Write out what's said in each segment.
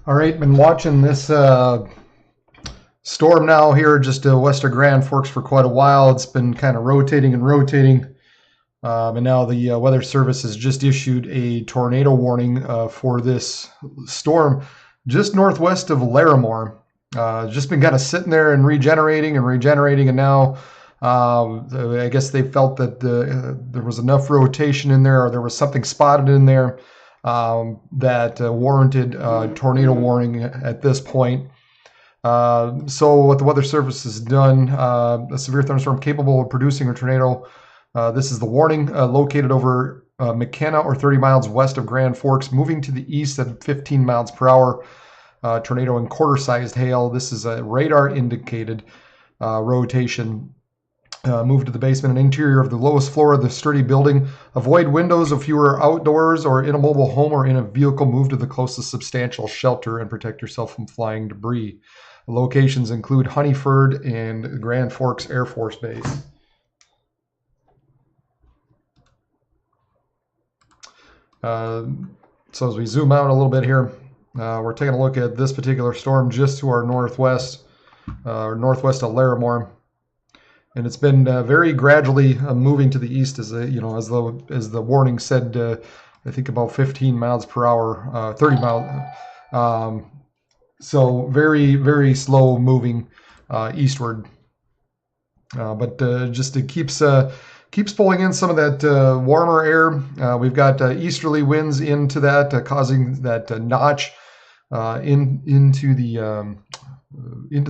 All right, been watching this storm now here just west of Grand Forks for quite a while. It's been kind of rotating and rotating. And now the Weather Service has just issued a tornado warning for this storm just northwest of Larimore. Just been kind of sitting there and regenerating and regenerating, and now I guess they felt that there was enough rotation in there, or there was something spotted in there that warranted tornado warning at this point. So what the Weather Service has done, a severe thunderstorm capable of producing a tornado. This is the warning, located over McKenna or 30 miles west of Grand Forks, moving to the east at 15 miles per hour. Tornado and quarter-sized hail. This is a radar-indicated rotation. Move to the basement and interior of the lowest floor of the sturdy building. Avoid windows if you are outdoors or in a mobile home or in a vehicle. Move to the closest substantial shelter and protect yourself from flying debris. Locations include Honeyford and Grand Forks Air Force Base. So as we zoom out a little bit here, we're taking a look at this particular storm just to our northwest, northwest of Larimore. And it's been very gradually moving to the east, as the warning said. I think about 15 miles per hour, 30 miles. So very, very slow moving eastward. But just it keeps pulling in some of that warmer air. We've got easterly winds into that, causing that notch into the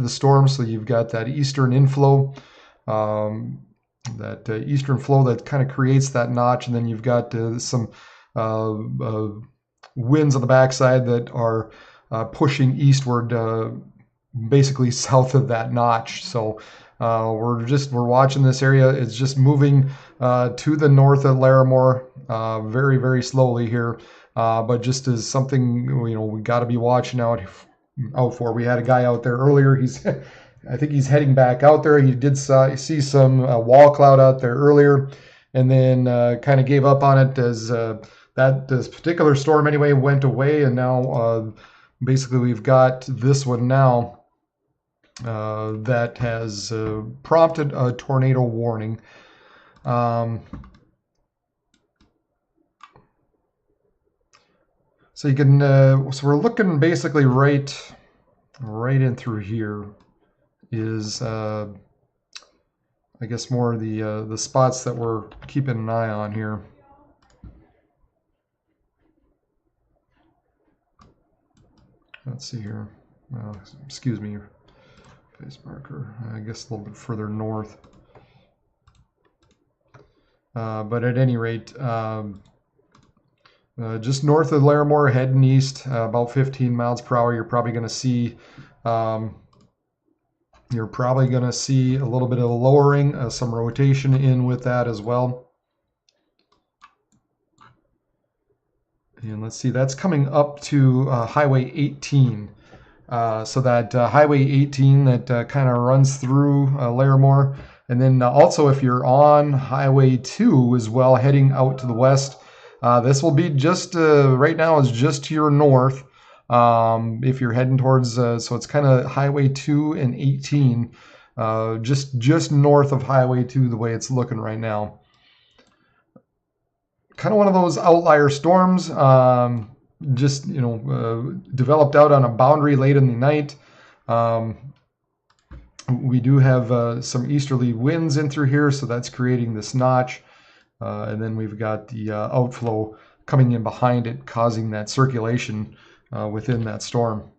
storm. So you've got that eastern inflow. That eastern flow that kind of creates that notch, and then you've got some winds on the backside that are pushing eastward, basically south of that notch. So we're watching this area. It's just moving to the north of Larimore, very, very slowly here, but just as something we got to be watching out for. We had a guy out there earlier. I think he's heading back out there. He did see some wall cloud out there earlier, and then kind of gave up on it as this particular storm anyway went away, and now basically we've got this one now that has prompted a tornado warning. So you can so we're looking basically right in through here is I guess more the spots that we're keeping an eye on here. Let's see here. Excuse me, face marker. I guess a little bit further north. But at any rate, just north of Larimore, heading east, about 15 miles per hour, you're probably going to see a little bit of a lowering, some rotation in with that as well. And let's see, that's coming up to Highway 18. So that Highway 18 that kind of runs through Larimore. And then also if you're on Highway 2 as well, heading out to the west, this will be just, right now is just to your north. If you're heading towards, so it's kind of Highway 2 and 18, just north of Highway 2, the way it's looking right now. Kind of one of those outlier storms, just, developed out on a boundary late in the night. We do have some easterly winds in through here, so that's creating this notch. And then we've got the outflow coming in behind it, causing that circulation within that storm.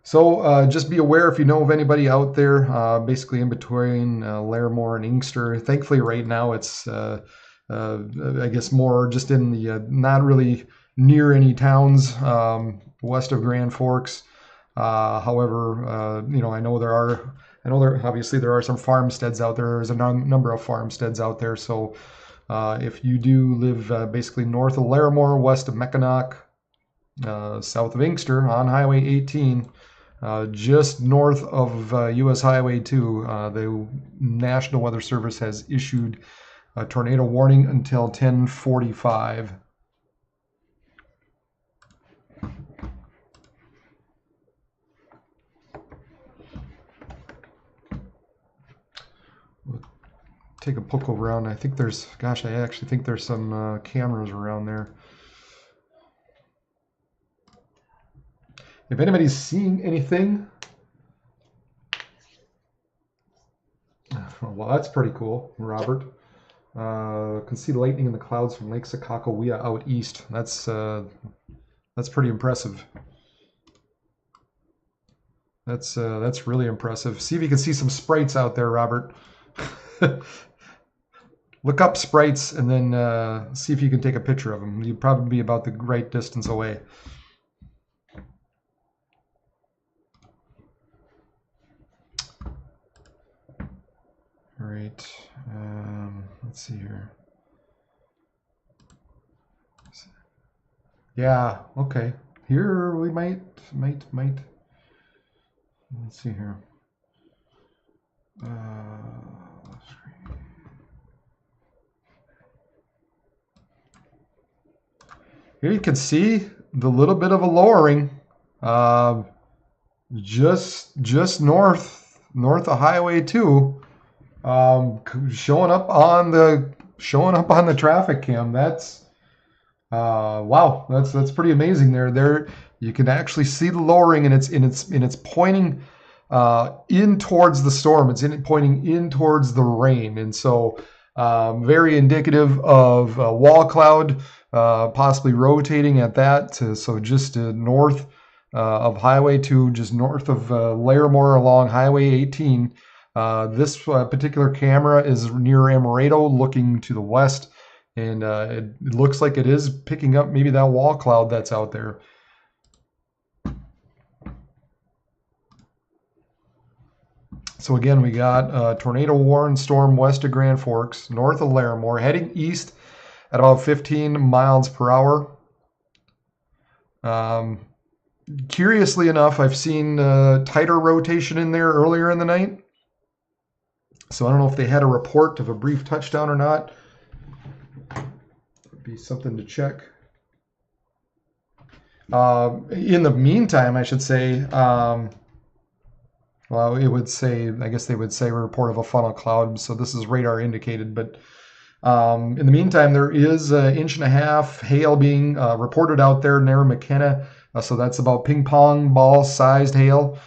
So just be aware if you know of anybody out there, basically in between Larimore and Inkster. Thankfully, right now it's, I guess, more just in the not really near any towns west of Grand Forks. However, I know obviously there are some farmsteads out there. There's a number of farmsteads out there. So if you do live basically north of Larimore, west of Mackinac, south of Inkster on Highway 18, just north of US Highway 2. The National Weather Service has issued a tornado warning until 10:45. We'll take a poke around. I think there's, gosh, I actually think there's some cameras around there. If anybody's seeing anything, well, that's pretty cool, Robert. Can see lightning in the clouds from Lake Sakakawea out east. That's pretty impressive. That's really impressive. See if you can see some sprites out there, Robert. Look up sprites and then see if you can take a picture of them. You'd probably be about the right distance away. All right, let's see here. Yeah, okay. Here we might. Let's see here. Here you can see the little bit of a lowering, just north of Highway 2. Showing up on the traffic cam. That's wow. That's pretty amazing. There you can actually see the lowering, and it's pointing in towards the storm. It's pointing in towards the rain, and so very indicative of wall cloud possibly rotating at that. So just north of Highway 2, just north of Larimore along Highway 18. This particular camera is near Amaretto, looking to the west, and it looks like it is picking up maybe that wall cloud that's out there. So again, we got a tornado warning storm west of Grand Forks, north of Larimore, heading east at about 15 miles per hour. Curiously enough, I've seen tighter rotation in there earlier in the night. So I don't know if they had a report of a brief touchdown or not. It'd be something to check. In the meantime, I should say, well, it would say, I guess they would say a report of a funnel cloud. So this is radar indicated. But in the meantime, there is 1.5 inches hail being reported out there near McKenna. So that's about ping pong ball sized hail.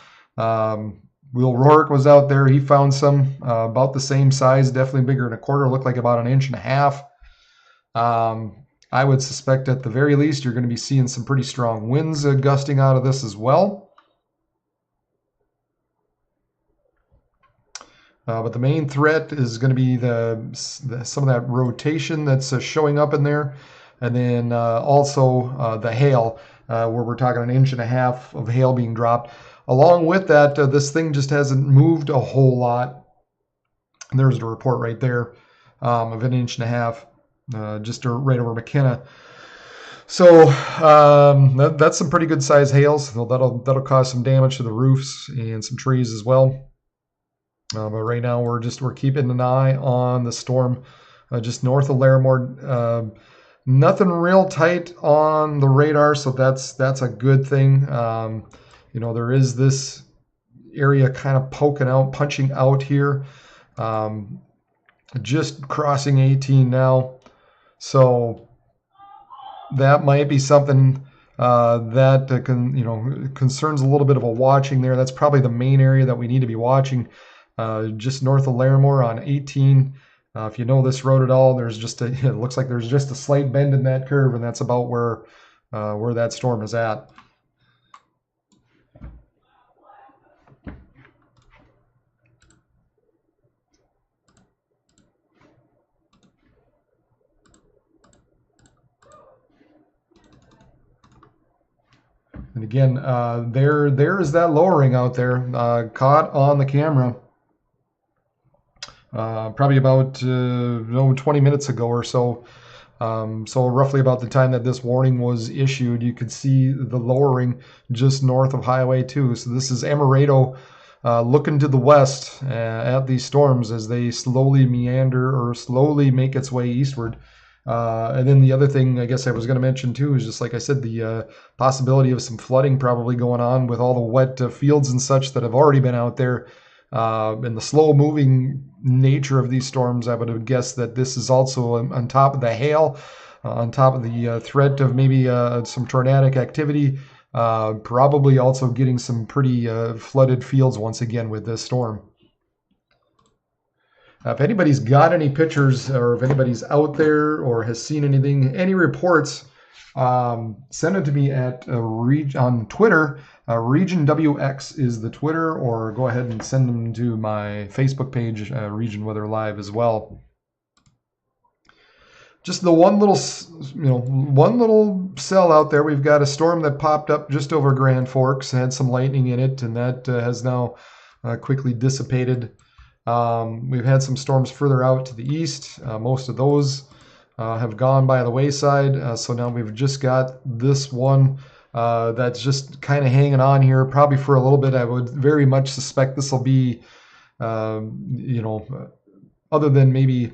Will Rourke was out there. He found some about the same size, definitely bigger than a quarter. Looked like about 1.5 inches. I would suspect at the very least you're going to be seeing some pretty strong winds gusting out of this as well. But the main threat is going to be some of that rotation that's showing up in there. And then also the hail, where we're talking 1.5 inches of hail being dropped. Along with that, this thing just hasn't moved a whole lot. There's the report right there of 1.5 inches, just right over McKenna. So that's some pretty good size hails. That'll cause some damage to the roofs and some trees as well. But right now we're keeping an eye on the storm just north of Larimore. Nothing real tight on the radar, so that's a good thing. You know, there is this area kind of poking out, punching out here. Just crossing 18 now. So that might be something that concerns a little bit of a watching there. That's probably the main area that we need to be watching. Just north of Larimore on 18. If you know this road at all, there's it looks like there's just a slight bend in that curve, and that's about where that storm is at. And again, there is that lowering out there, caught on the camera. Probably about 20 minutes ago or so. So roughly about the time that this warning was issued, you could see the lowering just north of Highway 2. So this is Amaretto looking to the west at these storms as they slowly meander or slowly make its way eastward. And then the other thing I guess I was going to mention too is just like I said, the possibility of some flooding probably going on with all the wet fields and such that have already been out there. And the slow moving nature of these storms, I would have guessed that this is also on top of the hail, on top of the threat of maybe some tornadic activity, probably also getting some pretty flooded fields once again with this storm. If anybody's got any pictures or if anybody's out there or has seen anything, any reports, send it to me at on Twitter. Region WX is the Twitter, or go ahead and send them to my Facebook page, Region Weather Live as well. Just the one little cell out there. We've got a storm that popped up just over Grand Forks, had some lightning in it, and that has now quickly dissipated. We've had some storms further out to the east. Most of those have gone by the wayside. So now we've just got this one that's just kind of hanging on here, probably for a little bit. I would very much suspect this will be, other than maybe,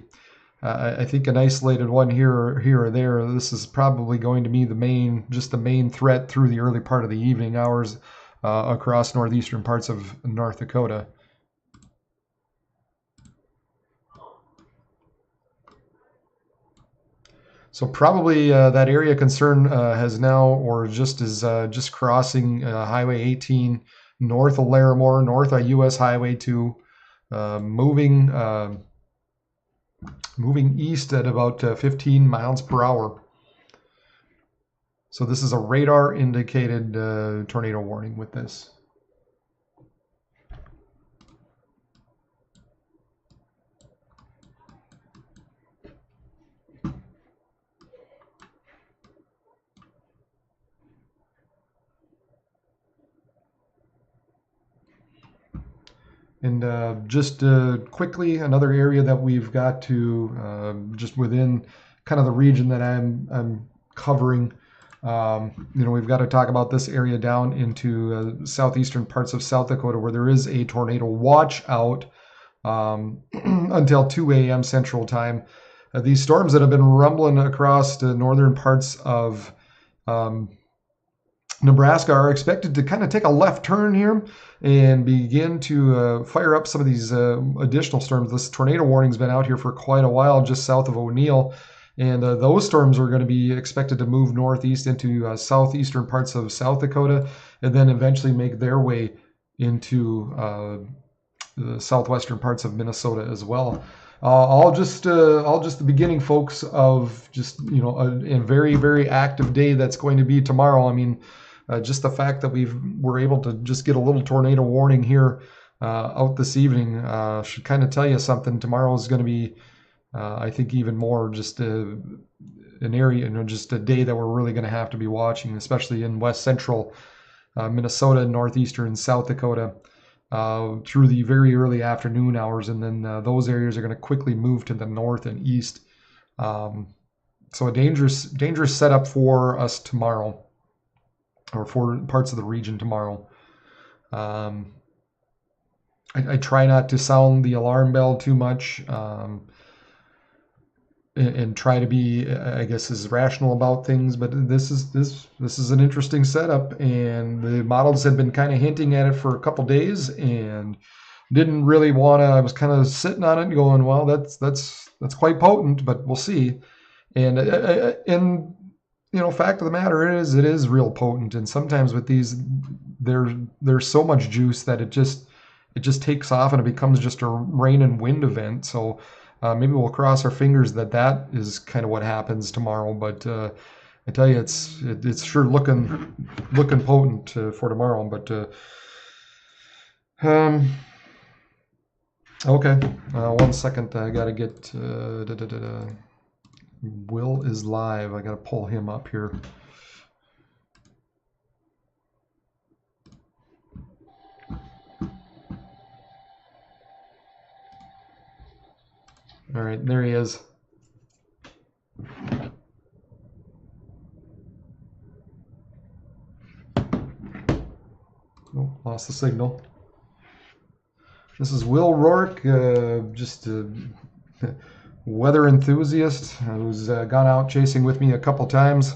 I think an isolated one here or there. This is probably going to be the main threat through the early part of the evening hours across northeastern parts of North Dakota. So probably that area of concern has now, or just is just crossing Highway 18 north of Larimore, north of US Highway 2, moving east at about 15 miles per hour. So this is a radar indicated tornado warning with this. And just quickly, another area that we've got to just within kind of the region that I'm covering, we've got to talk about this area down into southeastern parts of South Dakota where there is a tornado watch out until 2 a.m. Central Time. These storms that have been rumbling across the northern parts of Nebraska are expected to kind of take a left turn here and begin to fire up some of these additional storms. This tornado warning's been out here for quite a while just south of O'Neill, and those storms are going to be expected to move northeast into southeastern parts of South Dakota and then eventually make their way into the southwestern parts of Minnesota as well. All just the beginning, folks, of just a very, very active day that's going to be tomorrow. I mean, just the fact that we're able to just get a little tornado warning here out this evening should kind of tell you something. Tomorrow is going to be, I think, even more just an area, just a day that we're really going to have to be watching, especially in west central Minnesota, northeastern South Dakota, through the very early afternoon hours, and then those areas are going to quickly move to the north and east. So a dangerous setup for us tomorrow, or for parts of the region tomorrow. I try not to sound the alarm bell too much, and try to be, I guess, as rational about things. But this is an interesting setup, and the models had been kind of hinting at it for a couple days, and didn't really want to. I was kind of sitting on it and going, well, that's quite potent, but we'll see. And fact of the matter is, it is real potent. And sometimes with these, there's so much juice that it just takes off and it becomes just a rain and wind event. So maybe we'll cross our fingers that is kind of what happens tomorrow. But I tell you, it's sure looking potent for tomorrow. But okay, 1 second. I gotta get. Will is live. I gotta pull him up here. All right, there he is. lost the signal. This is Will Rourke, just a weather enthusiast who's gone out chasing with me a couple times.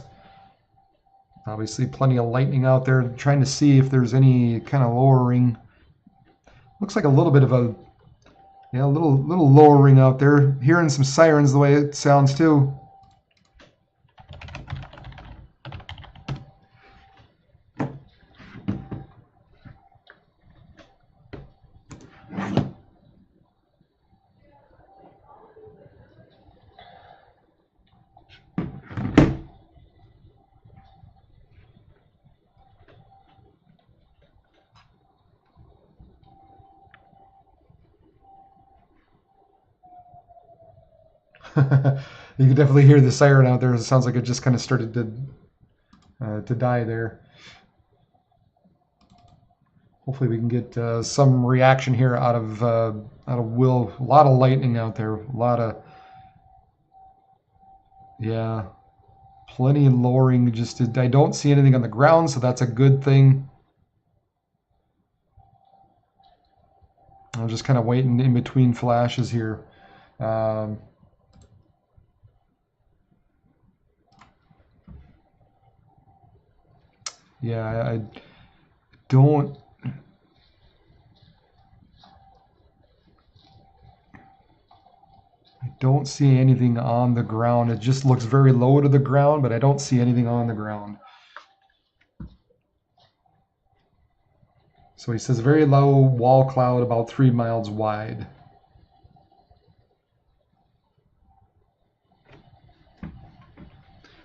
Obviously plenty of lightning out there, trying to see if there's any kind of lowering. Looks like a little bit of a, yeah, a little lowering out there. Hearing some sirens the way it sounds too. You can definitely hear the siren out there. It sounds like it just kind of started to die there. Hopefully we can get some reaction here out of Will. A lot of lightning out there. A lot of, yeah, plenty of lowering. Just I don't see anything on the ground, so that's a good thing. I'm just kind of waiting in between flashes here. Yeah, I don't see anything on the ground. It just looks very low to the ground, but I don't see anything on the ground. So he says very low wall cloud about 3 miles wide.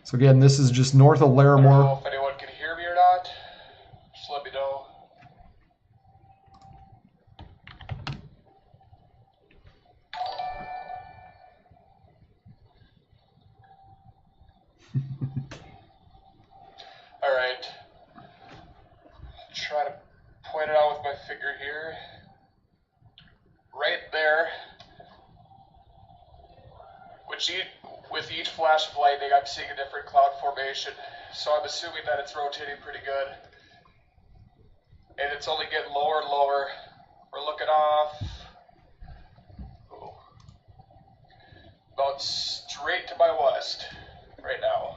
So again, this is just north of Larimore. I don't know if anyone can hear me or not. Just let me know. All right. Try to point it out with my finger here. Right there. With each flash of lightning, I'm seeing a different cloud formation. So I'm assuming that it's rotating pretty good. And it's only getting lower and lower. We're looking off about straight to my west right now.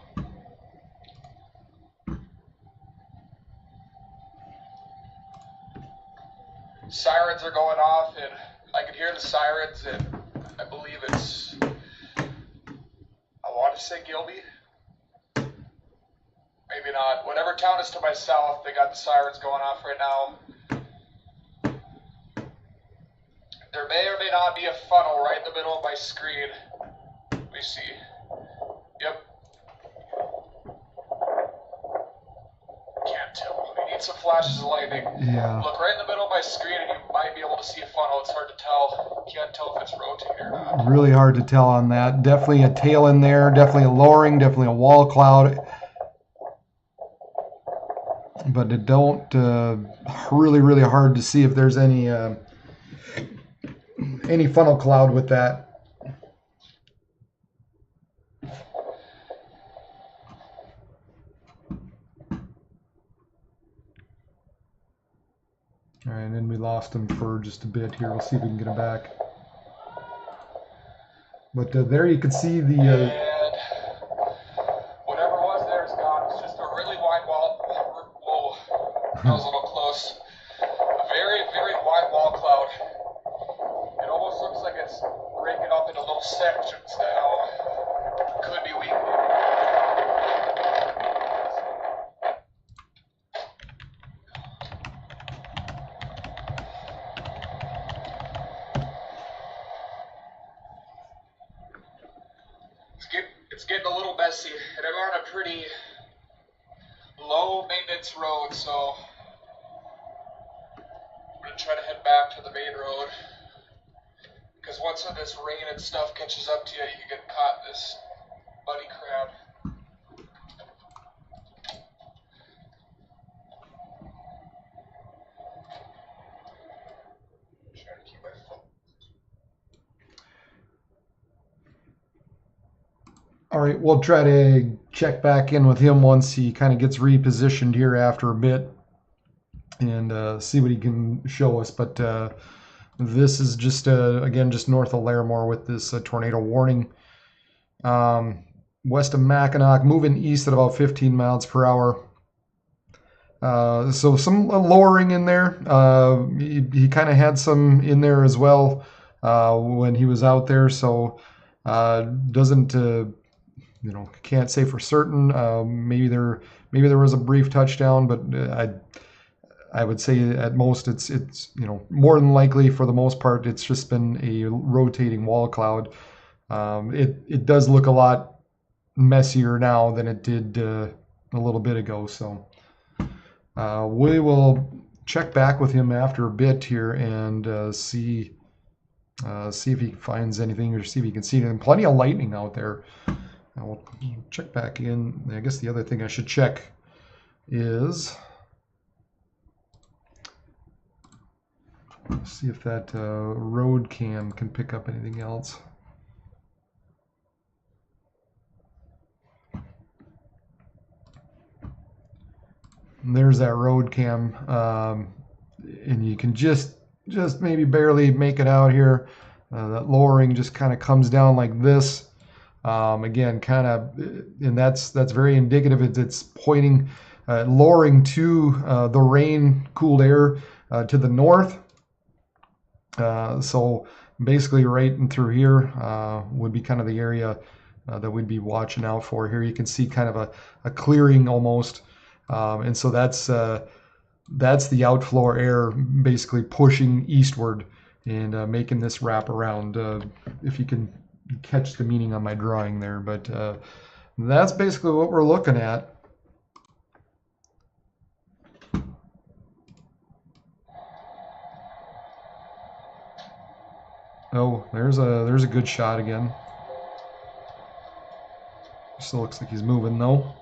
Sirens are going off, and I can hear the sirens, and I believe it's, I want to say Gilby. Maybe not. Whatever town is to my south, they got the sirens going off right now. There may or may not be a funnel right in the middle of my screen. Let me see. Yep. Can't tell. I need some flashes of lightning. Yeah. Look right in the middle of my screen and you might be able to see a funnel. It's hard to tell. Can't tell if it's rotating or not. Really hard to tell on that. Definitely a tail in there. Definitely a lowering. Definitely a wall cloud. But it don't really hard to see if there's any funnel cloud with that. All right, and then we lost him for just a bit here. We'll see if we can get him back. But there you can see the. And whatever was there is gone. It's just a really wide wall. Whoa, that was a little close. A very wide wall cloud. It almost looks like it's breaking up into little sections now. Could be weak. It's getting a little messy, and I'm on a pretty low maintenance road, so I'm going to try to head back to the main road, because once this rain and stuff catches up to you, you can get caught in this muddy crap. Trying to keep my phone. All right, we'll try to check back in with him once he kind of gets repositioned here after a bit. and see what he can show us. But this is just again just north of Larimore with this tornado warning. West of Mackinac, moving east at about 15 miles per hour. So some lowering in there. He kind of had some in there as well when he was out there. So doesn't can't say for certain. Maybe there was a brief touchdown, but I would say at most it's more than likely for the most part it's just been a rotating wall cloud. It does look a lot messier now than it did a little bit ago. So we will check back with him after a bit here and see if he finds anything or see if he can see anything. Plenty of lightning out there. We'll check back in. I guess the other thing I should check is see if that road cam can pick up anything else. And there's that road cam, and you can just maybe barely make it out here. That lowering just kind of comes down like this. Again, kind of, and that's very indicative. It's pointing, lowering to the rain cooled air to the north. So basically right in through here would be kind of the area that we'd be watching out for. Here you can see kind of a clearing almost. And so that's the outflow air basically pushing eastward and making this wrap around. If you can catch the meaning on my drawing there, but that's basically what we're looking at. Oh, there's a good shot again. Still looks like he's moving though.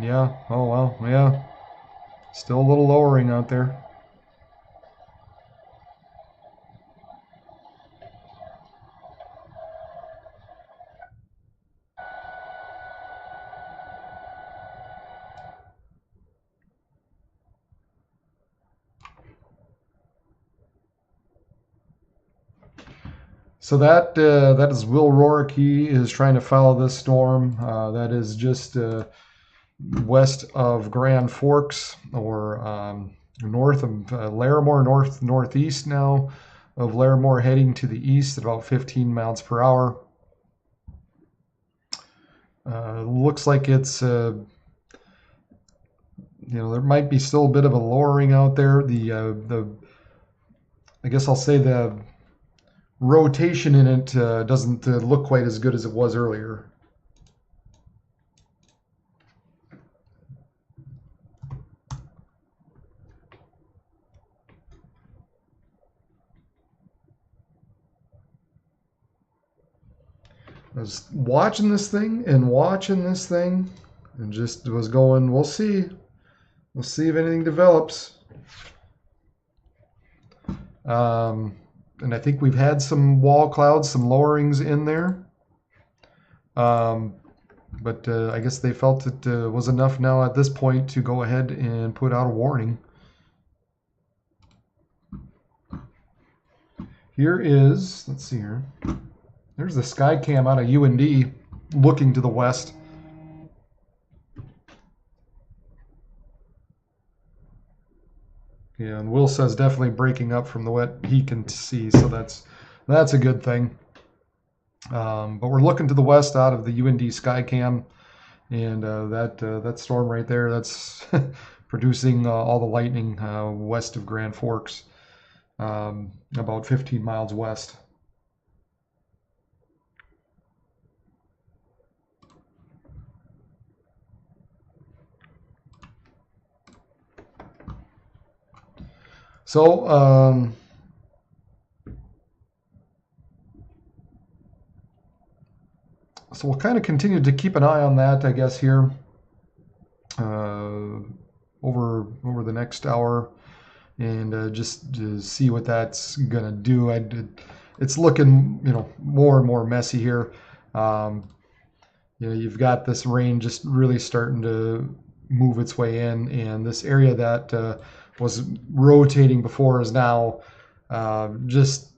Yeah, oh well, yeah. Still a little lowering out there. So that is Will Rourke. He is trying to follow this storm. That is just west of Grand Forks, or north of Larimore, northeast now of Larimore, heading to the east at about 15 miles per hour. Looks like it's there might be still a bit of a lowering out there. I guess I'll say the rotation in it doesn't look quite as good as it was earlier. I was watching this thing and just was going, we'll see if anything develops. And I think we've had some wall clouds, some lowerings in there. But I guess they felt it was enough now at this point to go ahead and put out a warning. Here is, let's see here. There's the sky cam out of UND looking to the west. Yeah, and Will says definitely breaking up from the what he can see, so that's a good thing. But we're looking to the west out of the UND Skycam, and that storm right there, that's producing all the lightning west of Grand Forks, about 15 miles west. So so we'll kind of continue to keep an eye on that, I guess, here over the next hour, and just to see what that's gonna do. it's looking, more and more messy here. Um, you've got this rain just really starting to move its way in, and this area that was rotating before is now just,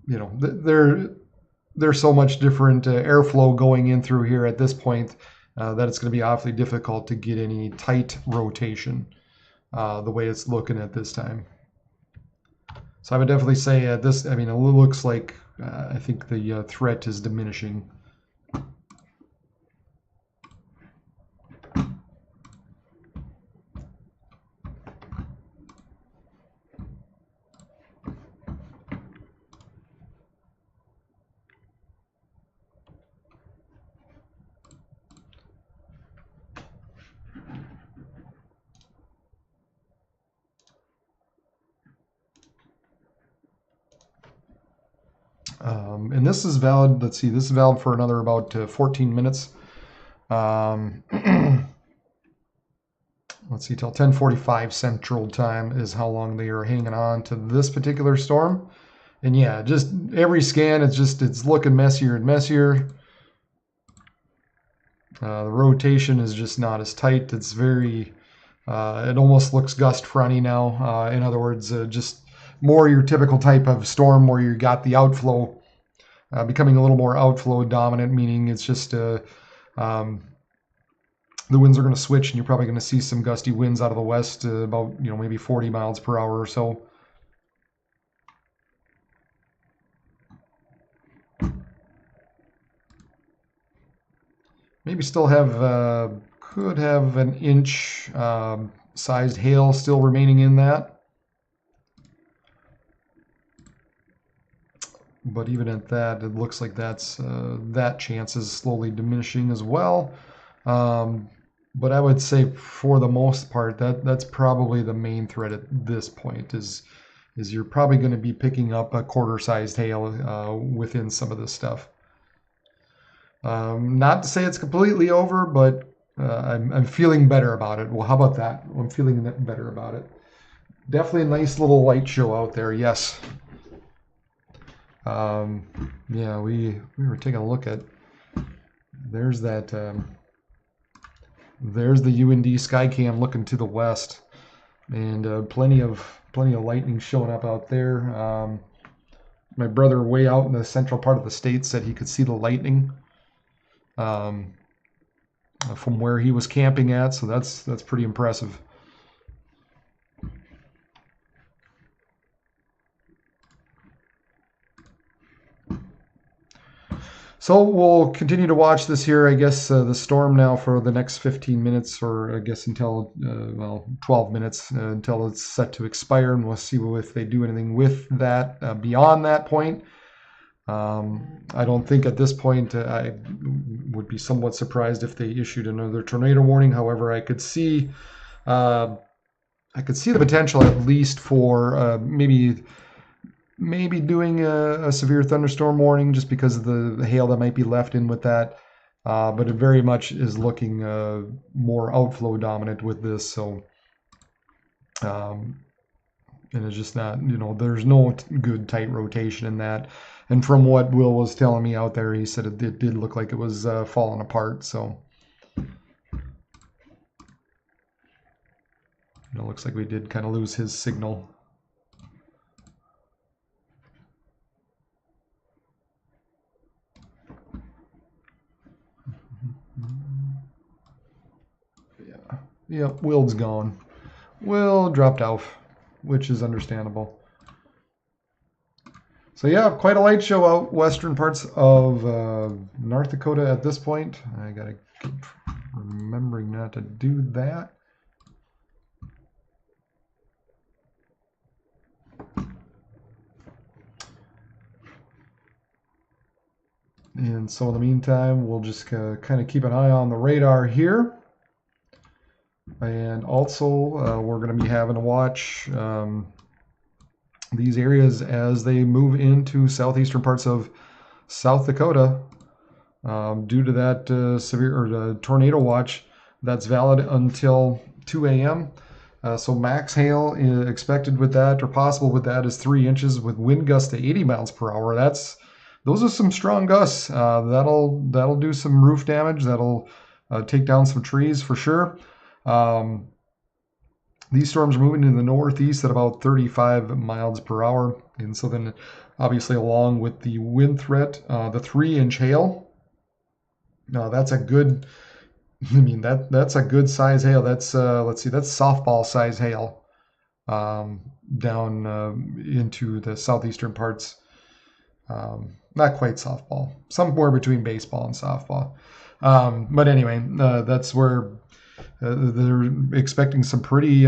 there's so much different airflow going in through here at this point that it's going to be awfully difficult to get any tight rotation the way it's looking at this time. So I would definitely say it looks like I think the threat is diminishing. And this is valid. Let's see, this is valid for another about 14 minutes. Let's see, till 10:45 Central Time is how long they are hanging on to this particular storm. And yeah, just every scan, it's looking messier and messier. The rotation is just not as tight. It's very, it almost looks gust fronty now. In other words, just more your typical type of storm where you got the outflow becoming a little more outflow dominant, meaning it's just the winds are going to switch, and you're probably going to see some gusty winds out of the west, about maybe 40 miles per hour or so. Maybe still have could have an inch sized hail still remaining in that. But even at that, it looks like that chance is slowly diminishing as well. But I would say for the most part, that's probably the main threat at this point is you're probably going to be picking up a quarter-sized hail within some of this stuff. Not to say it's completely over, but I'm feeling better about it. Well, how about that? I'm feeling better about it. Definitely a nice little light show out there, yes. Yeah, we were taking a look at, there's that, there's the UND Skycam looking to the west, and plenty of lightning showing up out there. My brother way out in the central part of the state said he could see the lightning from where he was camping at, so that's pretty impressive. So we'll continue to watch this here, I guess, the storm now for the next 15 minutes, or I guess until, 12 minutes until it's set to expire, and we'll see if they do anything with that beyond that point. I don't think at this point, I would be somewhat surprised if they issued another tornado warning. However, I could see the potential at least for maybe doing a severe thunderstorm warning just because of the hail that might be left in with that. But it very much is looking more outflow dominant with this. So, and it's just not, there's no good tight rotation in that. And from what Will was telling me out there, he said it did look like it was falling apart. So it looks like we did kind of lose his signal. Yeah, Will's gone. Will dropped off, which is understandable. So yeah, quite a light show out western parts of North Dakota at this point. I gotta keep remembering not to do that. And so in the meantime, we'll just kind of keep an eye on the radar here. And also, we're going to be having to watch these areas as they move into southeastern parts of South Dakota due to that severe tornado watch that's valid until 2 a.m. So max hail expected with that, or possible with that, is 3 inches with wind gusts to 80 miles per hour. Those are some strong gusts. That'll do some roof damage. That'll take down some trees for sure. These storms are moving to the northeast at about 35 miles per hour, and so then, obviously, along with the wind threat, the 3-inch hail. That's a good. I mean that's a good size hail. That's let's see, that's softball size hail down into the southeastern parts. Not quite softball, somewhere between baseball and softball. But anyway, that's where they're expecting some pretty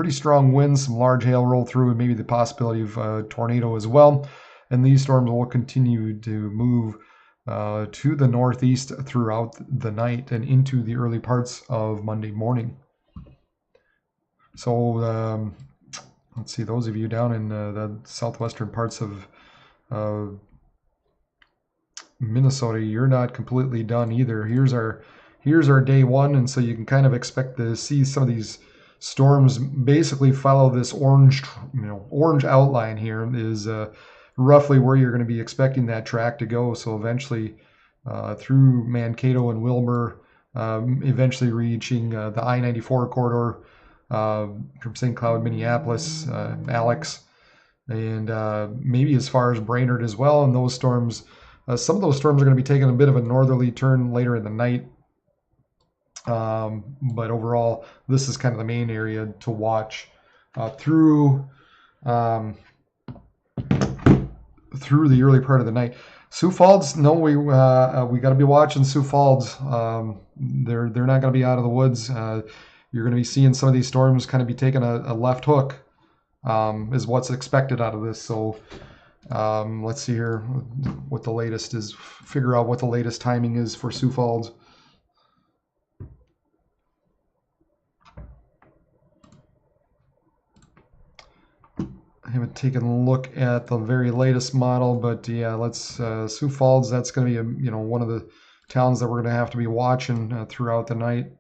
strong winds, some large hail roll through, and maybe the possibility of a tornado as well. And these storms will continue to move to the northeast throughout the night and into the early parts of Monday morning. So let's see, those of you down in the southwestern parts of Minnesota, you're not completely done either. Here's our day one, and so you can kind of expect to see some of these storms basically follow this orange outline here is roughly where you're going to be expecting that track to go. So eventually through Mankato and Wilbur, eventually reaching the I-94 corridor from St. Cloud, Minneapolis, Alex, and maybe as far as Brainerd as well. And those storms, some of those storms are going to be taking a bit of a northerly turn later in the night. But overall, this is kind of the main area to watch through the early part of the night. Sioux Falls, no, we got to be watching Sioux Falls. They're not going to be out of the woods. You're going to be seeing some of these storms kind of be taking a left hook, is what's expected out of this. So let's see here what the latest is. Figure out what the latest timing is for Sioux Falls. I haven't taken a look at the very latest model, but yeah, let's Sioux Falls. That's going to be one of the towns that we're going to have to be watching throughout the night.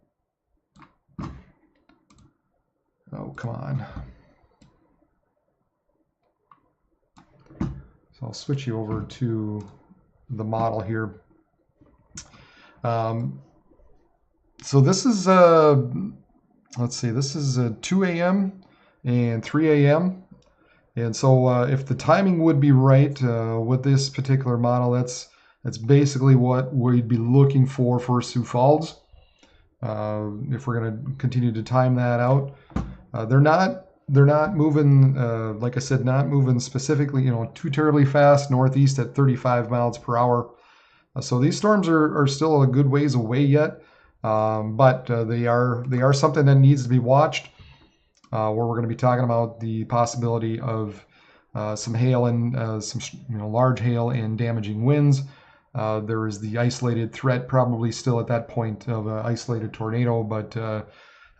Oh, come on. So I'll switch you over to the model here. So this is let's see, this is 2 a.m. and 3 a.m. And so if the timing would be right with this particular model, that's basically what we'd be looking for Sioux Falls. If we're going to continue to time that out, they're not moving, like I said, not moving specifically, too terribly fast northeast at 35 miles per hour. So these storms are still a good ways away yet, but they are something that needs to be watched. Where we're going to be talking about the possibility of some hail and some large hail and damaging winds. There is the isolated threat probably still at that point of an isolated tornado, but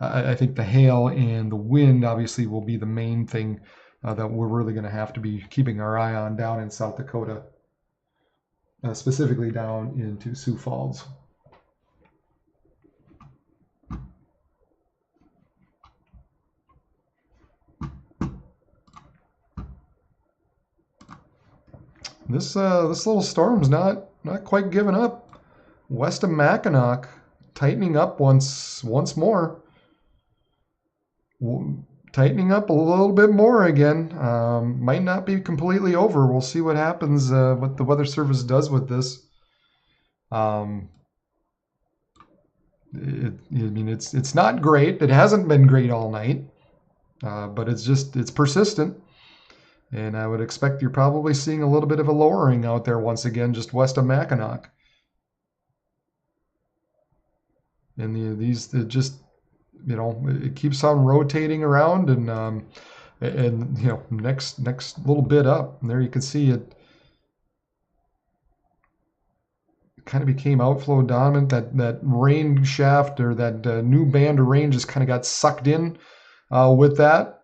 I think the hail and the wind obviously will be the main thing that we're really going to have to be keeping our eye on down in South Dakota, specifically down into Sioux Falls. This little storm's not quite giving up. West of Mackinac, tightening up once more. Tightening up a little bit more again. Might not be completely over. We'll see what happens, what the Weather Service does with this. I mean, it's not great. It hasn't been great all night, but it's persistent. And I would expect you're probably seeing a little bit of a lowering out there once again, just west of Mackinac. And it just, it keeps on rotating around, and next little bit up, and there you can see it kind of became outflow dominant. That rain shaft, or that new band of rain, just kind of got sucked in with that.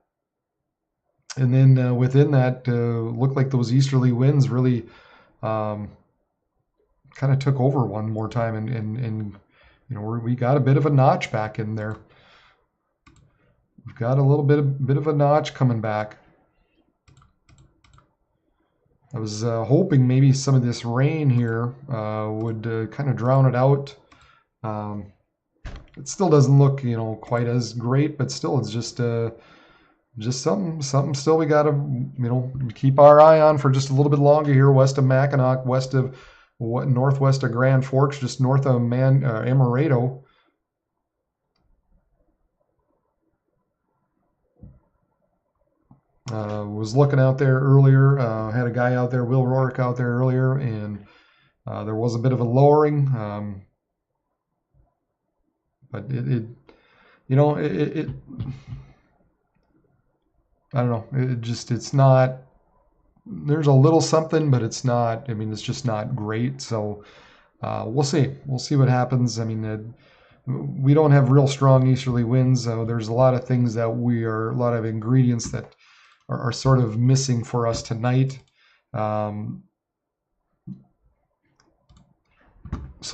And then within that, looked like those easterly winds really kind of took over one more time, and we got a bit of a notch back in there. we've got a little bit of a notch coming back. I was hoping maybe some of this rain here would kind of drown it out. It still doesn't look, quite as great, but still, it's just something still we gotta, keep our eye on for just a little bit longer here, west of Mackinac, west of northwest of Grand Forks, just north of Amaretto. Was looking out there earlier. Had a guy out there, Will Rourke, out there earlier, and there was a bit of a lowering, but it I don't know. It's not. There's a little something, but it's not. I mean, it's just not great. So we'll see. We'll see what happens. I mean, we don't have real strong easterly winds. There's a lot of things a lot of ingredients that are sort of missing for us tonight. So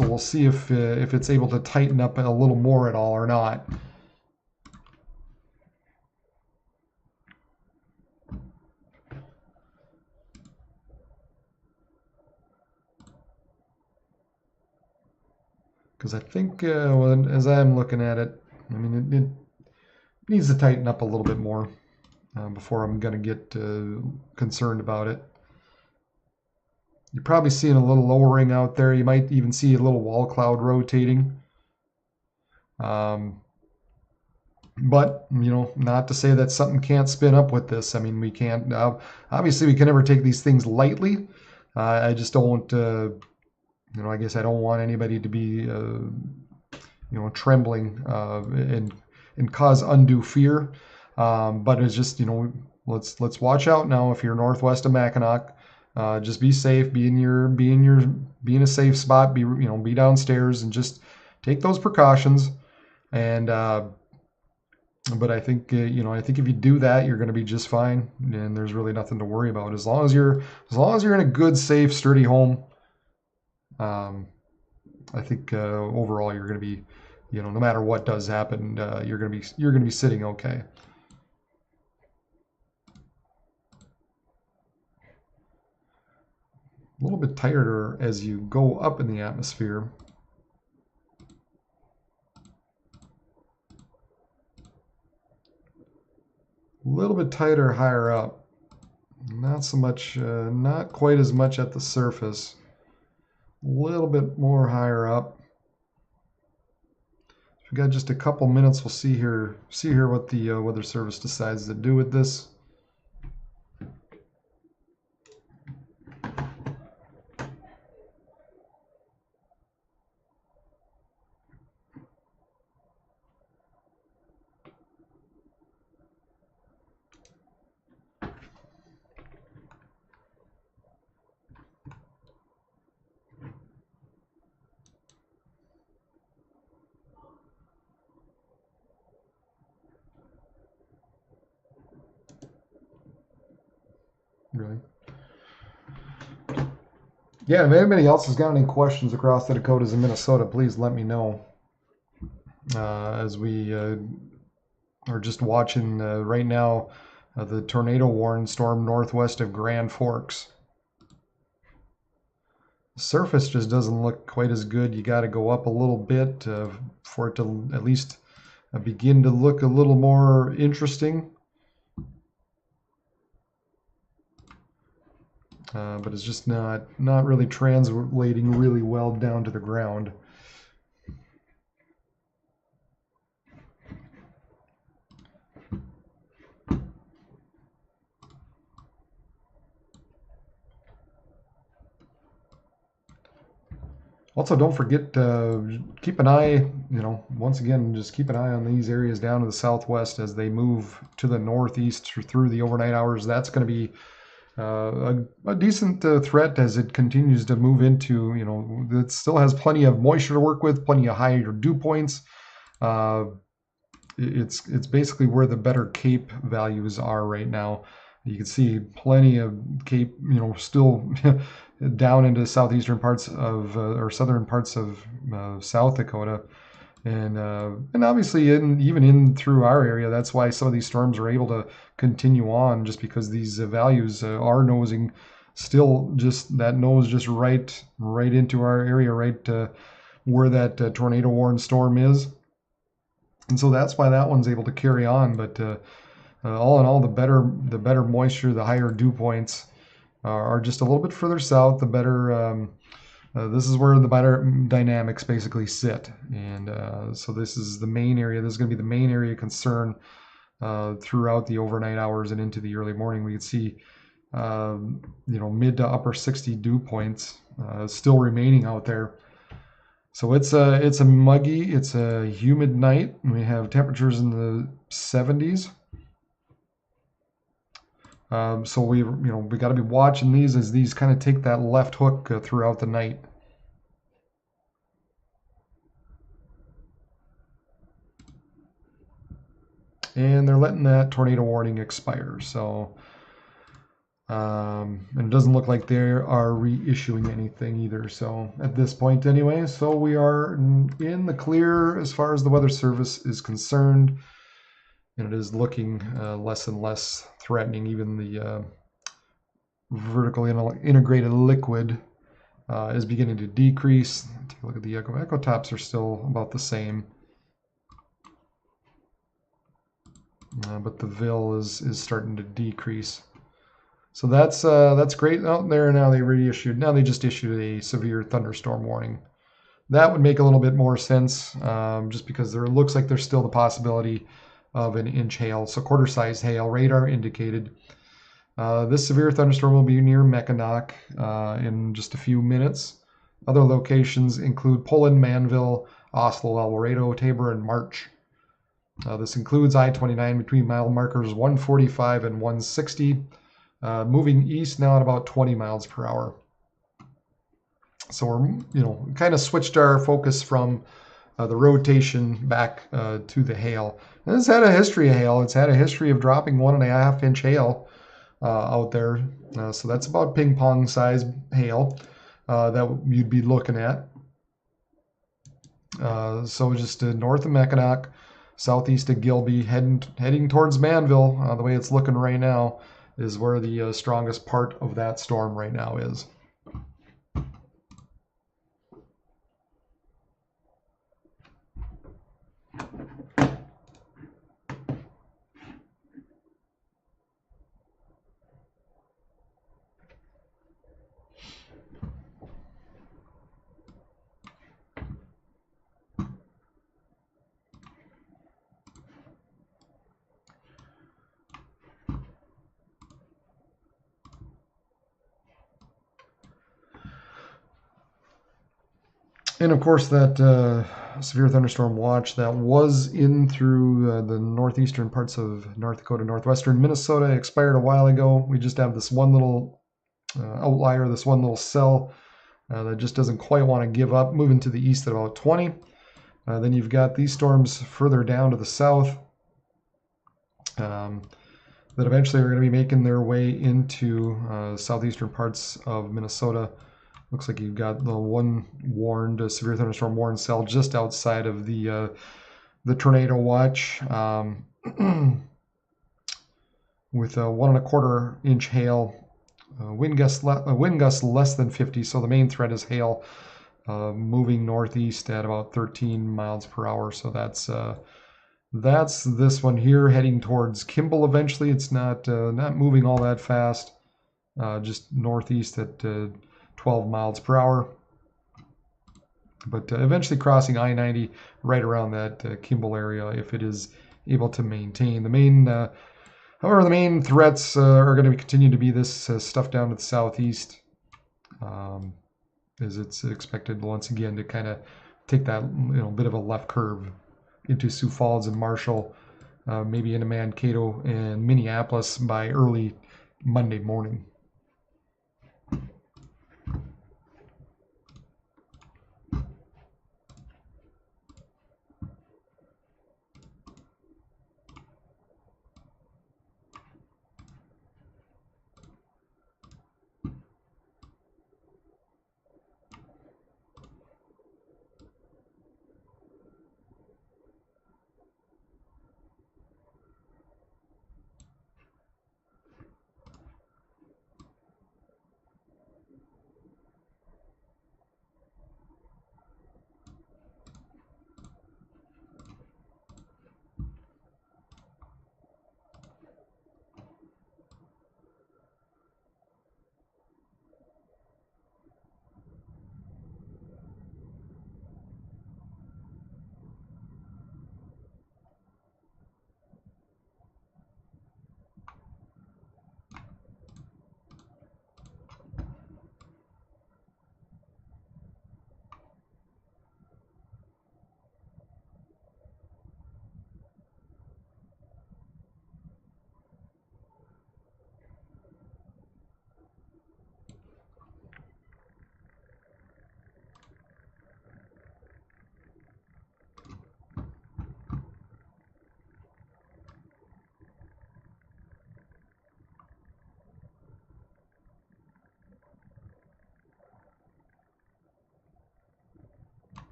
we'll see if it's able to tighten up a little more at all or not. Because I think, as I'm looking at it, I mean, it needs to tighten up a little bit more before I'm going to get concerned about it. You're probably seeing a little lowering out there. You might even see a little wall cloud rotating. But, not to say that something can't spin up with this. I mean, we can't, obviously we can never take these things lightly. I just don't, I guess I don't want anybody to be, trembling and cause undue fear. But it's just, let's watch out now. If you're northwest of Mackinac, just be safe, be in a safe spot, be downstairs, and just take those precautions. And but I think I think if you do that, you're going to be just fine, and there's really nothing to worry about as long as you're in a good, safe, sturdy home. I think overall you're going to be, no matter what does happen, you're going to be sitting okay. A little bit tighter as you go up in the atmosphere. A little bit tighter higher up. Not so much, not quite as much at the surface. A little bit more higher up. We've got just a couple minutes. We'll see here what the Weather Service decides to do with this. Really? Yeah, if anybody else has got any questions across the Dakotas and Minnesota, please let me know. As we are just watching right now the tornado warning storm northwest of Grand Forks. The surface just doesn't look quite as good. You got to go up a little bit for it to at least begin to look a little more interesting. But it's just not really translating really well down to the ground. Also, don't forget to keep an eye, once again, just keep an eye on these areas down to the southwest as they move to the northeast through the overnight hours. That's going to be a decent threat as it continues to move into, it still has plenty of moisture to work with, plenty of higher dew points. It's basically where the better Cape values are right now. You can see plenty of Cape, still down into southeastern parts of or southern parts of South Dakota. And obviously even in through our area, that's why some of these storms are able to continue on, just because these values are nosing still, just that nose just right into our area, right where that tornado warned storm is. And so that's why that one's able to carry on. But all in all, the better moisture, the higher dew points are just a little bit further south. The better this is where the better dynamics basically sit. And so this is the main area. This is going to be the main area of concern throughout the overnight hours and into the early morning. We can see mid to upper 60 dew points still remaining out there. So it's a muggy, it's a humid night. We have temperatures in the 70s. So we got to be watching these as these kind of take that left hook throughout the night. And they're letting that tornado warning expire. So and it doesn't look like they are reissuing anything either. So at this point anyway, so we are in the clear as far as the Weather Service is concerned. And it is looking less and less threatening. Even the vertically integrated liquid is beginning to decrease. Take a look at the echo. Echo tops are still about the same. But the VIL is starting to decrease. So that's great out there. Now they reissued. Now they just issued a severe thunderstorm warning. That would make a little bit more sense, just because there looks like there's still the possibility of an inch hail. So quarter-sized hail, radar indicated. This severe thunderstorm will be near Mackinac in just a few minutes. Other locations include Poland, Manville, Oslo, El Laredo, Tabor, and March. This includes I-29 between mile markers 145 and 160, moving east now at about 20 miles per hour. So we're, kind of switched our focus from the rotation back to the hail. And it's had a history of hail. It's had a history of dropping 1.5 inch hail out there. So that's about ping pong size hail that you'd be looking at. So just north of Mackinac, southeast of Gilby, heading towards Manville. The way it's looking right now is where the strongest part of that storm right now is. And of course, that severe thunderstorm watch that was in through the northeastern parts of North Dakota, northwestern Minnesota, expired a while ago. We just have this one little outlier, this one little cell that just doesn't quite want to give up, moving to the east at about 20. Then you've got these storms further down to the south that eventually are going to be making their way into southeastern parts of Minnesota. Looks like you've got the one warned severe thunderstorm warned cell just outside of the tornado watch, with a 1.25 inch hail, wind gust less than 50. So the main threat is hail, moving northeast at about 13 miles per hour. So that's this one here, heading towards Kimball. Eventually, it's not moving all that fast, just northeast at 12 miles per hour, but eventually crossing I-90 right around that Kimball area if it is able to maintain. However, the main threats are going to continue to be this stuff down to the southeast, as it's expected once again to kind of take that bit of a left curve into Sioux Falls and Marshall, maybe into Mankato and Minneapolis by early Monday morning.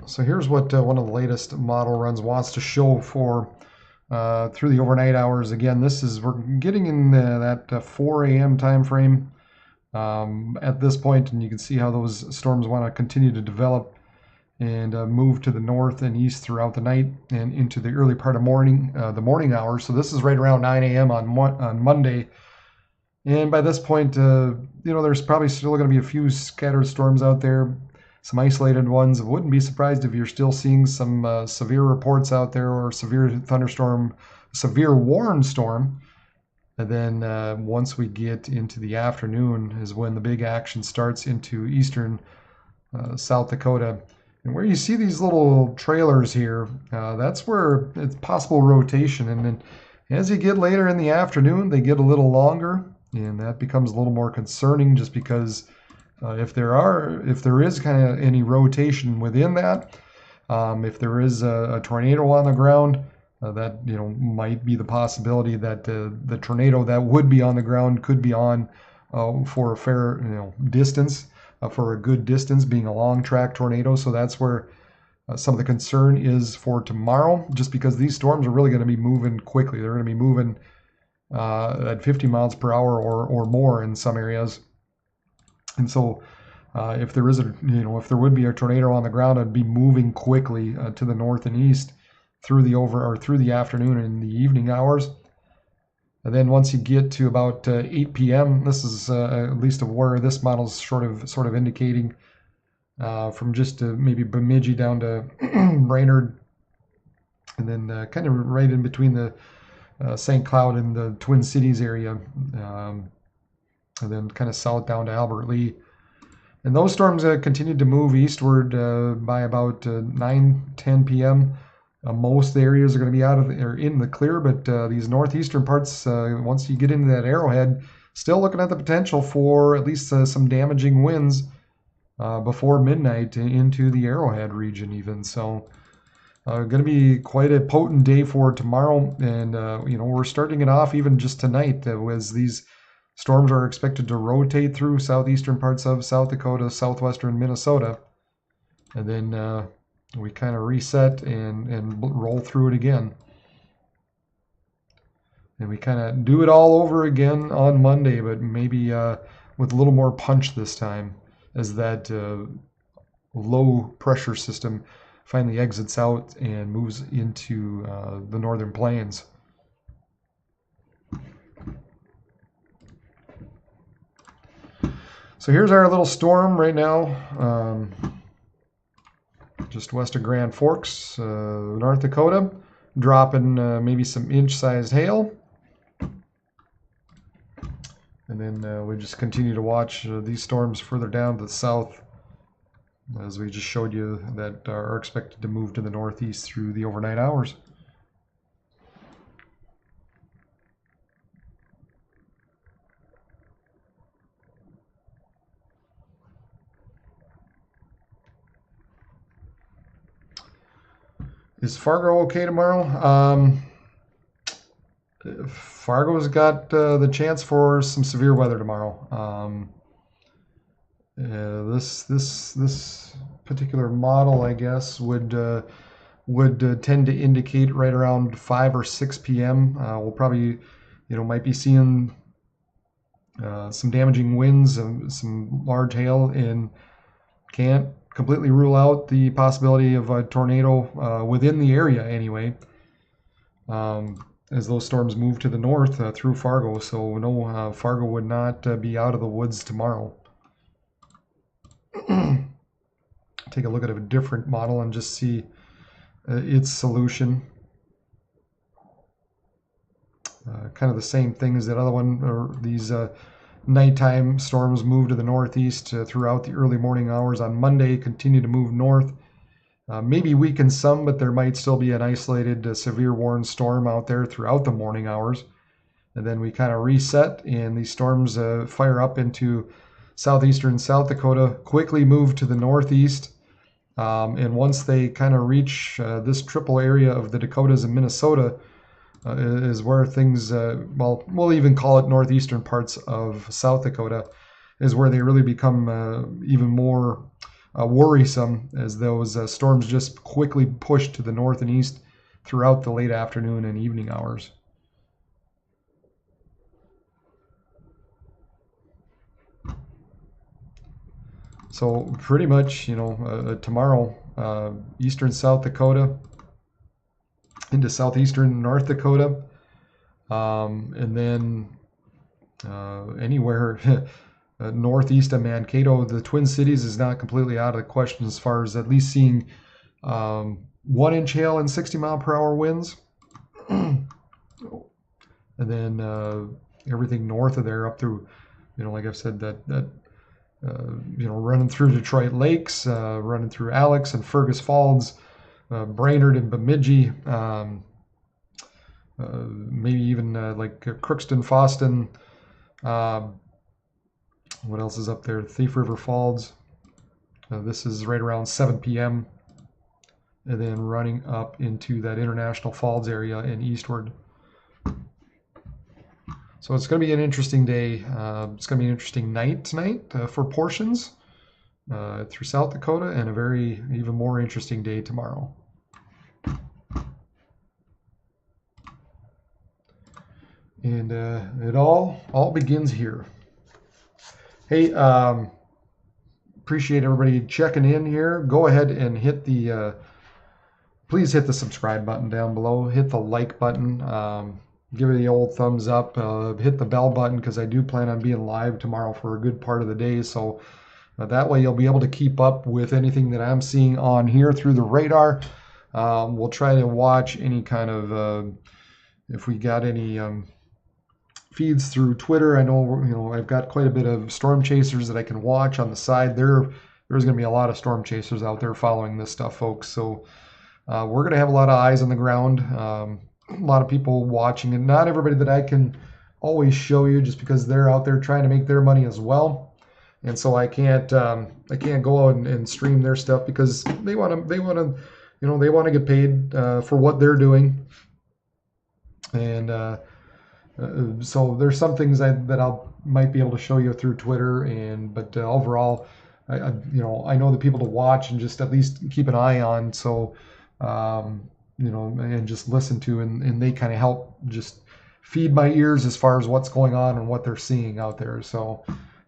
So here's what one of the latest model runs wants to show for through the overnight hours. Again, we're getting in that 4 a.m. time frame at this point, and you can see how those storms want to continue to develop and move to the north and east throughout the night and into the early part of the morning hours. So this is right around 9 a.m. on Monday. And by this point, there's probably still going to be a few scattered storms out there, some isolated ones. I wouldn't be surprised if you're still seeing some severe reports out there, or severe thunderstorm, severe warned storm. And then once we get into the afternoon is when the big action starts into eastern South Dakota. And where you see these little trailers here, that's where it's possible rotation. And then as you get later in the afternoon, they get a little longer, and that becomes a little more concerning, just because if there is kind of any rotation within that, if there is a tornado on the ground, that might be the possibility that the tornado that would be on the ground could be on for a fair distance. For a good distance, being a long track tornado. So that's where some of the concern is for tomorrow, just because these storms are really going to be moving quickly. They're going to be moving at 50 miles per hour or more in some areas. And so if there is if there would be a tornado on the ground, it'd be moving quickly to the north and east through the afternoon and the evening hours. And then once you get to about 8 p.m., this is at least of where this model is sort of indicating, from just maybe Bemidji down to Brainerd, and then kind of right in between the St. Cloud and the Twin Cities area, and then kind of south down to Albert Lea. And those storms continued to move eastward by about 9-10 p.m. Most areas are going to be in the clear, but these northeastern parts, once you get into that arrowhead, still looking at the potential for at least some damaging winds before midnight into the arrowhead region even. So going to be quite a potent day for tomorrow, and we're starting it off even just tonight as these storms are expected to rotate through southeastern parts of South Dakota, southwestern Minnesota, and then we kind of reset and roll through it again. And we kind of do it all over again on Monday, but maybe with a little more punch this time, as that low pressure system finally exits out and moves into the northern plains. So here's our little storm right now. Just west of Grand Forks, North Dakota, dropping maybe some inch-sized hail. And then we just continue to watch these storms further down to the south, as we just showed you, that are expected to move to the northeast through the overnight hours. Is Fargo okay tomorrow? Fargo's got the chance for some severe weather tomorrow. This particular model, I guess, would tend to indicate right around 5 or 6 p.m. We'll probably, might be seeing some damaging winds, some large hail, and can't completely rule out the possibility of a tornado within the area anyway, as those storms move to the north through Fargo. So no, Fargo would not be out of the woods tomorrow. Take a look at a different model and just see its solution. Kind of the same thing as that other one, or these nighttime storms move to the northeast throughout the early morning hours on Monday, continue to move north. Maybe weaken some, but there might still be an isolated severe warned storm out there throughout the morning hours. And then we kind of reset, and these storms fire up into southeastern South Dakota, quickly move to the northeast. And once they kind of reach this triple area of the Dakotas and Minnesota, is where things, well, we'll even call it northeastern parts of South Dakota, is where they really become even more worrisome as those storms just quickly pushed to the north and east throughout the late afternoon and evening hours. So pretty much, tomorrow, eastern South Dakota into southeastern North Dakota, and then anywhere northeast of Mankato. The Twin Cities is not completely out of the question as far as at least seeing 1-inch hail and 60-mile-per-hour winds. And then everything north of there up through, like I've said, that running through Detroit Lakes, running through Alex and Fergus Falls, Brainerd and Bemidji, maybe even like Crookston, Foston. What else is up there? Thief River Falls. This is right around 7 p.m. And then running up into that International Falls area and eastward. So it's going to be an interesting day. It's going to be an interesting night tonight for portions through South Dakota, and a very even more interesting day tomorrow. And it all begins here. Hey, appreciate everybody checking in here. Go ahead and hit the please hit the subscribe button down below. Hit the like button. Give it the old thumbs up. Hit the bell button, because I do plan on being live tomorrow for a good part of the day. So that way you'll be able to keep up with anything that I'm seeing on here through the radar. We'll try to watch any kind of if we got any feeds through Twitter. I know, I've got quite a bit of storm chasers that I can watch on the side. There's going to be a lot of storm chasers out there following this stuff, folks. So we're going to have a lot of eyes on the ground. A lot of people watching, and not everybody that I can always show you, just because they're out there trying to make their money as well. And so I can't go out and stream their stuff, because they want to get paid for what they're doing. And so there's some things that I might be able to show you through Twitter, but overall, I know the people to watch and just at least keep an eye on. So and just listen to, and they kind of help just feed my ears as far as what's going on and what they're seeing out there. So,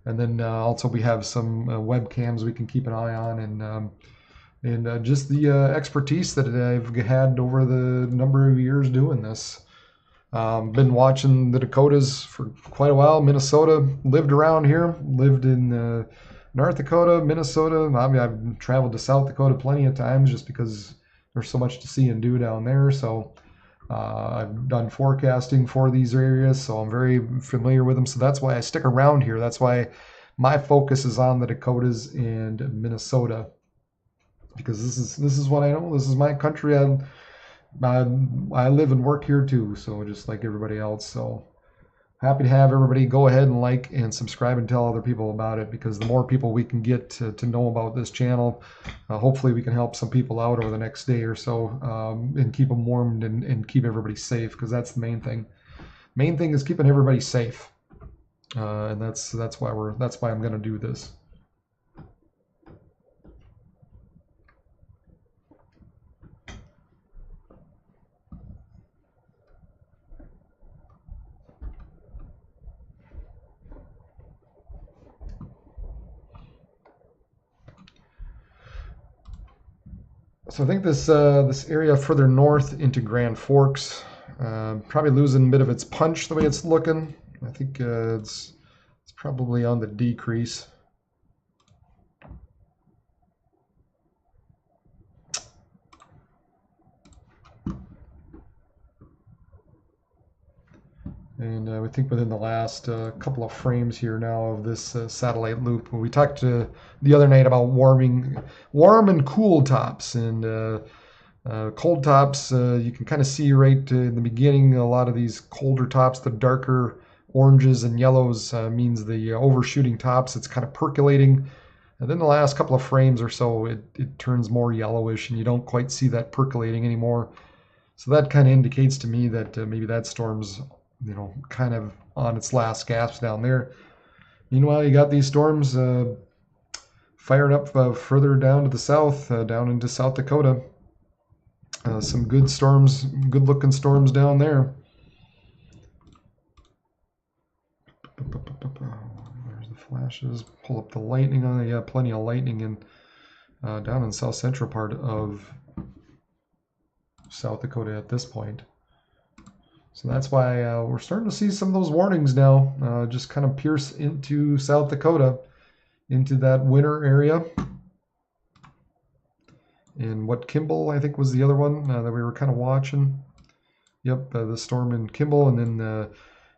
and then also we have some webcams we can keep an eye on, and just the expertise that I've had over the number of years doing this. Been watching the Dakotas for quite a while. Minnesota, lived around here, lived in North Dakota, Minnesota. I mean, I've traveled to South Dakota plenty of times just because there's so much to see and do down there. So I've done forecasting for these areas, so I'm very familiar with them. So that's why I stick around here. That's why my focus is on the Dakotas and Minnesota, because this is what I know. This is my country. I live and work here too, so just like everybody else. So happy to have everybody go ahead and like and subscribe and tell other people about it, because the more people we can get to know about this channel, hopefully we can help some people out over the next day or so, and keep them warmed and keep everybody safe, because that's the main thing. Main thing is keeping everybody safe, and that's why I'm going to do this. So I think this area further north into Grand Forks, probably losing a bit of its punch the way it's looking. I think it's probably on the decrease. And I think within the last couple of frames here now of this satellite loop, we talked the other night about warm and cool tops, and cold tops, you can kind of see right in the beginning, a lot of these colder tops, the darker oranges and yellows means the overshooting tops. It's kind of percolating. And then the last couple of frames or so, it turns more yellowish, and you don't quite see that percolating anymore. So that kind of indicates to me that maybe that storm's kind of on its last gasp down there. Meanwhile, you got these storms 5 firing up further down to the south, down into South Dakota. Some good storms, good looking storms down there. There's the flashes. Pull up the lightning on it. Yeah, plenty of lightning in down in the south central part of South Dakota at this point. So that's why we're starting to see some of those warnings now just kind of pierce into South Dakota, into that winter area. And what Kimball, I think, was the other one that we were kind of watching. Yep, the storm in Kimball, and then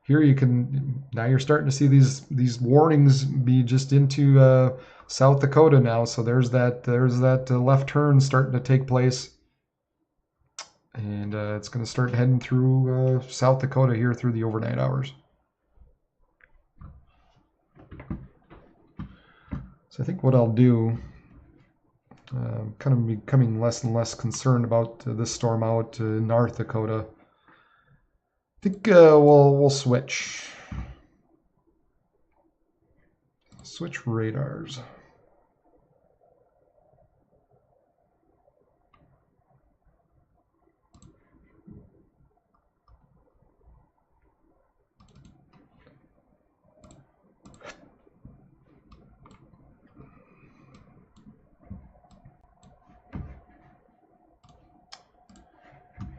here you can now you're starting to see these warnings be just into South Dakota now. So there's that left turn starting to take place, and it's going to start heading through South Dakota here through the overnight hours. So I think what I'll do, kind of becoming less and less concerned about this storm out in North Dakota. I think we'll switch radars.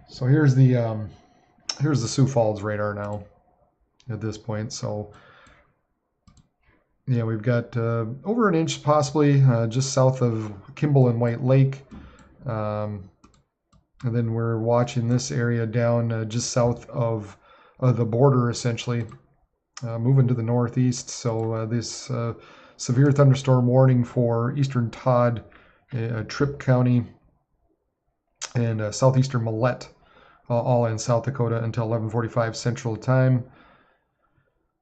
So here's the Sioux Falls radar now at this point. So yeah, we've got over an inch possibly just south of Kimball and White Lake. And then we're watching this area down just south of the border, essentially, moving to the northeast. So this severe thunderstorm warning for eastern Todd, Tripp County, and southeastern Millette, all in South Dakota until 11:45 Central Time.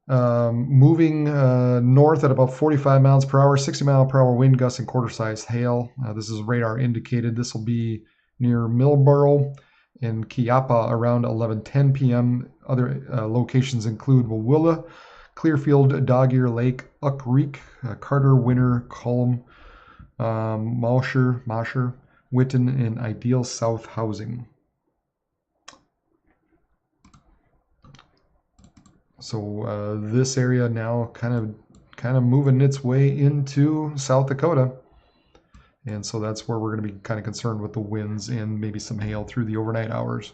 Moving north at about 45 miles per hour, 60 mile per hour wind gusts and quarter-sized hail. This is radar indicated. This will be near Millboro and Kiapa around 11:10 p.m. Other locations include Wawilla, Clearfield, Dog Ear Lake, Uck Creek, Carter, Winter, Culm, Mosher, Witten, and Ideal South Housing. So this area now kind of moving its way into South Dakota, and so that's where we're going to be kind of concerned with the winds and maybe some hail through the overnight hours.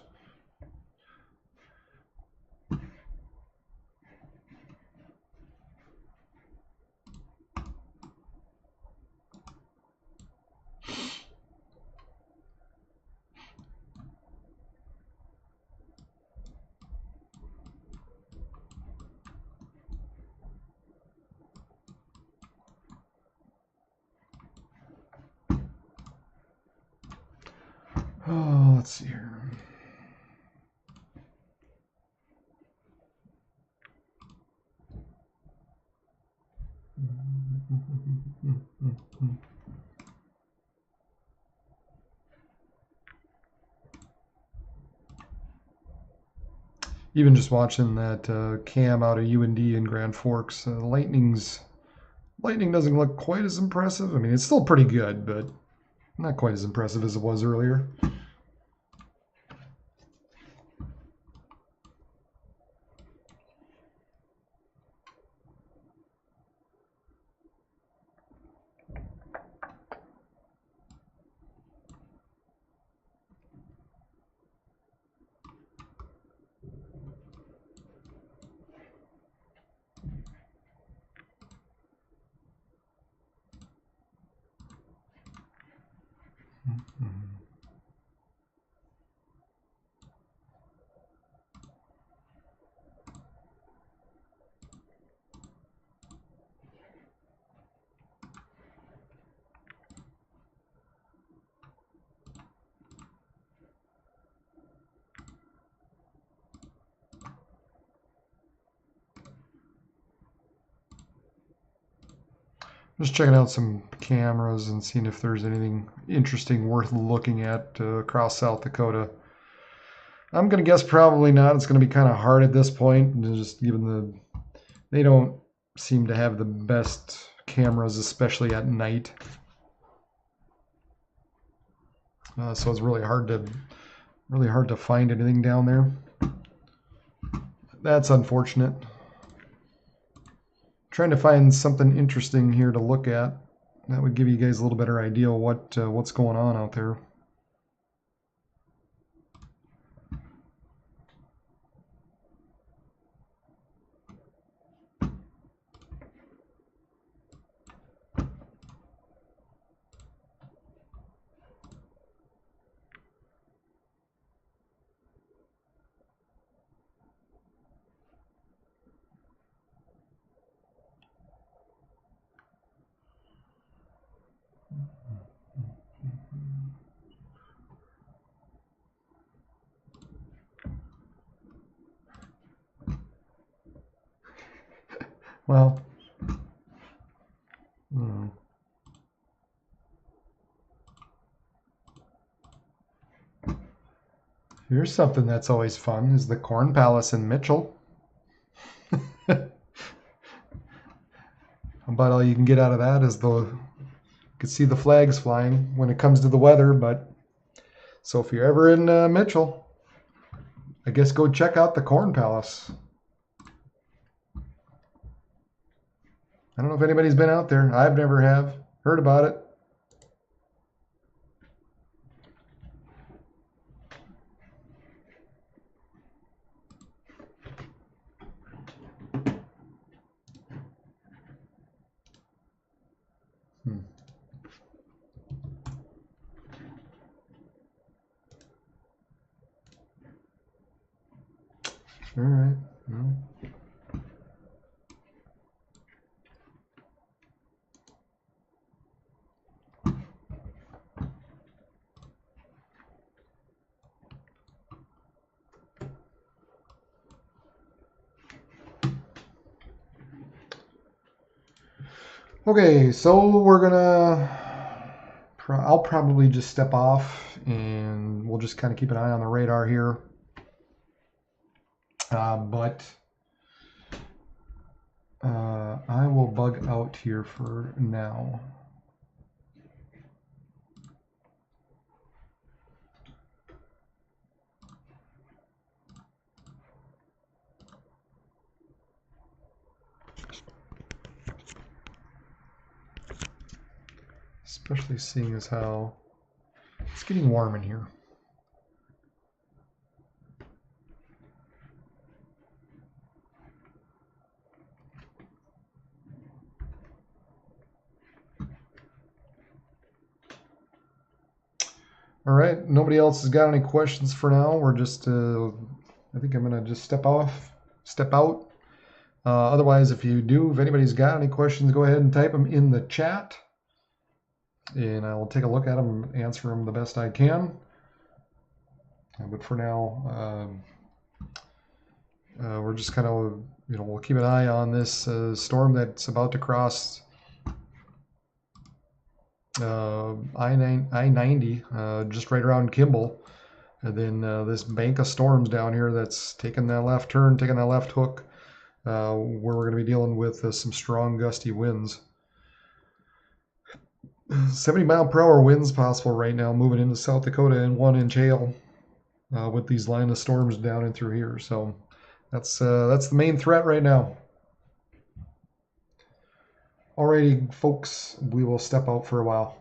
Oh, let's see here. Even just watching that cam out of UND in Grand Forks, lightning doesn't look quite as impressive. I mean, it's still pretty good, but not quite as impressive as it was earlier. Just checking out some cameras and seeing if there's anything interesting worth looking at across South Dakota. I'm going to guess probably not. It's going to be kind of hard at this point, just given they don't seem to have the best cameras, especially at night. So it's really hard to find anything down there. That's unfortunate. Trying to find something interesting here to look at. That would give you guys a little better idea what's going on out there. Well, here's something that's always fun, is the Corn Palace in Mitchell. About all you can get out of that is you can see the flags flying when it comes to the weather. But so if you're ever in Mitchell, I guess go check out the Corn Palace. I don't know if anybody's been out there. I've never have. Heard about it. All right. Well. Okay, so I'll probably just step off and we'll just kind of keep an eye on the radar here. But I will bug out here for now. Especially seeing as how it's getting warm in here. All right, nobody else has got any questions for now. We're just, I think I'm gonna just step out. Otherwise, if anybody's got any questions, go ahead and type them in the chat, and I will take a look at them and answer them the best I can. But for now, we're just kind of, we'll keep an eye on this storm that's about to cross I-90, just right around Kimball. And then this bank of storms down here that's taking that left turn, taking that left hook, where we're going to be dealing with some strong gusty winds. 70-mile-per-hour winds possible right now moving into South Dakota and 1-inch hail with these line of storms down and through here. So that's the main threat right now. Alrighty, folks, we will step out for a while.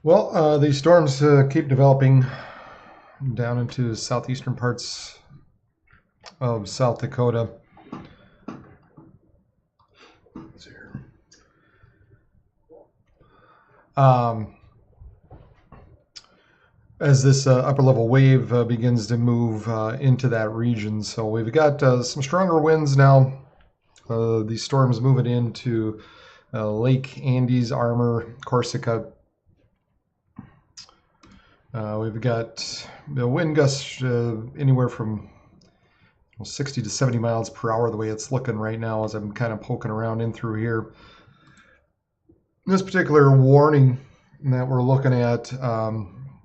Well, these storms keep developing down into southeastern parts of South Dakota. Let's see here. As this upper level wave begins to move into that region. So we've got some stronger winds now. These storms moving into Lake Andes, Armor, Corsica. We've got the wind gusts anywhere from 60 to 70 miles per hour the way it's looking right now as I'm kind of poking around in through here. This particular warning that we're looking at,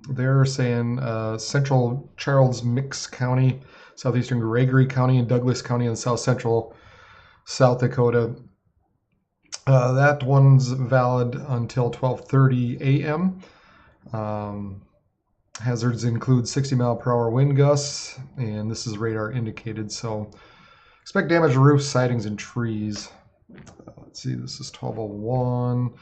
they're saying central Charles Mix County, southeastern Gregory County, and Douglas County in south central South Dakota. That one's valid until 12:30 a.m. Hazards include 60 mile per hour wind gusts, and this is radar indicated. So expect damage to roofs, sidings, and trees. Let's see, this is 12:01.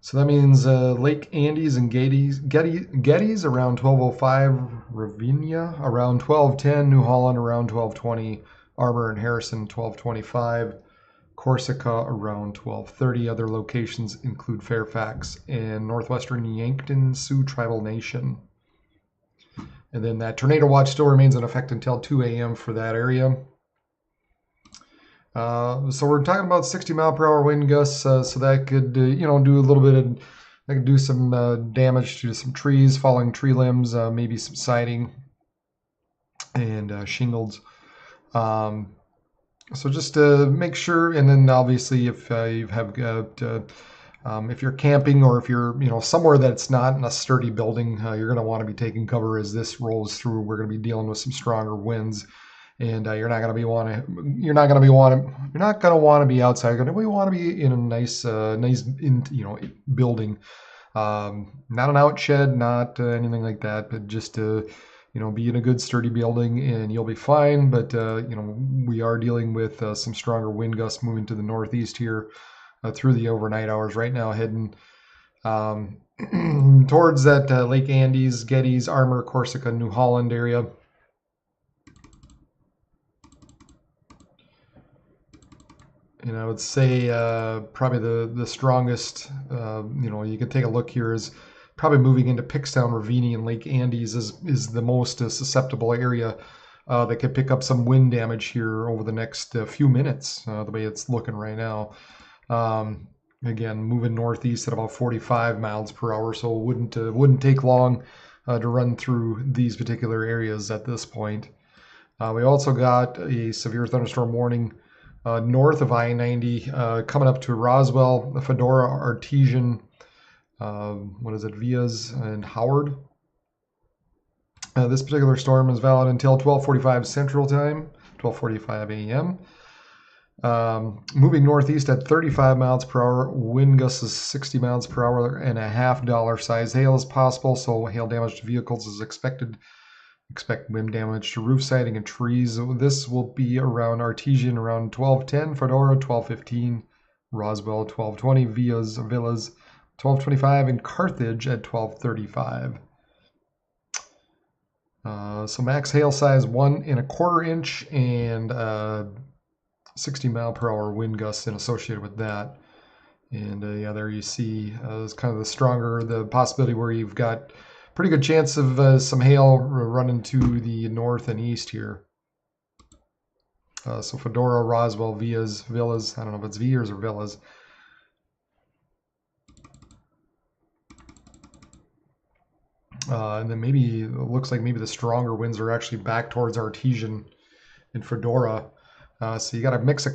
So that means Lake Andes and Geddes around 12:05, Ravinia around 12:10, New Holland around 12:20, Armor and Harrison 12:25, Corsica around 12:30. Other locations include Fairfax and northwestern Yankton Sioux Tribal Nation. And then that tornado watch still remains in effect until 2 a.m. for that area. So we're talking about 60 mile per hour wind gusts, so that could, do a little bit of, that could do some damage to some trees, falling tree limbs, maybe some siding and shingles. So just make sure, and then obviously if you have got, if you're camping or if you're, somewhere that's not in a sturdy building, you're going to want to be taking cover as this rolls through. We're going to be dealing with some stronger winds. And you're not going to want to be outside. You're going to want to be in a nice building, not an out shed, not anything like that, but just be in a good sturdy building, and you'll be fine. But we are dealing with some stronger wind gusts moving to the northeast here through the overnight hours. Right now, heading towards that Lake Andes, Geddes, Armor, Corsica, New Holland area. And I would say probably the strongest, you could take a look here, is probably moving into Pickstown, Ravine, and Lake Andes is the most susceptible area that could pick up some wind damage here over the next few minutes, the way it's looking right now. Again, moving northeast at about 45 miles per hour, so it wouldn't take long to run through these particular areas at this point. We also got a severe thunderstorm warning north of I-90, coming up to Roswell, Fedora, Artesian, Villas, and Howard. This particular storm is valid until 12:45 Central Time, 12:45 a.m. Moving northeast at 35 miles per hour, wind gusts is 60 miles per hour, and a $half size hail is possible, so hail damage to vehicles is expected. Expect wind damage to roof siding and trees. This will be around Artesian around 12:10, Fedora 12:15, Roswell 12:20, Villas 12:25, and Carthage at 12:35. So max hail size 1 1/4 inch and 60 mile per hour wind gusts associated with that. And there you see is kind of the possibility where you've got pretty good chance of some hail running to the north and east here. So Fedora, Roswell, Villas, I don't know if it's Villas or Villas. And then maybe it looks like maybe the stronger winds are actually back towards Artesian and Fedora. So you got to mix of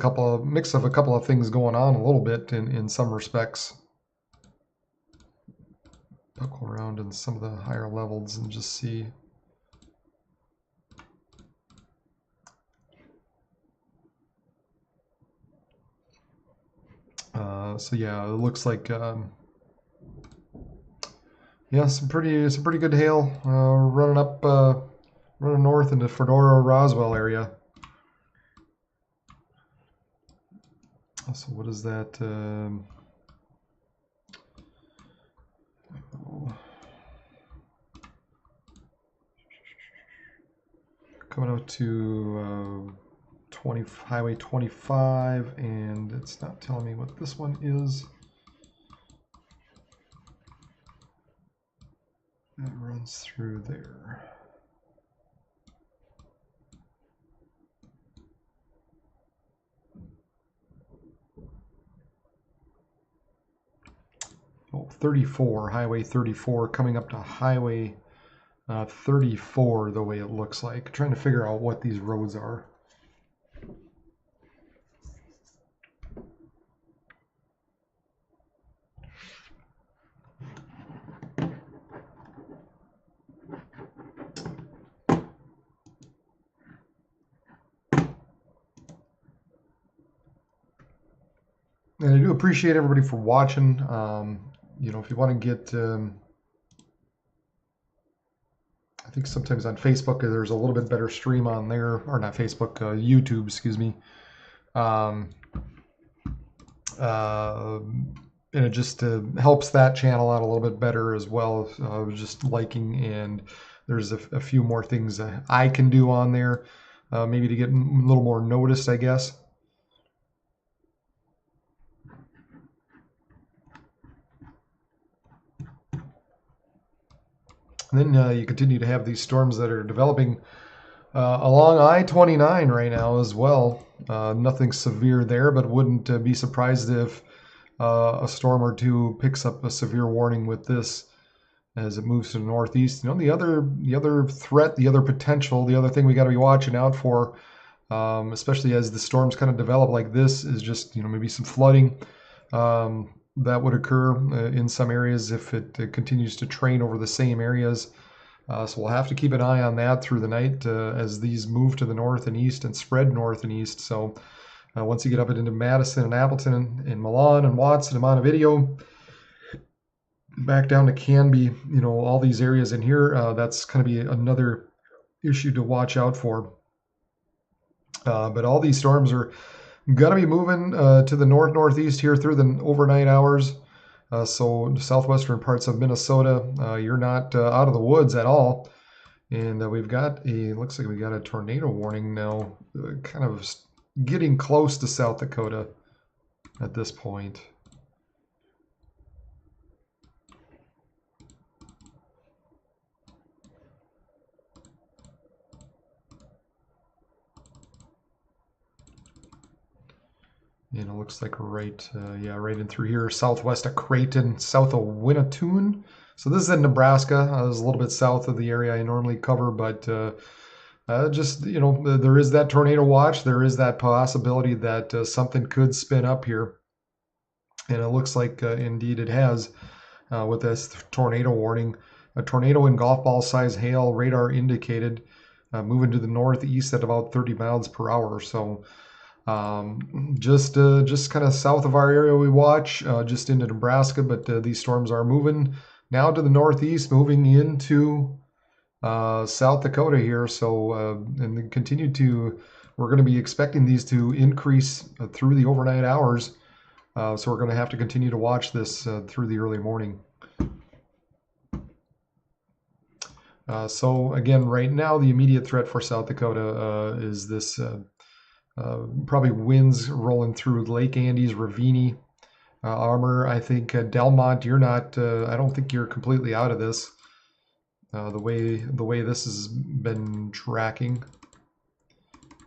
a couple of things going on a little bit in some respects. Buckle around in some of the higher levels and just see. So yeah, it looks like some pretty good hail running north into Fedora, Roswell area. So what is that? coming out to 20 Highway 25, and it's not telling me what this one is. That runs through there. Oh, 34, Highway 34, coming up to Highway 34, the way it looks like. Trying to figure out what these roads are. And I do appreciate everybody for watching. You know, if you want to get, I think sometimes on Facebook there's a little bit better stream on there, or not Facebook, YouTube, excuse me. And it just helps that channel out a little bit better as well. Just liking, and there's a few more things I can do on there, maybe to get a little more noticed, I guess. And then you continue to have these storms that are developing along I-29 right now as well. Nothing severe there, but wouldn't be surprised if a storm or two picks up a severe warning with this as it moves to the northeast. You know, the other threat, the other potential, the other thing we got to be watching out for, especially as the storms kind of develop like this, is just, you know, maybe some flooding that would occur in some areas if it continues to train over the same areas. So we'll have to keep an eye on that through the night as these move to the north and east and spread north and east. So once you get up into Madison and Appleton and Milan and Watson and Montevideo, back down to Canby, you know, all these areas in here, that's going to be another issue to watch out for. But all these storms are going to be moving to the northeast here through the overnight hours. So the southwestern parts of Minnesota, you're not out of the woods at all. And looks like we got a tornado warning now, kind of getting close to South Dakota at this point. And it looks like right in through here, southwest of Creighton, south of Winnetoon. So this is in Nebraska. This is a little bit south of the area I normally cover, but just, you know, there is that tornado watch. There is that possibility that something could spin up here. And it looks like indeed it has with this tornado warning. A tornado in golf ball size hail, radar indicated, moving to the northeast at about 30 miles per hour. So just kind of south of our area we watch, just into Nebraska, but these storms are moving now to the northeast, moving into South Dakota here. So and they continue to, we're going to be expecting these to increase through the overnight hours. So we're going to have to continue to watch this through the early morning. So again, right now, the immediate threat for South Dakota is this probably winds rolling through Lake Andes, Ravine, Armor. I think Delmont, you're not. I don't think you're completely out of this. The way this has been tracking,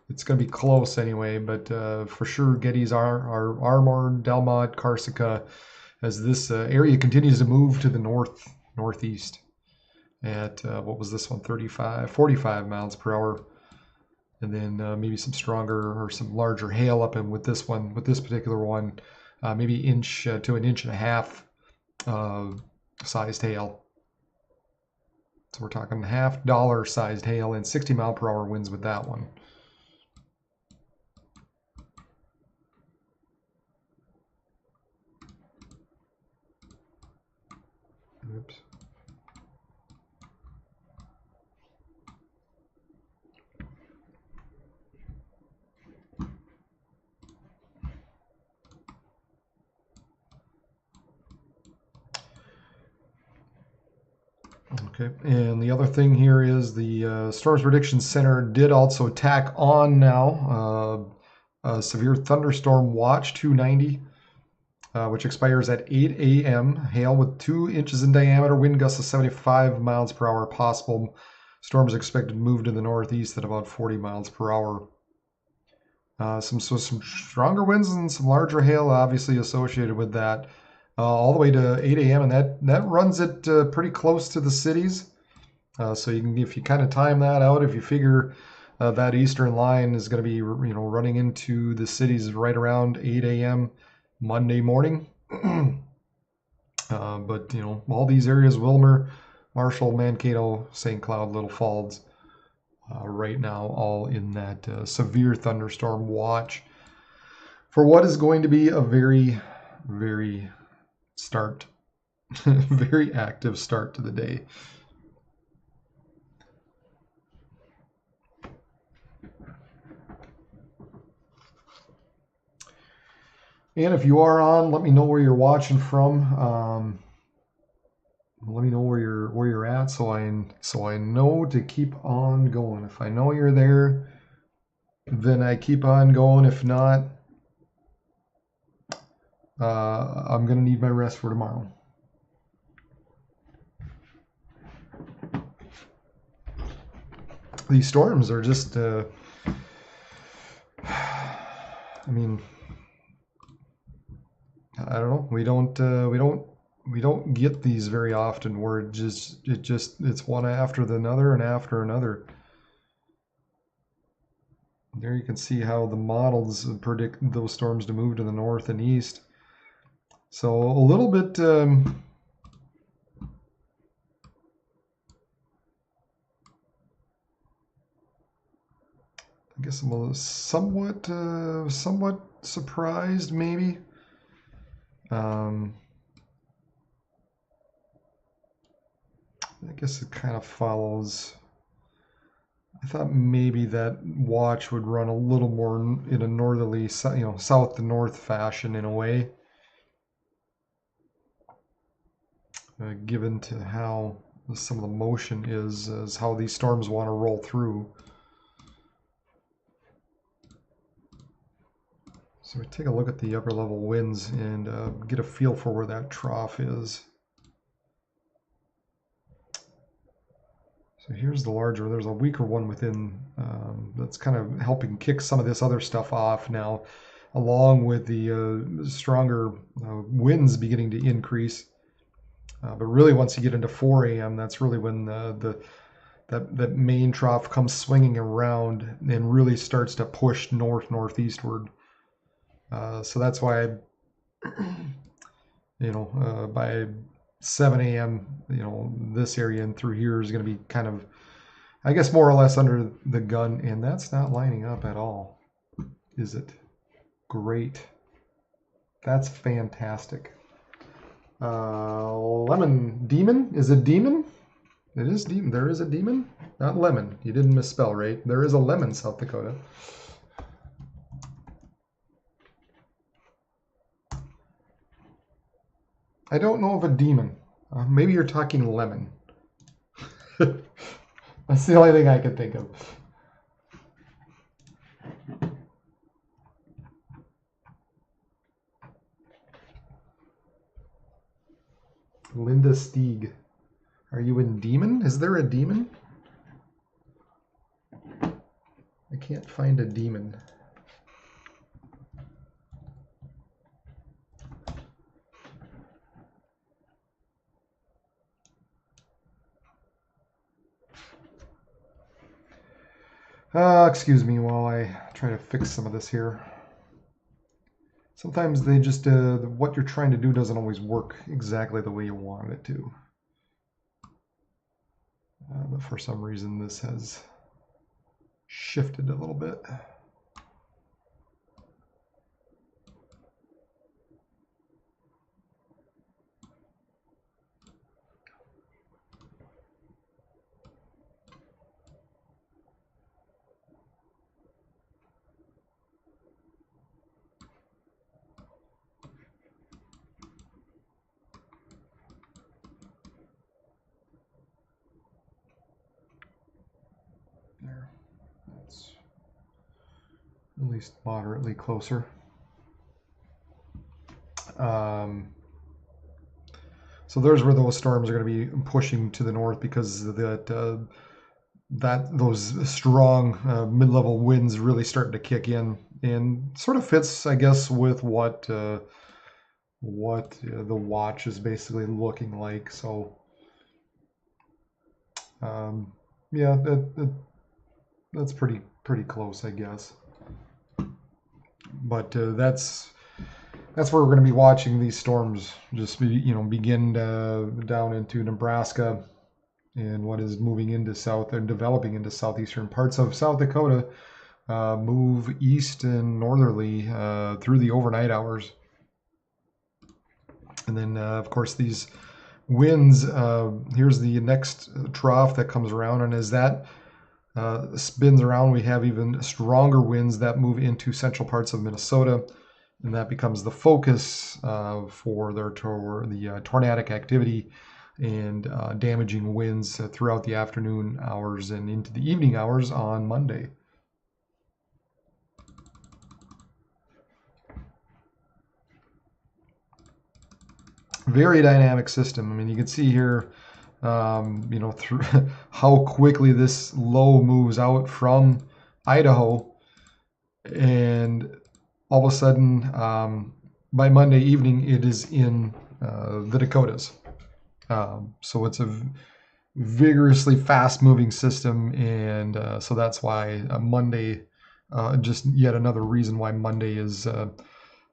it's going to be close anyway. But for sure, Getty's Armor, Delmont, Corsica, as this area continues to move to the northeast at what was this one? 45 miles per hour. And then maybe some stronger or some larger hail up in with this particular one, maybe inch to an inch and a half sized hail. So we're talking $half sized hail and 60 mile per hour winds with that one. Oops. Okay, and the other thing here is the Storms Prediction Center did also tack on now a severe thunderstorm watch 290, which expires at 8 a.m. Hail with 2 inches in diameter, wind gusts of 75 miles per hour possible. Storms expected to move to the northeast at about 40 miles per hour. Some stronger winds and some larger hail obviously associated with that. All the way to 8 a.m. and that runs it pretty close to the cities. So you can, if you kind of time that out, if you figure that eastern line is going to be running into the cities right around 8 a.m. Monday morning. But all these areas, Wilmer, Marshall, Mankato, St. Cloud, Little Falls, right now all in that severe thunderstorm watch for what is going to be a very, very very active start to the day. And if you are on, let me know where you're watching from. Let me know where you're at, so I know to keep on going. If I know you're there, then I keep on going. If not, I'm gonna need my rest for tomorrow. These storms are just, I mean, I don't know. We don't get these very often where it's one after another and after another. There you can see how the models predict those storms to move to the north and east. So a little bit, I guess I'm somewhat surprised maybe. I guess it kind of follows. I thought maybe that watch would run a little more in a northerly, south to north fashion in a way, given to how some of the motion is how these storms want to roll through. So we take a look at the upper level winds and get a feel for where that trough is. So here's the larger, there's a weaker one within that's kind of helping kick some of this other stuff off now, along with the stronger winds beginning to increase. But really once you get into 4 a.m., that's really when that main trough comes swinging around and really starts to push northeastward. So that's why, by 7 a.m., this area and through here is going to be kind of, I guess, more or less under the gun. And that's not lining up at all, is it? Great. That's fantastic. Lemon demon? Is it demon? It is demon. There is a demon? Not lemon. You didn't misspell, right? There is a lemon, South Dakota. I don't know of a demon. Maybe you're talking lemon. That's the only thing I can think of. Linda Stieg. Are you in demon? Is there a demon? I can't find a demon. Excuse me while I try to fix some of this here. Sometimes they just, what you're trying to do doesn't always work exactly the way you want it to. But for some reason this has shifted a little bit. at least moderately closer. So there's where those storms are going to be pushing to the north, because those strong mid-level winds really starting to kick in, and sort of fits, I guess, with what the watch is basically looking like. So yeah, that's pretty close, I guess. But that's where we're going to be watching these storms just begin down into Nebraska, and what is moving into south and developing into southeastern parts of South Dakota, move east and northerly through the overnight hours. And then, of course, these winds, here's the next trough that comes around, and as that spins around, we have even stronger winds that move into central parts of Minnesota, and that becomes the focus for the tornadic activity and damaging winds throughout the afternoon hours and into the evening hours on Monday. Very dynamic system. I mean, you can see here, through how quickly this low moves out from Idaho, and all of a sudden, by Monday evening, it is in the Dakotas. So it's a vigorously fast-moving system, and so that's why Monday, just yet another reason why Monday is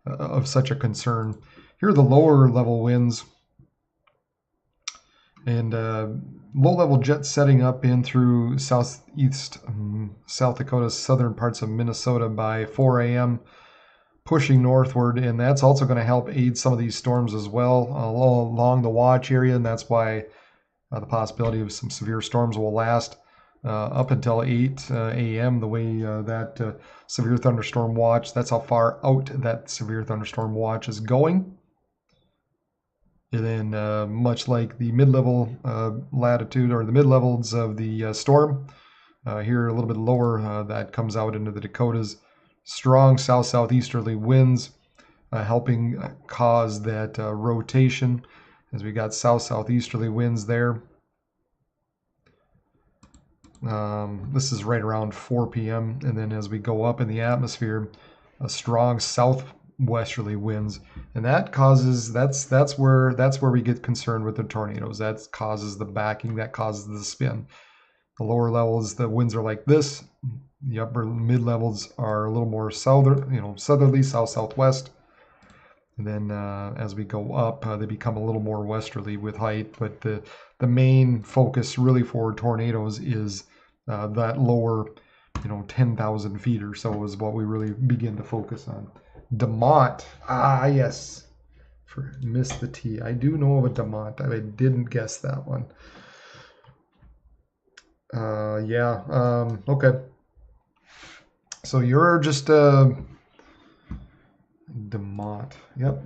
of such a concern. Here are the lower level winds, and low-level jets setting up in through southeast South Dakota's southern parts of Minnesota by 4 a.m., pushing northward, and that's also going to help aid some of these storms as well along the watch area, and that's why the possibility of some severe storms will last up until 8 a.m. the way that severe thunderstorm watch, that's how far out that severe thunderstorm watch is going. And then much like the mid-level latitude, or the mid-levels of the storm, here a little bit lower, that comes out into the Dakotas. Strong south-southeasterly winds helping cause that rotation, as we got south-southeasterly winds there. This is right around 4 p.m. And then as we go up in the atmosphere, a strong southwesterly winds, and that causes that's where we get concerned with the tornadoes. That causes the backing, that causes the spin. The lower levels, the winds are like this. The upper mid levels are a little more southerly, south-southwest. And then as we go up, they become a little more westerly with height. But the main focus really for tornadoes is that lower, 10,000 feet or so is what we really begin to focus on. DeMont. Ah, yes. Missed the T. I do know of a DeMont. I didn't guess that one. Yeah. Okay. So you're just DeMont. Yep.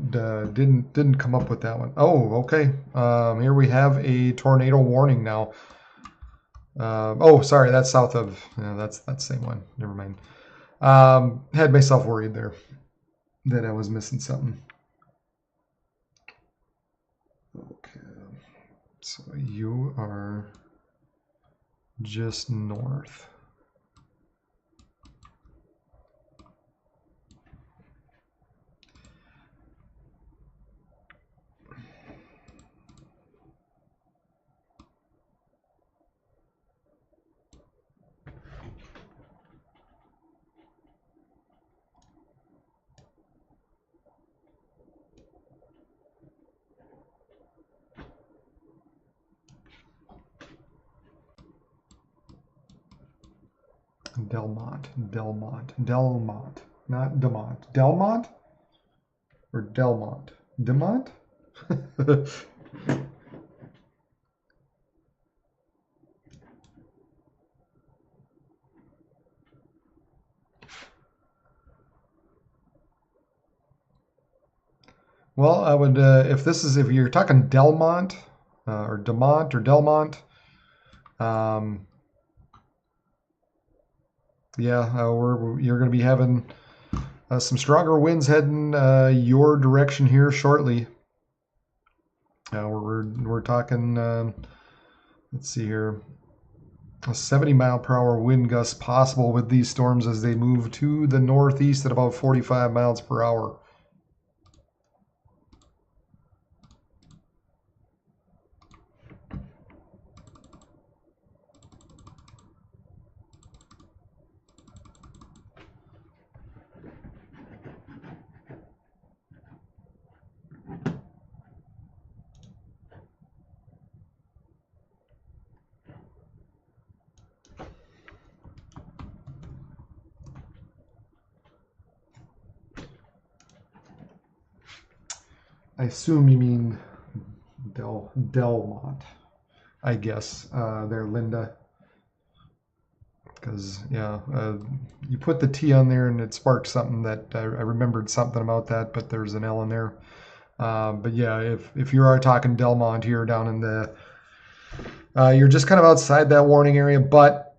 Didn't come up with that one. Oh, okay. Here we have a tornado warning now. Oh, sorry. That's south of. Yeah, that's that same one. Never mind. Had myself worried there that I was missing something. Okay. So you are just north. Delmont, not Demont. Delmont or Delmont? Demont? Well, I would, if you're talking Delmont, or Demont or Delmont, Yeah, you're going to be having some stronger winds heading your direction here shortly. We're talking. Let's see here. A 70-mile-per-hour wind gust possible with these storms as they move to the northeast at about 45 miles per hour. I assume you mean Delmont, I guess, there, Linda. Because, yeah, you put the T on there and it sparked something that I remembered something about that, but there's an L in there. But yeah, if you are talking Delmont here down in the, you're just kind of outside that warning area, but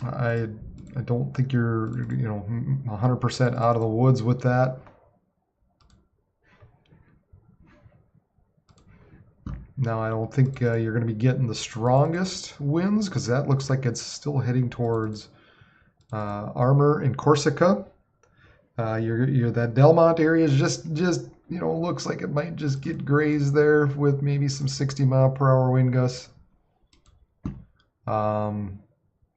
I don't think you're 100% out of the woods with that. Now, I don't think you're going to be getting the strongest winds because that looks like it's still heading towards Armor and Corsica. You're that Delmont area is just looks like it might just get grazed there with maybe some 60-mile-per-hour wind gusts.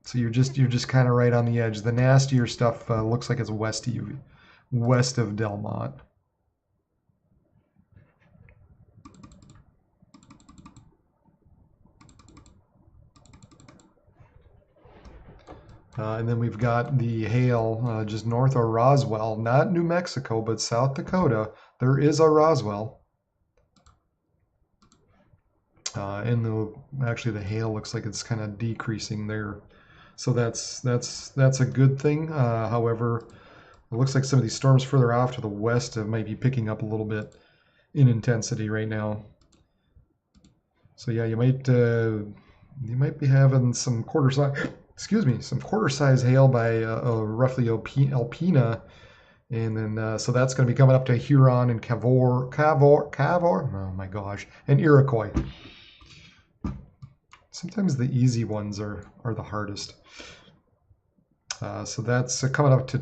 So you're just kind of right on the edge. The nastier stuff looks like it's west of Delmont. And then we've got the hail just north of Roswell, not New Mexico, but South Dakota. There is a Roswell. And actually the hail looks like it's kind of decreasing there. So that's a good thing. However, it looks like some of these storms further off to the west might be picking up a little bit in intensity right now. So yeah, you might be having some some quarter size hail by roughly Alpena, and then so that's going to be coming up to Huron and Cavour. Oh my gosh, and Iroquois. Sometimes the easy ones are the hardest. So that's coming up to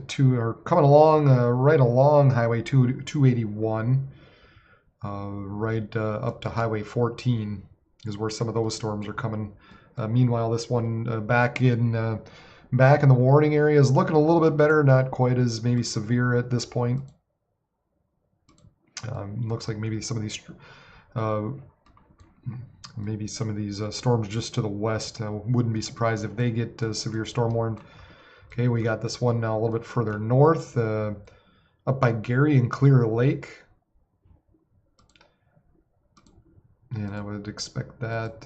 coming along right along Highway 281, right up to Highway 14 is where some of those storms are coming. Meanwhile, this one back in the warning area is looking a little bit better, not quite as maybe severe at this point. Looks like maybe some of these storms just to the west. Wouldn't be surprised if they get severe storm warned. Okay, we got this one now a little bit further north, up by Gary and Clear Lake. And I would expect that,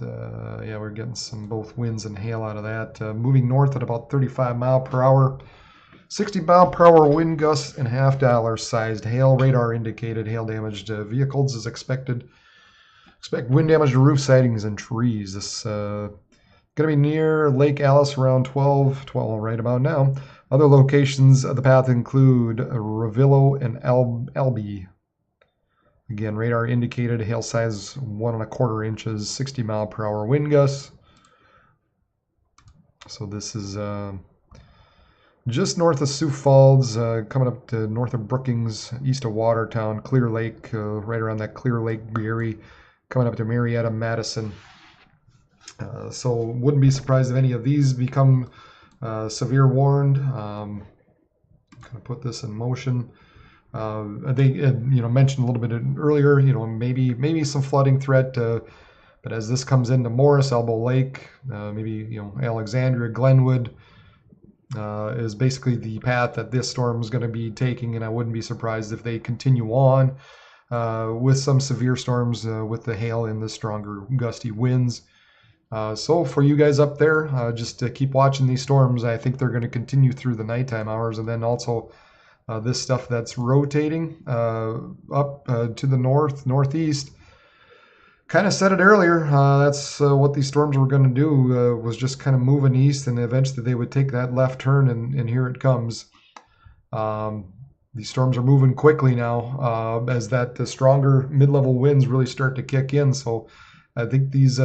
yeah, we're getting both winds and hail out of that. Moving north at about 35 mile per hour. 60 mile per hour wind gusts and $50 sized hail. Radar indicated hail damaged vehicles is expected. Expect wind damage to roof sidings and trees. This going to be near Lake Alice around 12 right about now. Other locations of the path include Ravillo and Albee. Again, radar indicated hail size 1¼ inches, 60 mile per hour wind gusts. So this is just north of Sioux Falls, coming up to north of Brookings, east of Watertown, Clear Lake, right around that Clear Lake Gary, coming up to Marietta, Madison. So wouldn't be surprised if any of these become severe warned. Kind of put this in motion. They mentioned a little bit earlier, maybe some flooding threat, but as this comes into Morris, Elbow Lake, maybe Alexandria, Glenwood is basically the path that this storm is going to be taking, and I wouldn't be surprised if they continue on with some severe storms with the hail and the stronger gusty winds. So for you guys up there, just to keep watching these storms. I think they're going to continue through the nighttime hours, and then also this stuff that's rotating up to the northeast kind of said it earlier. That's what these storms were going to do, was just kind of moving east, and eventually they would take that left turn, and here it comes. These storms are moving quickly now, as the stronger mid-level winds really start to kick in. So I think these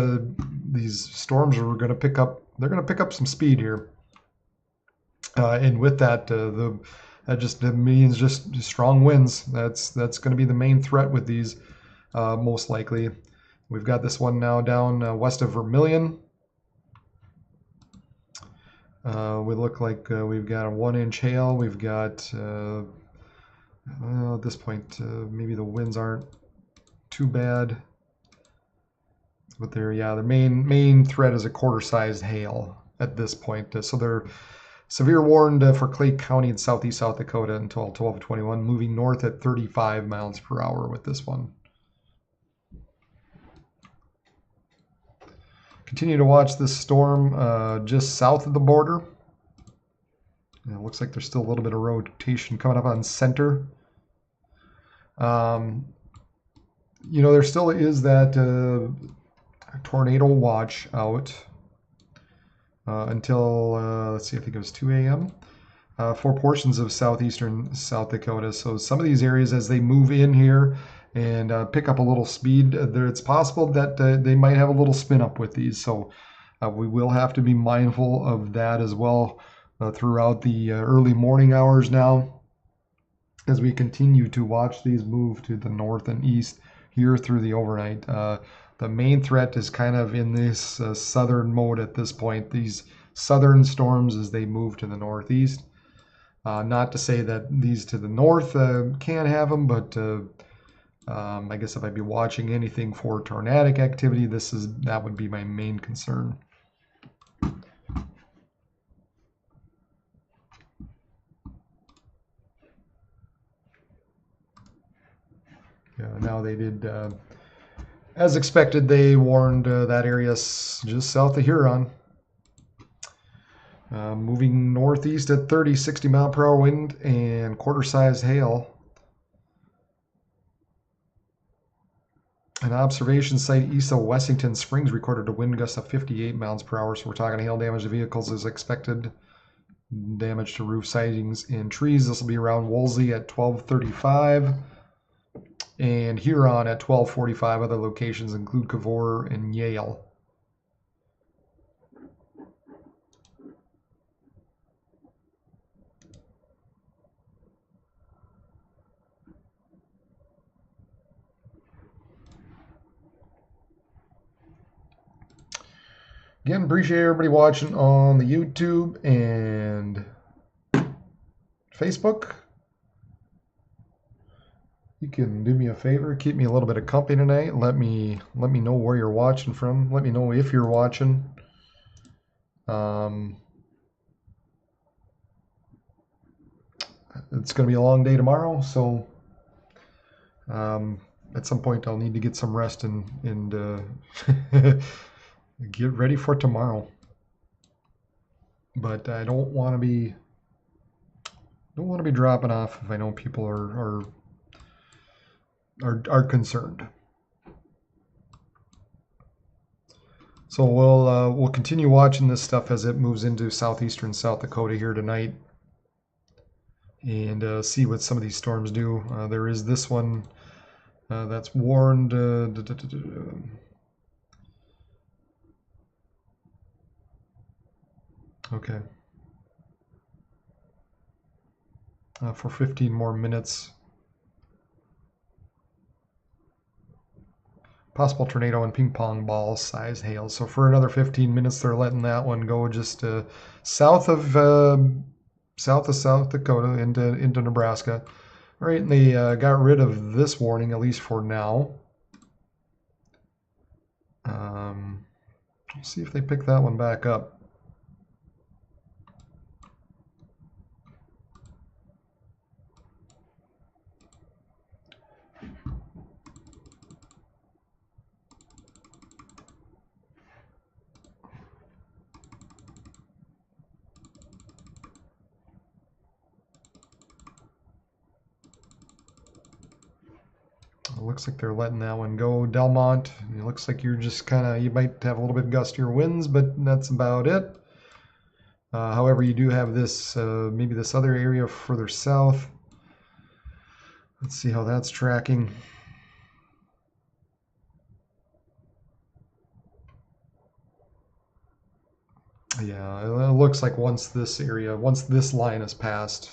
storms are going to pick up. They're going to pick up some speed here, and with that, that just means just strong winds. That's going to be the main threat with these, most likely. We've got this one now down west of Vermilion. We look like we've got a 1-inch hail. We've got, at this point, maybe the winds aren't too bad. But the main threat is a quarter-sized hail at this point. So they're severe warned for Clay County in southeast South Dakota until 12:21, moving north at 35 miles per hour with this one. Continue to watch this storm just south of the border. And it looks like there's still a little bit of rotation coming up on center. There still is that tornado watch out until, let's see, I think it was 2 a.m. For portions of southeastern South Dakota. So some of these areas, as they move in here and pick up a little speed, it's possible that they might have a little spin up with these. So we will have to be mindful of that as well throughout the early morning hours now, as we continue to watch these move to the north and east here through the overnight. The main threat is kind of in this southern mode at this point, these southern storms as they move to the northeast. Not to say that these to the north can't have them, but I guess if I'd be watching anything for tornadic activity, that would be my main concern. Yeah, now they did, as expected, they warned that area just south of Huron. Moving northeast at 30, 60 mile per hour wind and quarter-sized hail. An observation site east of Wessington Springs recorded a wind gust of 58 miles per hour. So we're talking hail damage to vehicles as expected. Damage to roof sidings and trees. This will be around Woolsey at 12:35. And Huron at 12:45. Other locations include Cavour and Yale. Again, appreciate everybody watching on the YouTube and Facebook. You can do me a favor, keep me a little bit of company tonight. Let me know where you're watching from. Let me know if you're watching. It's going to be a long day tomorrow, so at some point I'll need to get some rest and get ready for tomorrow. But I don't want to be dropping off if I know people are concerned. So we'll continue watching this stuff as it moves into southeastern South Dakota here tonight, and see what some of these storms do. There is this one that's warned. Okay. For 15 more minutes. Possible tornado and ping pong ball size hail. So for another 15 minutes, they're letting that one go just south of South Dakota into Nebraska. All right, and they got rid of this warning, at least for now. Let's see if they pick that one back up. it looks like they're letting that one go. Delmont, it looks like you're just kind of, you might have a little bit gustier winds, but that's about it. However, you do have this, maybe this other area further south. Let's see how that's tracking. Yeah, it looks like once this line is passed,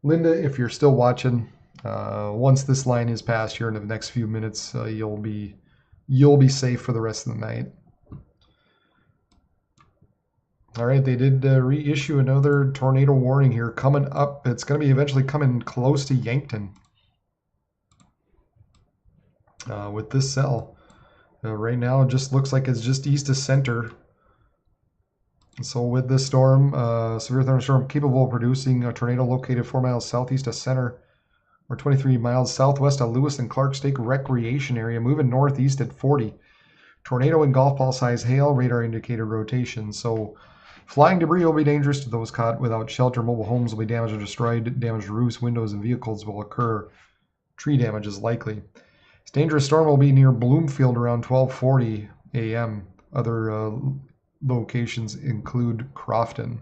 Linda, if you're still watching, once this line is passed here in the next few minutes, you'll be safe for the rest of the night. All right, they did reissue another tornado warning here coming up. It's going to be eventually coming close to Yankton with this cell. Right now, it just looks like it's just east of center. So with this storm, severe thunderstorm capable of producing a tornado located 4 miles southeast of center or 23 miles southwest of Lewis and Clark State Recreation Area, moving northeast at 40. Tornado and golf ball size hail, radar indicated rotation. So flying debris will be dangerous to those caught without shelter. Mobile homes will be damaged or destroyed. Damaged roofs, windows, and vehicles will occur. Tree damage is likely. This dangerous storm will be near Bloomfield around 12:40 a.m. Other locations include Crofton.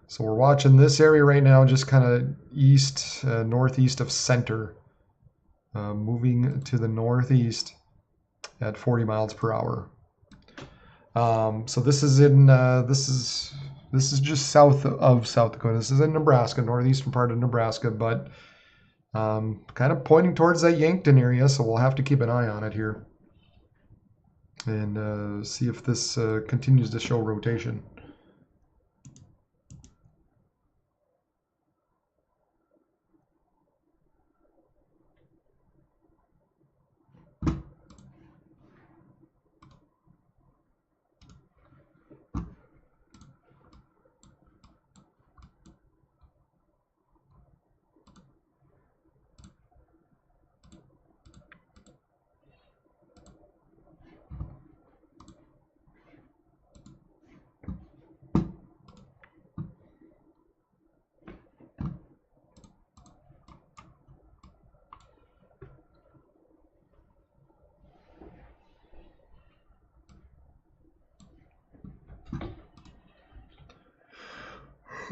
So we're watching this area right now, just kind of east, northeast of center, moving to the northeast at 40 miles per hour. So this is in this is just south of South Dakota. This is in Nebraska, northeastern part of Nebraska, but kind of pointing towards that Yankton area. So we'll have to keep an eye on it here and see if this continues to show rotation.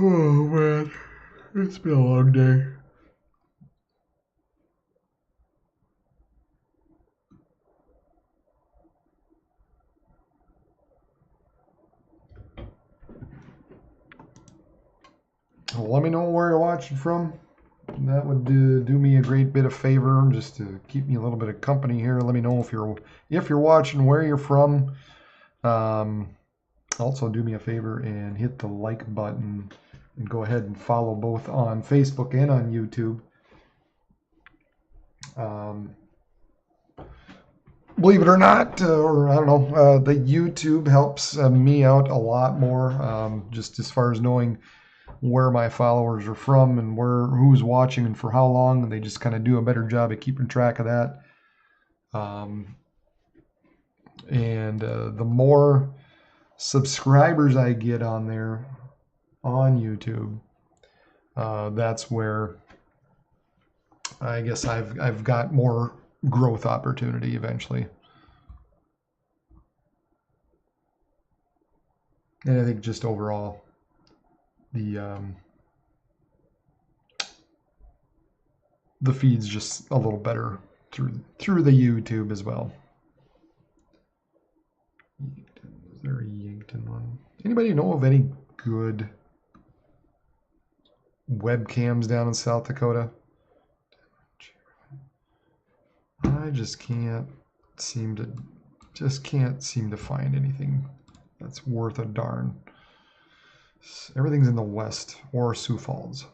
Oh man, it's been a long day. Well, let me know where you're watching from. That would do me a great bit of favor, just to keep me a little bit of company here. Let me know if you're watching, where you're from. Also, do me a favor and hit the like button, and go ahead and follow both on Facebook and on YouTube. Believe it or not, or I don't know, the YouTube helps me out a lot more, just as far as knowing where my followers are from and who's watching and for how long, and they just kind of do a better job at keeping track of that. And the more subscribers I get on there on YouTube, that's where I guess I've got more growth opportunity eventually. And I think just overall the feed's just a little better through the YouTube as well. Is there a Yankton one? Anybody know of any good webcams down in South Dakota? I just can't seem to find anything that's worth a darn. Everything's in the west or Sioux Falls.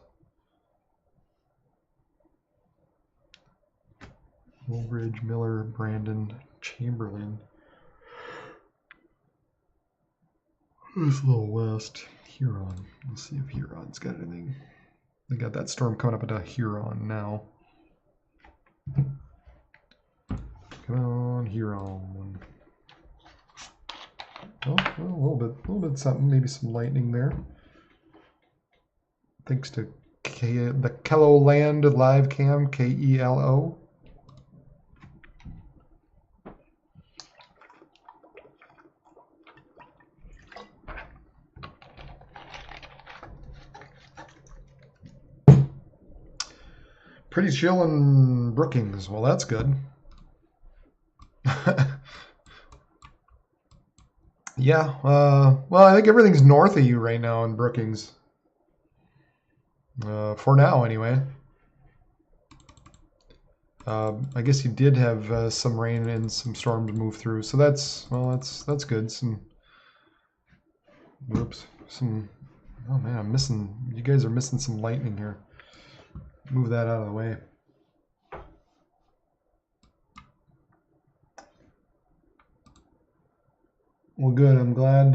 Woolridge, Miller, Brandon, Chamberlain. This little west. Huron. Let's see if Huron's got anything. They got that storm coming up into Huron now. Come on, Huron. Oh, a little bit something, maybe some lightning there. Thanks to the Kello Land live cam, Kelo. Pretty chill in Brookings. Well, that's good. Yeah, well, I think everything's north of you right now in Brookings. For now, anyway. I guess you did have some rain and some storms move through, so that's good. Oh man, I'm missing. You guys are missing some lightning here. Move that out of the way. Well, good. I'm glad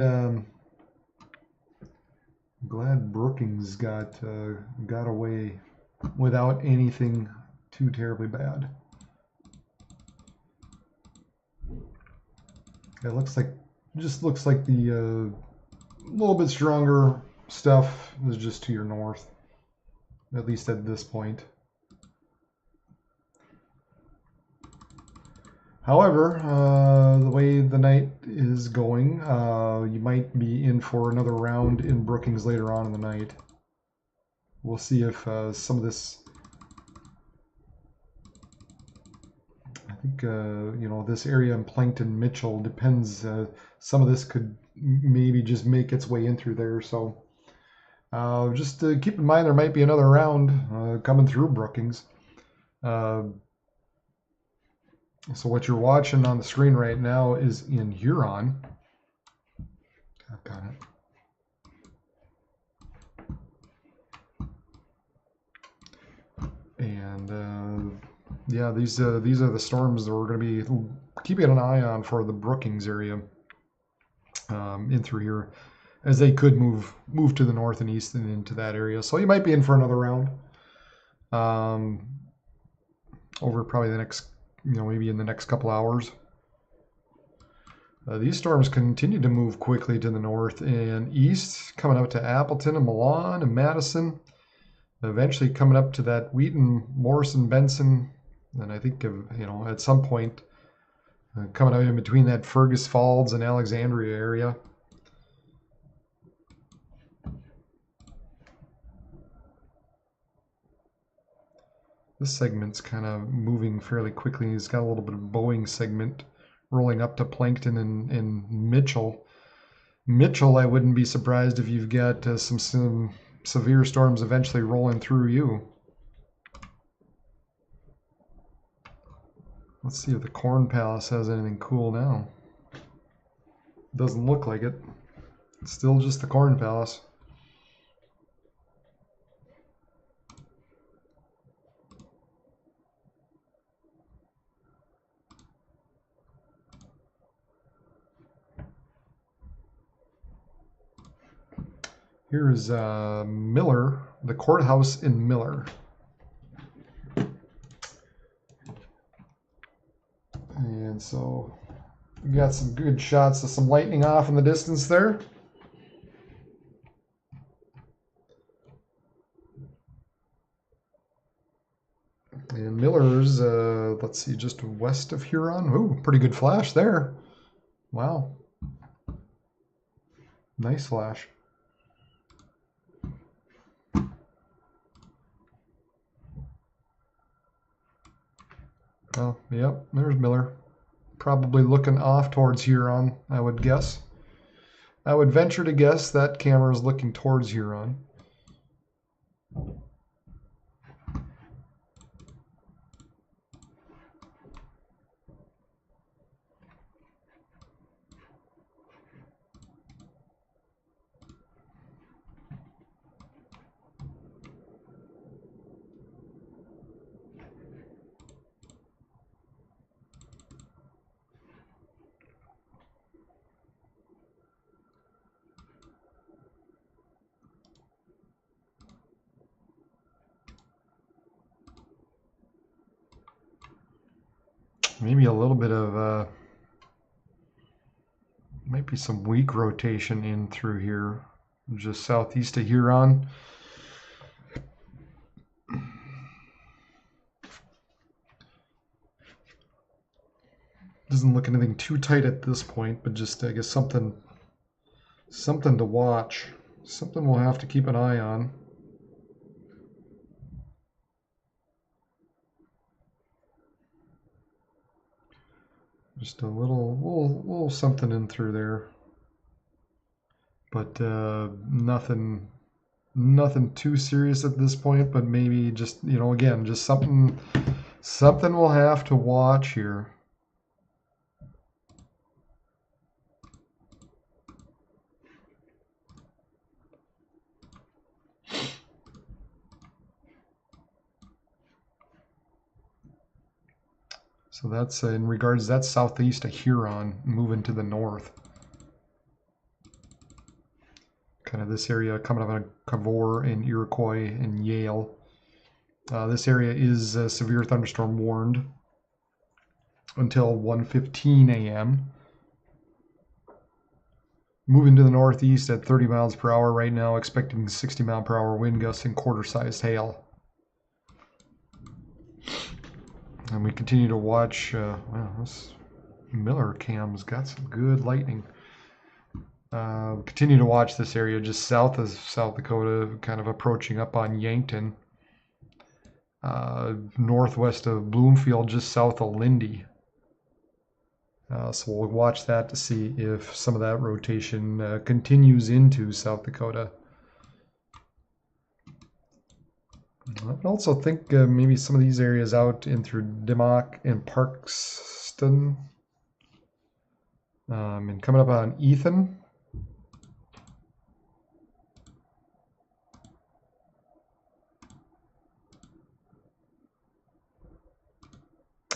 Brookings got away without anything too terribly bad. It looks like the little bit stronger stuff is just to your north, at least at this point. However, the way the night is going, you might be in for another round in Brookings later on in the night. We'll see if some of this, I think, this area in Plankton, Mitchell, depends. Some of this could maybe just make its way in through there. So just keep in mind there might be another round coming through Brookings. So what you're watching on the screen right now is in Huron. I've got it. And yeah, these are the storms that we're going to be keeping an eye on for the Brookings area in through here, as they could move to the north and east and into that area. So you might be in for another round over probably the next, maybe in the next couple hours. These storms continue to move quickly to the north and east, coming out to Appleton and Milan and Madison, eventually coming up to that Wheaton, Morrison, Benson, and I think at some point coming out in between that Fergus Falls and Alexandria area. This segment's kind of moving fairly quickly. It's got a little bit of Boeing segment rolling up to Plankton and Mitchell. Mitchell, I wouldn't be surprised if you've got some severe storms eventually rolling through you. Let's see if the Corn Palace has anything cool now. Doesn't look like it. It's still just the Corn Palace. Here is Miller, the courthouse in Miller. And so we got some good shots of some lightning off in the distance there. And Miller's, let's see, just west of Huron. Ooh, pretty good flash there. Wow. Nice flash. Oh, yep, there's Miller. Probably looking off towards Huron, I would guess. I would venture to guess that camera is looking towards Huron. Maybe a little bit of, might be some weak rotation in through here, just southeast of Huron. Doesn't look anything too tight at this point, but just I guess something to watch. Something we'll have to keep an eye on. Just a little something in through there, but nothing too serious at this point. But maybe just again, just something we'll have to watch here. So that's in regards, that's southeast of Huron, moving to the north. Kind of this area coming up on Cavour and Iroquois and Yale. This area is severe thunderstorm warned until 1:15 a.m. Moving to the northeast at 30 miles per hour right now, expecting 60 mile per hour wind gusts and quarter-sized hail. And we continue to watch, wow, this Miller cam's got some good lightning. Continue to watch this area just south of South Dakota, kind of approaching up on Yankton. Northwest of Bloomfield, just south of Lindy. So we'll watch that to see if some of that rotation continues into South Dakota. I also think maybe some of these areas out in through Dimmock and Parkston, and coming up on Ethan.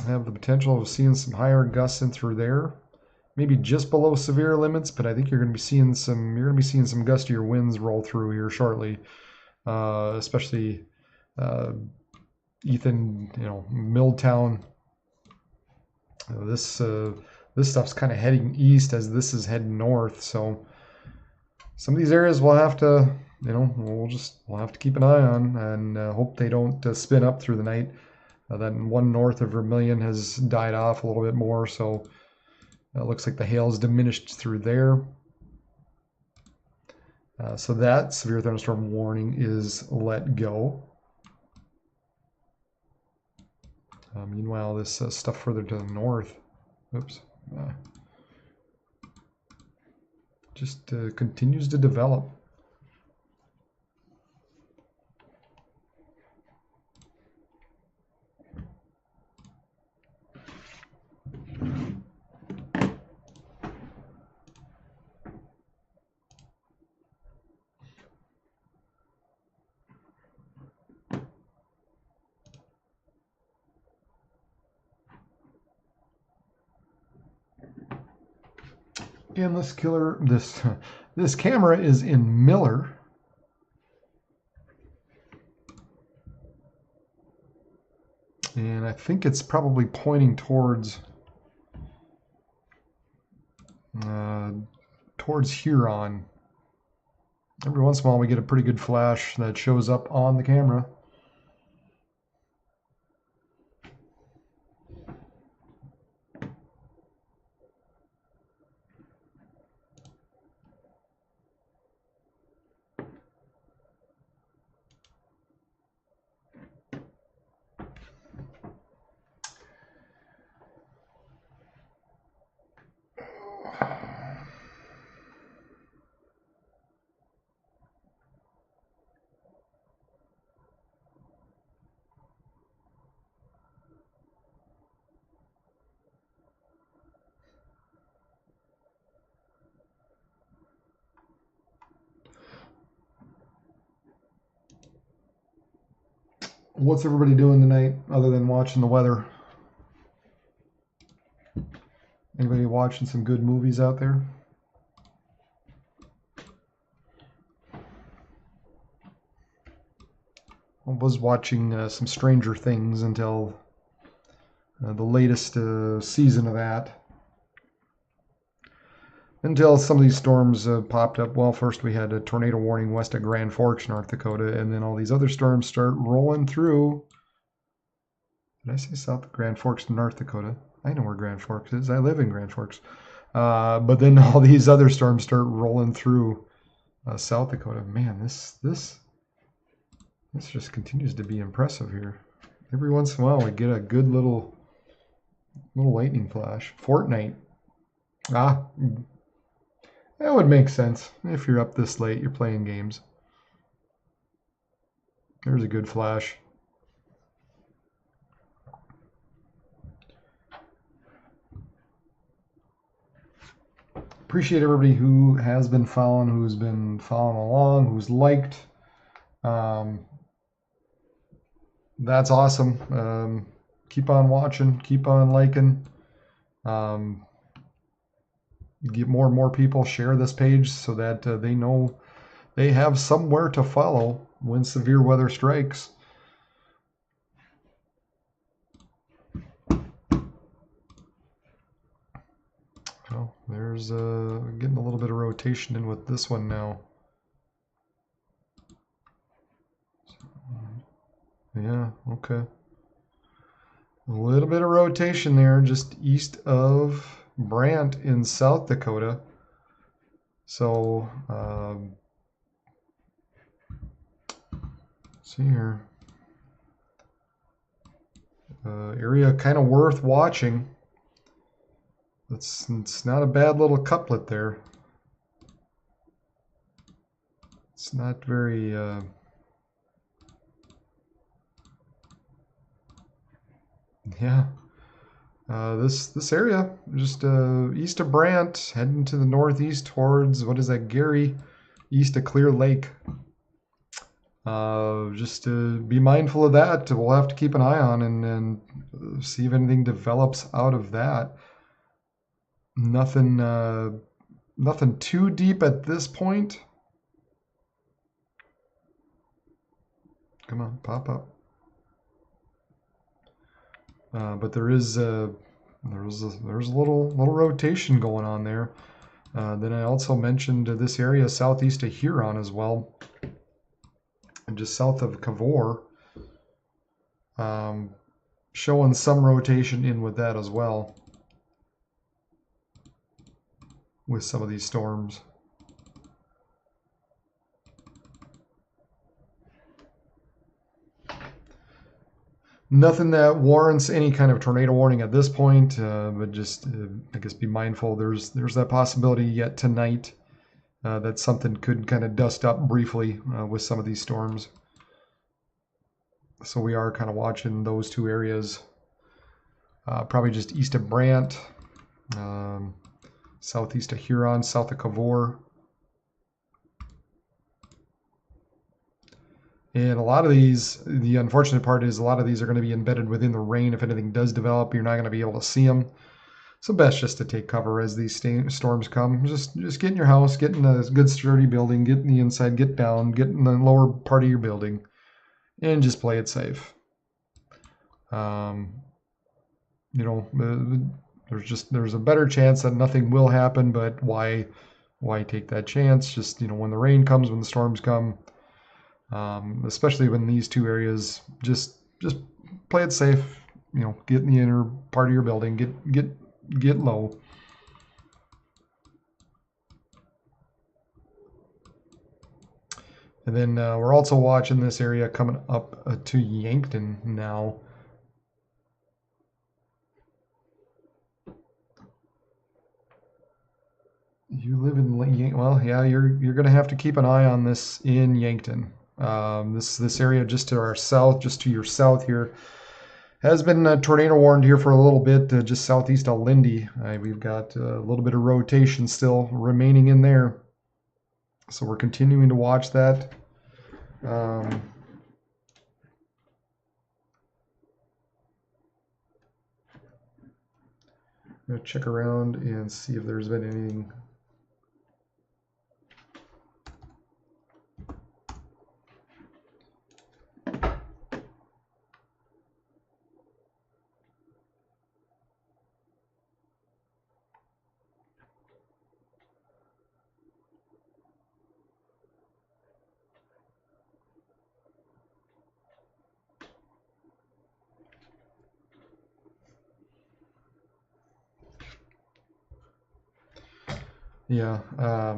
Have the potential of seeing some higher gusts in through there, maybe just below severe limits, but I think you're going to be seeing some gustier winds roll through here shortly, especially Ethan, Milltown. This stuff's kind of heading east as this is heading north, so some of these areas we'll have to, we'll have to keep an eye on and hope they don't spin up through the night. That one north of Vermilion has died off a little bit more, so it looks like the hail's diminished through there. So that severe thunderstorm warning is let go. Meanwhile, this stuff further to the north, just continues to develop. Again, this camera is in Miller. And I think it's probably pointing towards Huron. Every once in a while we get a pretty good flash that shows up on the camera. What's everybody doing tonight other than watching the weather? Anybody watching some good movies out there? I was watching some Stranger Things until the latest season of that. Until some of these storms popped up. Well, first we had a tornado warning west of Grand Forks, North Dakota, and then all these other storms start rolling through. Did I say south of Grand Forks, North Dakota? I know where Grand Forks is. I live in Grand Forks. But then all these other storms start rolling through South Dakota. Man, this just continues to be impressive here. Every once in a while, we get a good little lightning flash. Fortnite. Ah, that would make sense. If you're up this late, you're playing games. There's a good flash. Appreciate everybody who has been following, who's been following along, who's liked. That's awesome. Keep on watching, keep on liking. Get more and more people share this page so that they know they have somewhere to follow when severe weather strikes. Well, there's getting a little bit of rotation in with this one now. Yeah, okay. A little bit of rotation there just east of Brant in South Dakota. So, see here. Area kind of worth watching. It's not a bad little couplet there. It's not very yeah. This area just east of Brant, heading to the northeast towards what is that, Gary, east of Clear Lake. Just be mindful of that. We'll have to keep an eye on and see if anything develops out of that. Nothing too deep at this point. Come on, pop up. But there's a little rotation going on there. Then I also mentioned this area southeast of Huron as well, and just south of Cavour, showing some rotation in with that as well, with some of these storms. Nothing that warrants any kind of tornado warning at this point, but just I guess be mindful. There's that possibility yet tonight that something could kind of dust up briefly with some of these storms. So we are kind of watching those two areas, probably just east of Brant, southeast of Huron, south of Cavour. And a lot of these, the unfortunate part is a lot of these are going to be embedded within the rain. If anything does develop, you're not going to be able to see them. So best just to take cover as these storms come. Just get in your house, get in a good sturdy building, get in the inside, get down, get in the lower part of your building, and just play it safe. There's a better chance that nothing will happen, but why take that chance? Just, when the rain comes, when the storms come, especially when these two areas, just play it safe. Get in the inner part of your building, get low. And then we're also watching this area coming up to Yankton now. You live in well, yeah, you're going to have to keep an eye on this in Yankton. This area just to our south, just to your south here, has been tornado warned here for a little bit, just southeast of Lindy. We've got a little bit of rotation still remaining in there. So we're continuing to watch that. I'm going to check around and see if there's been anything. Yeah. I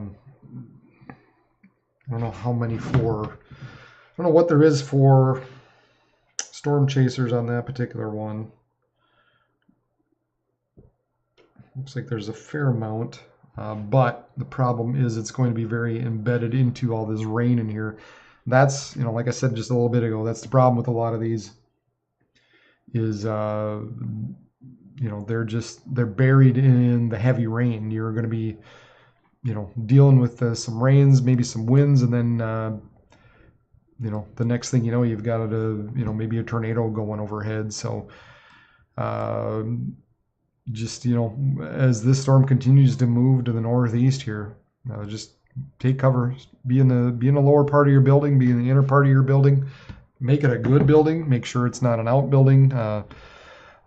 don't know how many for. I don't know what there is for storm chasers on that particular one. Looks like there's a fair amount, but the problem is it's going to be very embedded into all this rain in here. That's, like I said just a little bit ago, that's the problem with a lot of these is, they're buried in the heavy rain. You're going to be, dealing with some rains, maybe some winds, and then, the next thing you know, you've got maybe a tornado going overhead. So, just as this storm continues to move to the northeast here, just take cover, be in the lower part of your building, be in the inner part of your building, make it a good building, make sure it's not an outbuilding.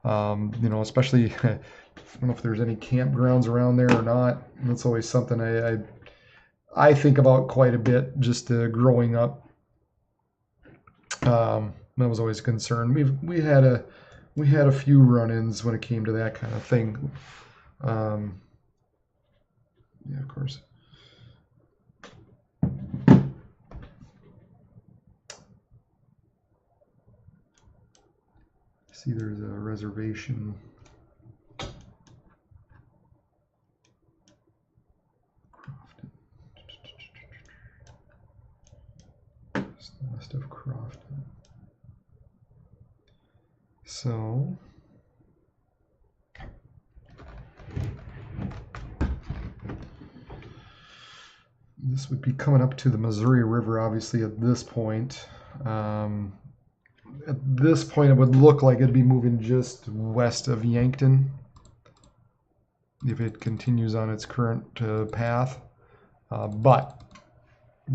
Especially I don't know if there's any campgrounds around there or not. That's always something I think about quite a bit, just growing up. That was always a concern. We had a few run-ins when it came to that kind of thing. Yeah, of course. See, there's a reservation. West of Crofton. So this would be coming up to the Missouri River, obviously, at this point. At this point, it would look like it'd be moving just west of Yankton if it continues on its current path. But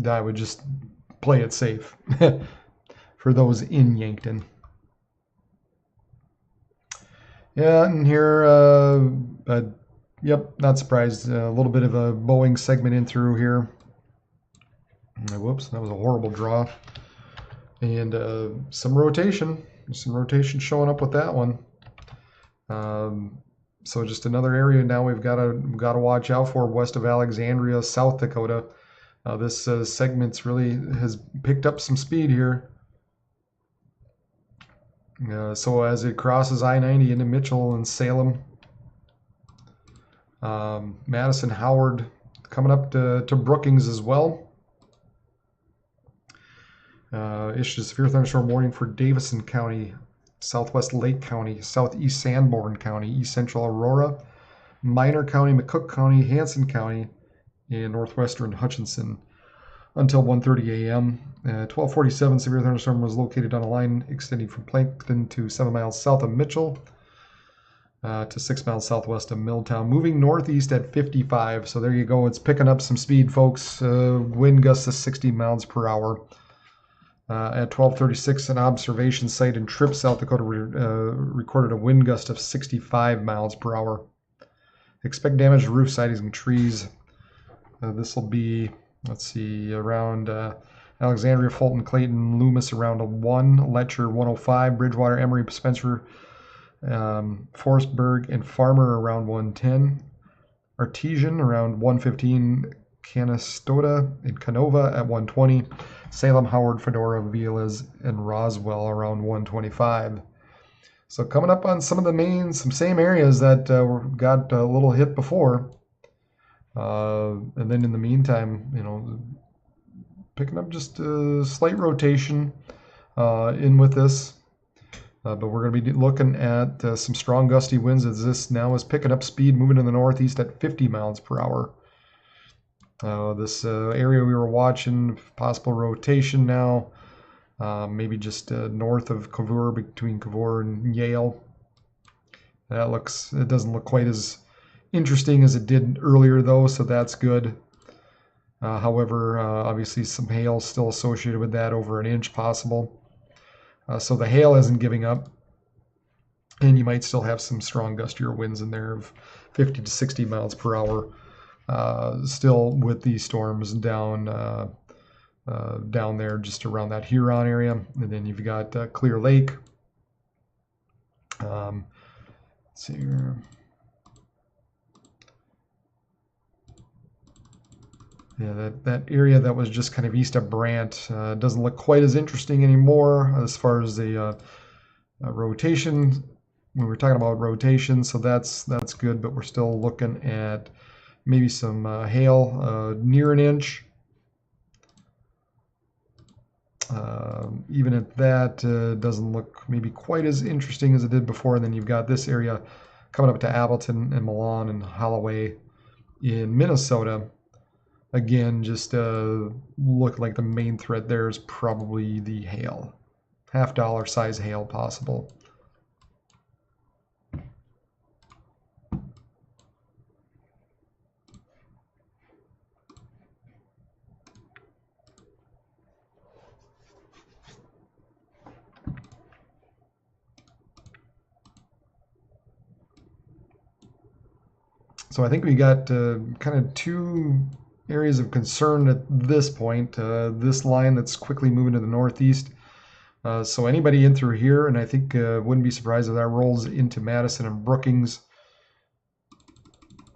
I would just play it safe for those in Yankton. Yeah, and here, yep, not surprised. A little bit of a Boeing segment in through here. Whoops, that was a horrible draw. And some rotation showing up with that one. So just another area now we've got to watch out for, west of Alexandria, South Dakota. This segment's really has picked up some speed here. So as it crosses I-90 into Mitchell and Salem, Madison, Howard, coming up to Brookings as well. Issued a severe thunderstorm warning for Davison County, Southwest Lake County, Southeast Sanborn County, East Central Aurora, Minor County, McCook County, Hanson County, and Northwestern Hutchinson until 1:30 a.m. 12:47, severe thunderstorm was located on a line extending from Plankton to 7 miles south of Mitchell to 6 miles southwest of Milltown, moving northeast at 55. So there you go. It's picking up some speed, folks. Wind gusts to 60 miles per hour. At 12:36, an observation site in Tripp, South Dakota recorded a wind gust of 65 miles per hour. Expect damage to roof sidings and trees. This will be, let's see, around Alexandria, Fulton, Clayton, Loomis around a 1, Letcher 105, Bridgewater, Emory, Spencer, Forestburg, and Farmer around 110, Artesian around 115, Canastota and Canova at 120, Salem, Howard, Fedora, Vilas, and Roswell around 125. So coming up on some same areas that got a little hit before. And then in the meantime, picking up just a slight rotation in with this. But we're going to be looking at some strong gusty winds as this now is picking up speed, moving to the northeast at 50 miles per hour. This area we were watching, possible rotation now, maybe just north of Cavour, between Cavour and Yale. It doesn't look quite as interesting as it did earlier though, so that's good. However, obviously some hail still associated with that, over an inch possible. So the hail isn't giving up, and you might still have some strong gustier winds in there of 50 to 60 miles per hour. Still with these storms down there just around that Huron area. And then you've got Clear Lake. Let's see here. Yeah, that area that was just kind of east of Brant doesn't look quite as interesting anymore as far as the rotation. We were talking about rotation, so that's good, but we're still looking at maybe some hail near an inch. Even at that, doesn't look maybe quite as interesting as it did before. And then you've got this area coming up to Appleton and Milan and Holloway in Minnesota. Again, just look like the main threat there is probably the hail. $half size hail possible. So I think we got kind of two areas of concern at this point. This line that's quickly moving to the northeast. So anybody in through here, and I think wouldn't be surprised if that rolls into Madison and Brookings.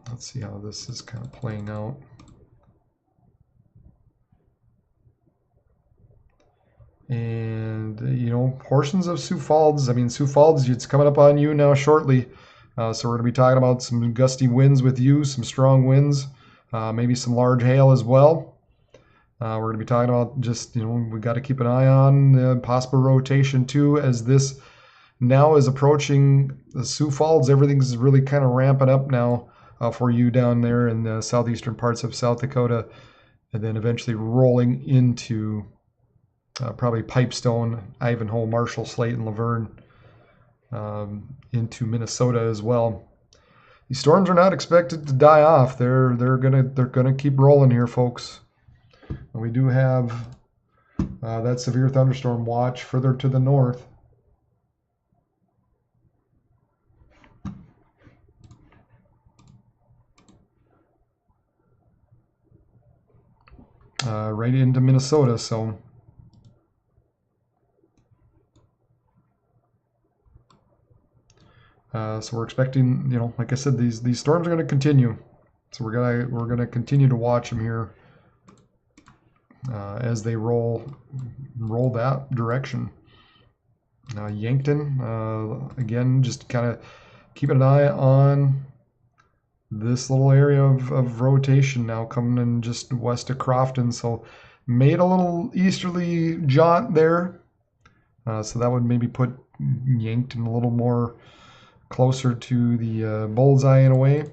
Let's see how this is kind of playing out. And, you know, portions of Sioux Falls. I mean, Sioux Falls, it's coming up on you now shortly. So we're going to be talking about some gusty winds with you, some strong winds, maybe some large hail as well. We're going to be talking about just, you know, we got to keep an eye on the possible rotation too, as this now is approaching the Sioux Falls. Everything's really kind of ramping up now for you down there in the southeastern parts of South Dakota, and then eventually rolling into probably Pipestone, Ivanhoe, Marshall, Slate, and Laverne. Into Minnesota as well. These storms are not expected to die off. They're gonna keep rolling here, folks. And we do have that severe thunderstorm watch further to the north. Right into Minnesota, so so we're expecting, you know, like I said, these storms are going to continue. So we're gonna continue to watch them here as they roll that direction. Yankton, again, just kind of keeping an eye on this little area of rotation now coming in just west of Crofton. So made a little easterly jaunt there. So that would maybe put Yankton a little more closer to the bullseye in a way.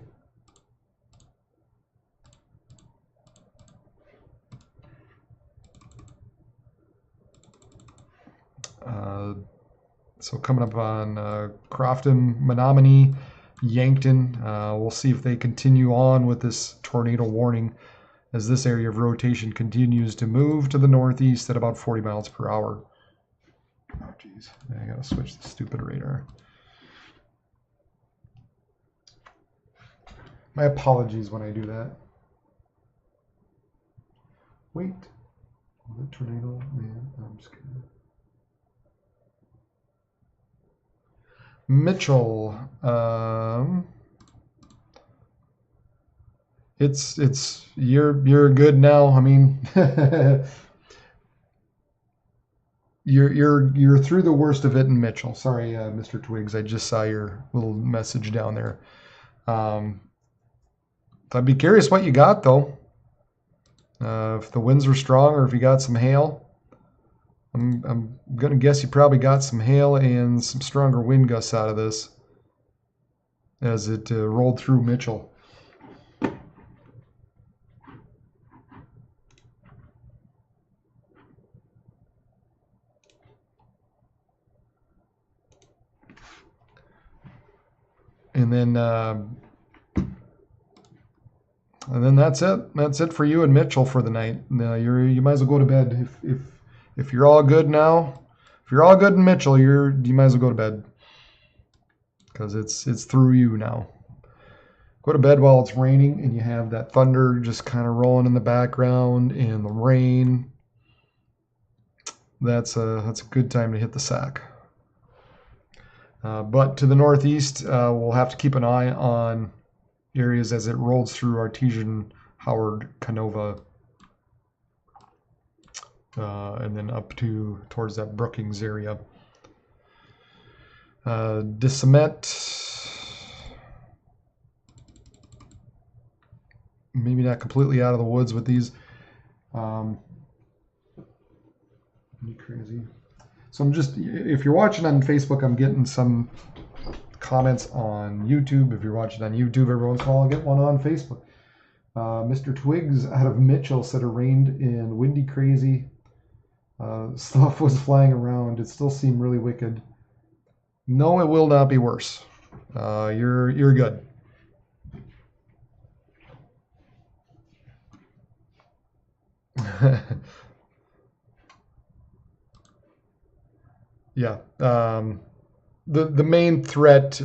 So coming up on Crofton, Menominee, Yankton. We'll see if they continue on with this tornado warning as this area of rotation continues to move to the northeast at about 40 miles per hour. Oh, geez. I gotta switch the stupid radar. My apologies when I do that. Wait. The tornado, man, I'm just kidding. Mitchell. It's you're good now. I mean, you're through the worst of it in Mitchell. Sorry, Mr. Twigs. I just saw your little message down there. I'd be curious what you got though. If the winds were strong or if you got some hail. I'm gonna guess you probably got some hail and some stronger wind gusts out of this as it rolled through Mitchell. And then that's it. That's it for you and Mitchell for the night. You might as well go to bed if you're all good now. If you're all good in Mitchell, you might as well go to bed because it's through you now. Go to bed while it's raining and you have that thunder just kind of rolling in the background and the rain. That's a good time to hit the sack. But to the northeast, we'll have to keep an eye on areas as it rolls through Artesian, Howard, Canova, and then up towards that Brookings area. Decimet, maybe not completely out of the woods with these. Crazy. So I'm just, if you're watching on Facebook, I'm getting some comments on YouTube. If you're watching on YouTube, every once in a while I'll get one on Facebook. Mr. Twigs out of Mitchell said it rained in windy crazy. Stuff was flying around. It still seemed really wicked. No, it will not be worse. You're good. Yeah. The main threat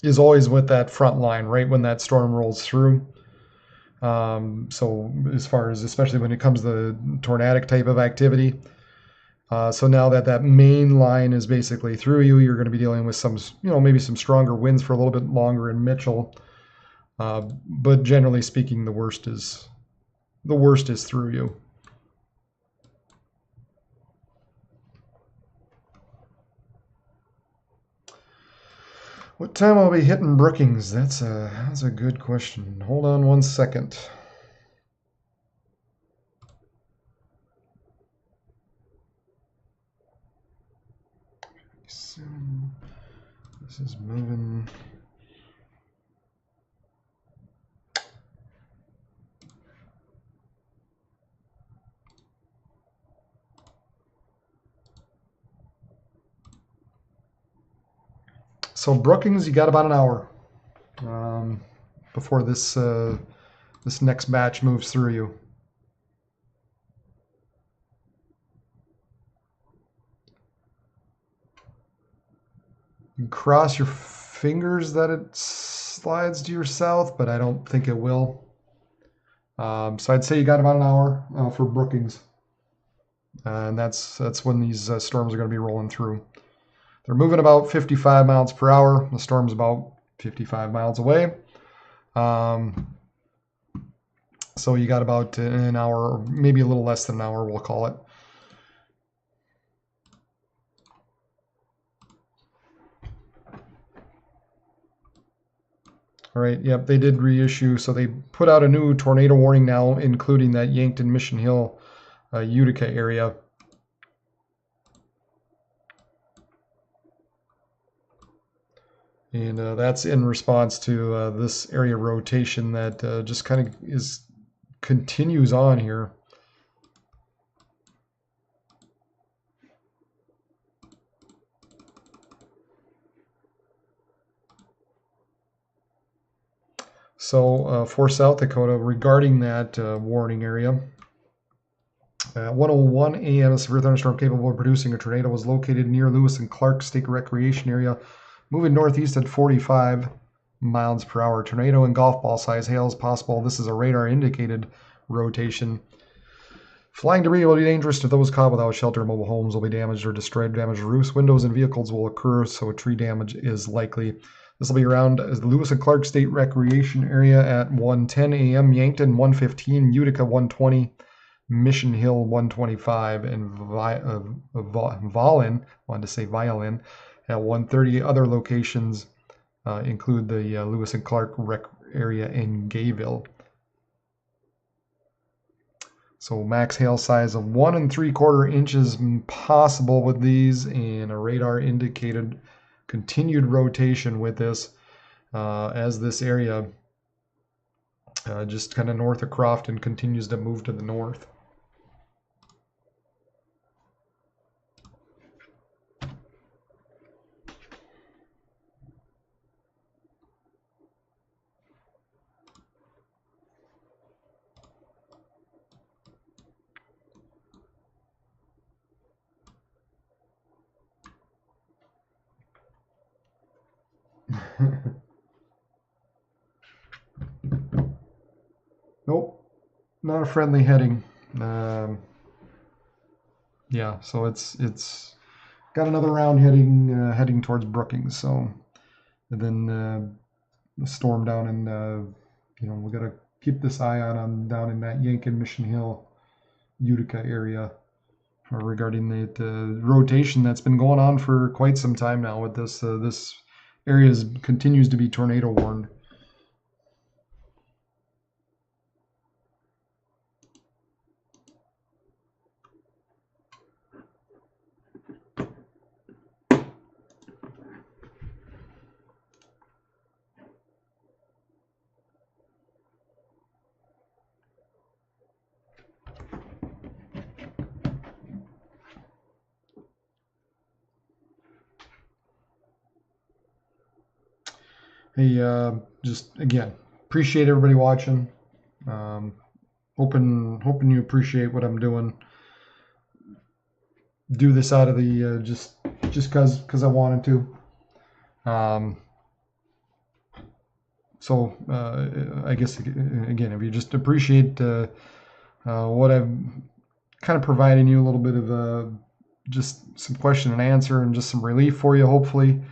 is always with that front line, right when that storm rolls through. So as far as, especially when it comes to the tornadic type of activity. So now that that main line is basically through you, you're going to be dealing with some, maybe some stronger winds for a little bit longer in Mitchell. But generally speaking, the worst is through you. What time I'll be hitting Brookings? That's a good question. Hold on one second. This is moving. So Brookings, you got about an hour before this this next batch moves through you. You can cross your fingers that it slides to your south, but I don't think it will. So I'd say you got about an hour for Brookings, and that's when these storms are going to be rolling through. They're moving about 55 miles per hour. The storm's about 55 miles away. So you got about an hour, or maybe a little less than an hour, we'll call it. All right, yep, they did reissue. So they put out a new tornado warning now, including that Yankton, Mission Hill, Utica area. And that's in response to this area rotation that just kind of continues on here. So for South Dakota, regarding that warning area, at 1:01 a.m., a severe thunderstorm capable of producing a tornado was located near Lewis and Clark State Recreation Area, moving northeast at 45 miles per hour. Tornado and golf ball size hail is possible. This is a radar indicated rotation. Flying debris will be dangerous to those caught without shelter. Mobile homes will be damaged or destroyed. Damaged roofs, windows, and vehicles will occur, so tree damage is likely. This will be around the Lewis and Clark State Recreation Area at 1:10 a.m., Yankton 1:15, Utica 1:20, Mission Hill 1:25, and Violin, wanted to say Violin, at 1:30. Other locations include the Lewis and Clark Rec area in Gayville. So max hail size of 1 3/4 inches possible with these, and a radar indicated continued rotation with this as this area just kind of north of Crofton continues to move to the north. Nope, not a friendly heading. Yeah, so it's got another round heading towards Brookings. So, and then the storm down in we got to keep this eye on down in that Yankton, Mission Hill Utica area regarding the rotation that's been going on for quite some time now with this. This area continues to be tornado warned. Hey, just again, appreciate everybody watching. Hoping you appreciate what I'm doing. Do this out of the just because I wanted to. So I guess again, if you just appreciate what I've kind of providing you a little bit of just some question and answer and just some relief for you, hopefully.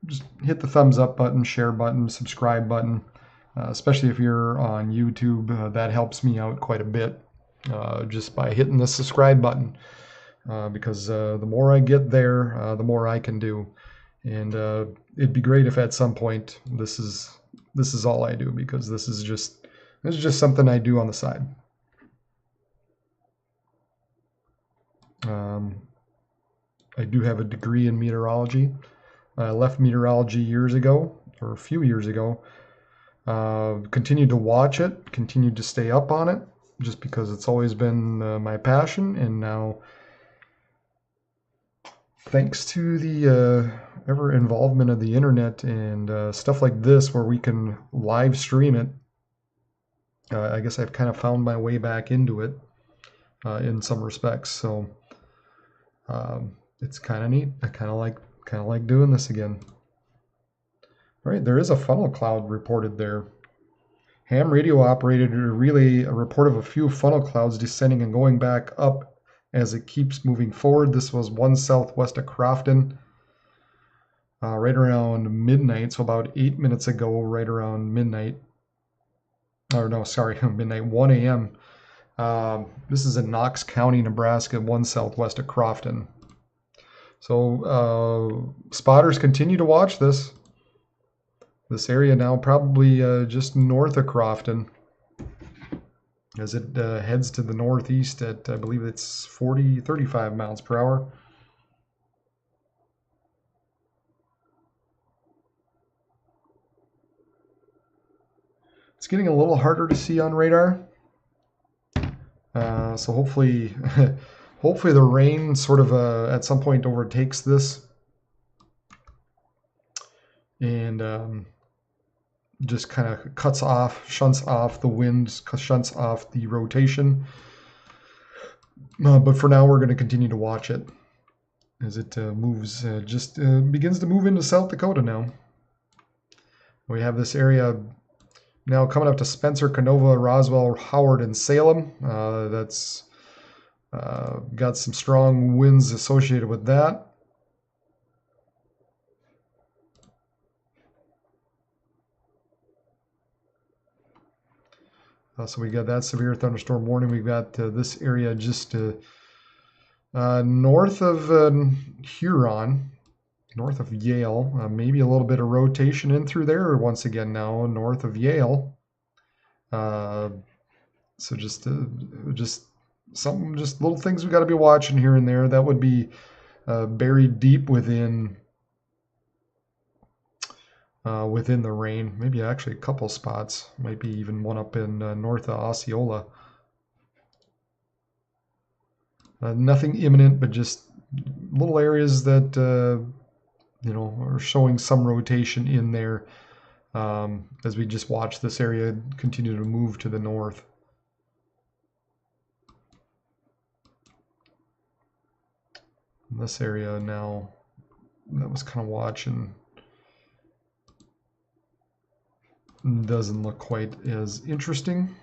Just hit the thumbs up button, share button, subscribe button, especially if you're on YouTube. That helps me out quite a bit just by hitting the subscribe button because the more I get there, the more I can do. And it'd be great if at some point this is all I do, because this is just something I do on the side. I do have a degree in meteorology. I left meteorology years ago, or a few years ago. Continued to watch it, continued to stay up on it, just because it's always been my passion. And now, thanks to the ever involvement of the internet and stuff like this, where we can live stream it, I guess I've kind of found my way back into it in some respects. So it's kind of neat. I kind of like doing this again. All right, there is a funnel cloud reported there. Ham radio operated a relay a report of a few funnel clouds descending and going back up as it keeps moving forward. This was one southwest of Crofton, right around midnight, so about 8 minutes ago, right around midnight. Or no, sorry, midnight, 1 a.m. This is in Knox County, Nebraska, one southwest of Crofton. So spotters continue to watch this. This area now probably just north of Crofton, as it heads to the northeast at, I believe it's 35 miles per hour. It's getting a little harder to see on radar. So hopefully, hopefully the rain sort of at some point overtakes this and just kind of shunts off the wind, shunts off the rotation. But for now, we're going to continue to watch it as it moves, begins to move into South Dakota now. We have this area now coming up to Spencer, Canova, Roswell, Howard, and Salem. That's got some strong winds associated with that. So we got that severe thunderstorm warning. We've got this area just north of Huron, north of Yale. Maybe a little bit of rotation in through there once again now, north of Yale. So just little things we got to be watching here and there. That would be buried deep within the rain. Maybe actually a couple spots. Might be even one up in north of Osceola. Nothing imminent, but just little areas that are showing some rotation in there as we just watch this area continue to move to the north. This area now that was kind of watching doesn't look quite as interesting.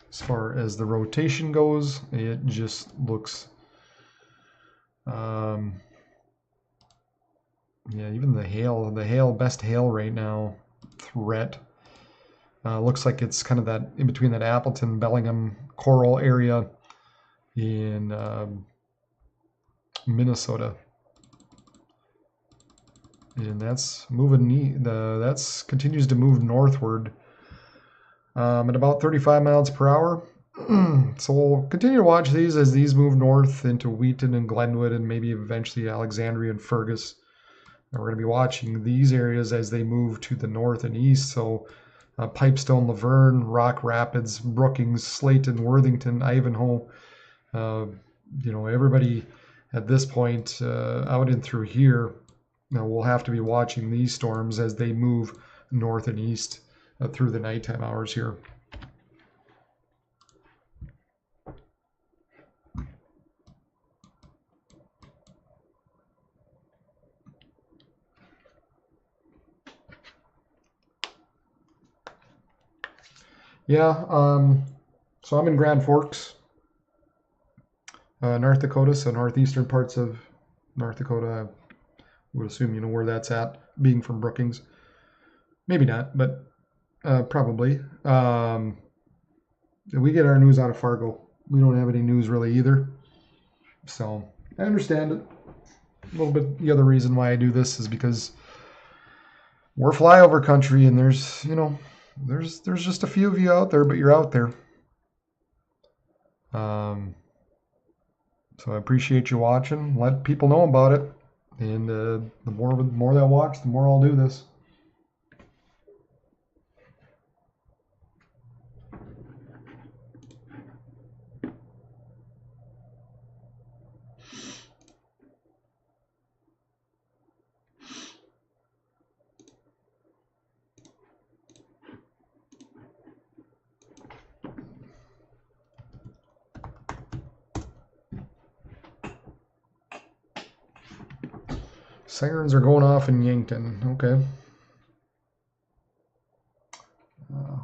As far as the rotation goes, it just looks yeah, even the hail, best hail right now threat Looks like it's kind of that in between that Appleton, Bellingham, Coral area in Minnesota. And that's moving. That's continues to move northward at about 35 miles per hour. So we'll continue to watch these as these move north into Wheaton and Glenwood and maybe eventually Alexandria and Fergus. And we're going to be watching these areas as they move to the north and east. So Pipestone, Laverne, Rock Rapids, Brookings, Slayton, Worthington, Ivanhoe. Everybody at this point out and through here, we'll have to be watching these storms as they move north and east through the nighttime hours here. Yeah, so I'm in Grand Forks, North Dakota, so northeastern parts of North Dakota. I would assume you know where that's at, being from Brookings. Maybe not, but probably. We get our news out of Fargo. We don't have any news really either. So I understand it. A little bit. The other reason why I do this is because we're flyover country, and there's just a few of you out there, but you're out there. So I appreciate you watching. Let people know about it, and the more that watch, the more I'll do this. Sirens are going off in Yankton. Okay.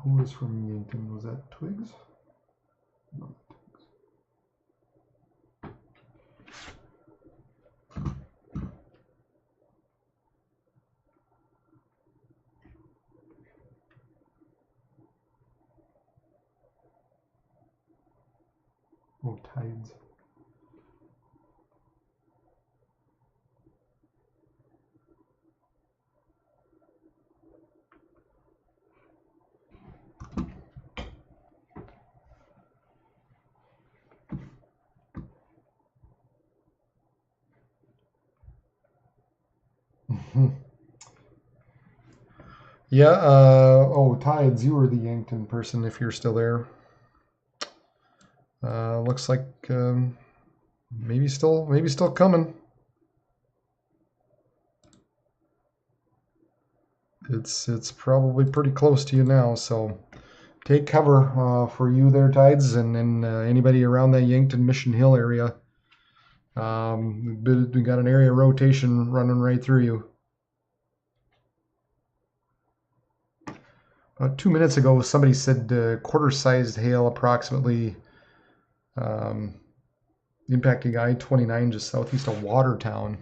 Who was from Yankton? Was that Twigs? No. Oh, Tides. Yeah, Tides, you were the Yankton person if you're still there. Looks like maybe still coming. It's probably pretty close to you now, so take cover for you there, Tides, and anybody around that Yankton Mission Hill area. We got an area rotation running right through you. 2 minutes ago, somebody said quarter-sized hail approximately impacting I-29 just southeast of Watertown.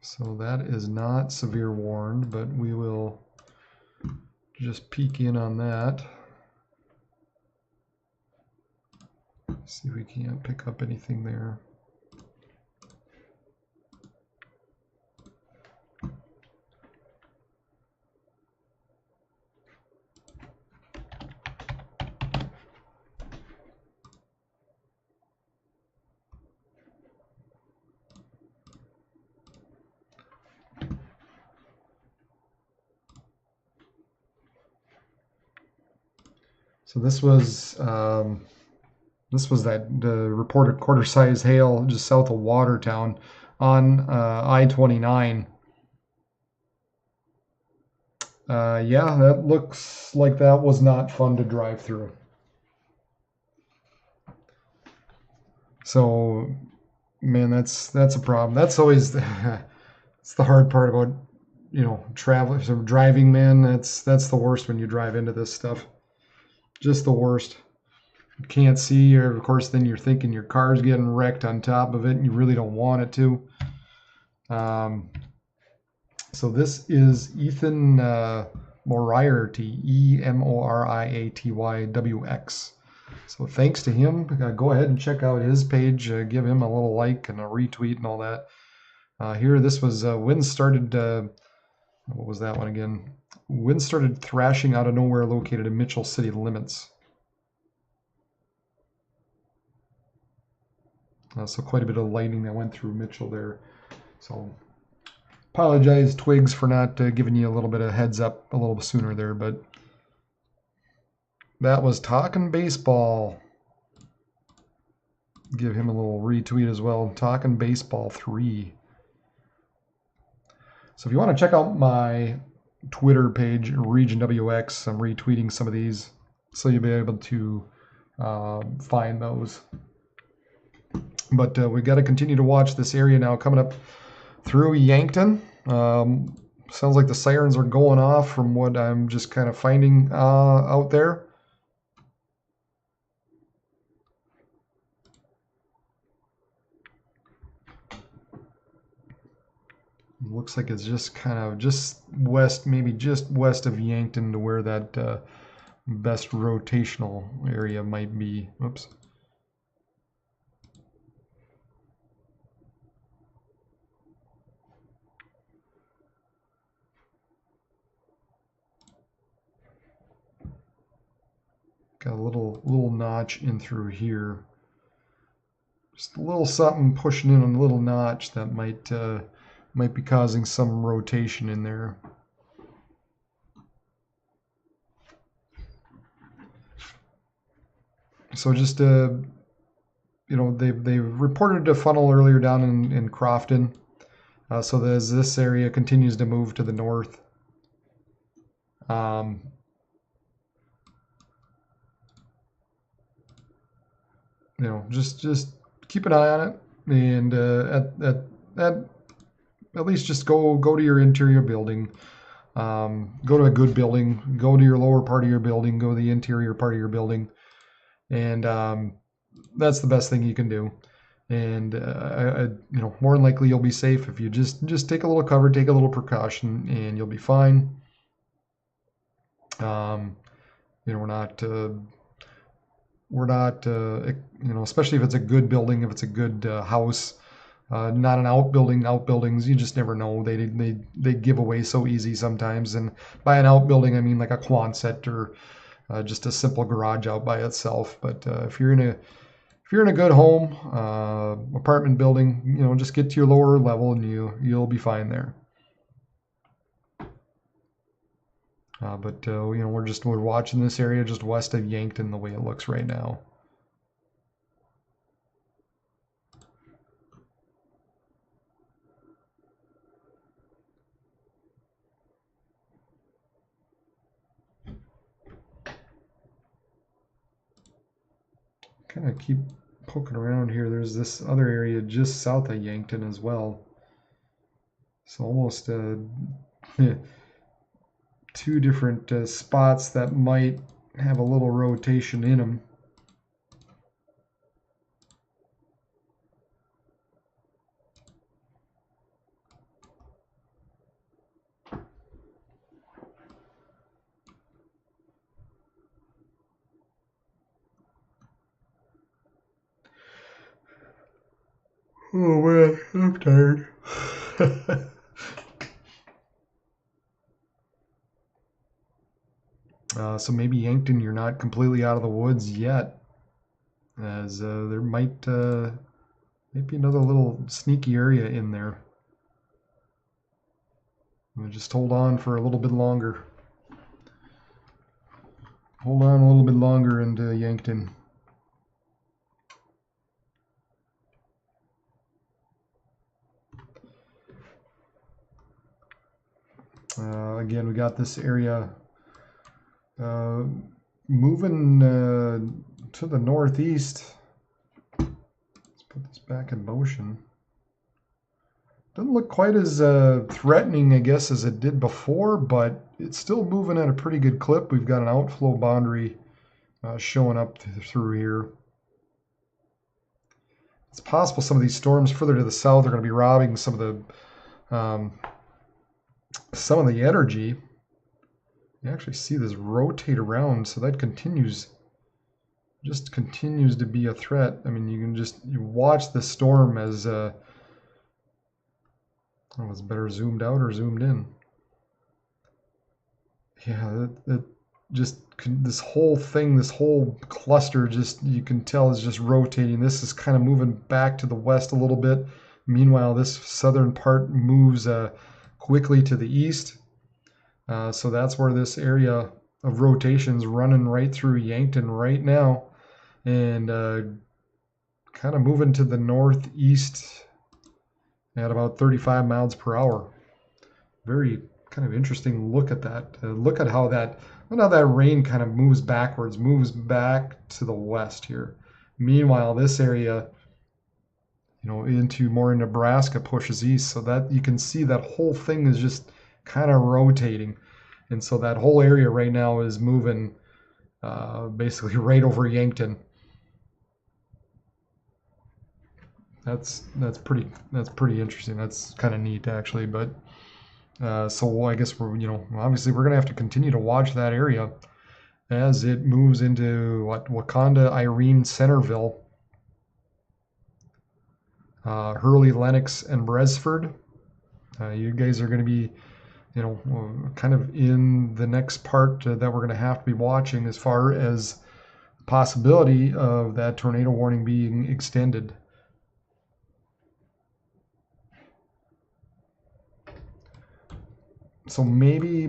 So that is not severe warned, but we will just peek in on that. See if we can't pick up anything there. So this was that reported quarter-sized hail just south of Watertown on I-29. Yeah, that looks like that was not fun to drive through. So, man, that's a problem. That's always it's the hard part about traveling, so driving, man. That's the worst when you drive into this stuff. Just the worst. You can't see, or of course, then you're thinking your car's getting wrecked on top of it, and you really don't want it to. Um, so this is Ethan Moriarty, EMORIATYWX. So thanks to him. Go ahead and check out his page. Give him a little like and a retweet and all that. Here, this was winds started. What was that one again? Winds started thrashing out of nowhere, located in Mitchell city limits. So quite a bit of lightning that went through Mitchell there. So apologize, Twigs, for not giving you a little bit of heads up a little sooner there, but that was Talking Baseball. Give him a little retweet as well. Talking Baseball 3. So if you want to check out my Twitter page, Region WX, I'm retweeting some of these, so you'll be able to find those. But we got to continue to watch this area now coming up through Yankton. Sounds like the sirens are going off from what I'm just kind of finding out there. Looks like it's just kind of just west, maybe just west of Yankton to where that best rotational area might be. Oops. Got a little notch in through here. Just a little something pushing in on a little notch that might be causing some rotation in there. So just you know, they reported a funnel earlier down in Crofton. So as this area continues to move to the north, you know, just keep an eye on it, and at least just go to your interior building. Go to a good building. Go to your lower part of your building. Go to the interior part of your building, and that's the best thing you can do. And you know, more than likely you'll be safe if you just take a little cover, take a little precaution, and you'll be fine. You know, we're not you know, especially if it's a good building, if it's a good house, not an outbuilding. Outbuildings, you just never know. They give away so easy sometimes. And by an outbuilding, I mean like a Quonset or just a simple garage out by itself. But if you're in a good home, apartment building, you know, just get to your lower level and you'll be fine there. But you know, we're watching this area just west of Yankton the way it looks right now. Kind of keep poking around here. There's this other area just south of Yankton as well. So almost two different spots that might have a little rotation in them. Oh man, I'm tired. So maybe Yankton, you're not completely out of the woods yet, as there might be another little sneaky area in there. We'll just hold on for a little bit longer. Hold on a little bit longer into Yankton. Again, we got this area moving to the northeast. Let's put this back in motion. Doesn't look quite as threatening, I guess, as it did before, but it's still moving at a pretty good clip. We've got an outflow boundary showing up through here. It's possible some of these storms further to the south are going to be robbing some of the Um, some of the energy, you actually see this rotate around, so that just continues to be a threat. I mean, you watch the storm as oh, it's better zoomed out or zoomed in. Yeah, that just this whole thing, this whole cluster, just you can tell is just rotating. This is kind of moving back to the west a little bit. Meanwhile, this southern part moves quickly to the east. So that's where this area of rotation's running right through Yankton right now, and kind of moving to the northeast at about 35 miles per hour. Very kind of interesting look at that. Look at how that rain kind of moves backwards, moves back to the west here. Meanwhile, this area, into more in Nebraska pushes east, so that you can see that whole thing is just kind of rotating, and so that whole area right now is moving basically right over Yankton. That's pretty interesting. That's kind of neat actually, but. So I guess obviously we're gonna have to continue to watch that area as it moves into Wakanda, Irene, Centerville, Hurley, Lennox, and Bresford. You guys are going to be, kind of in the next part that we're going to have to be watching as far as the possibility of that tornado warning being extended. So maybe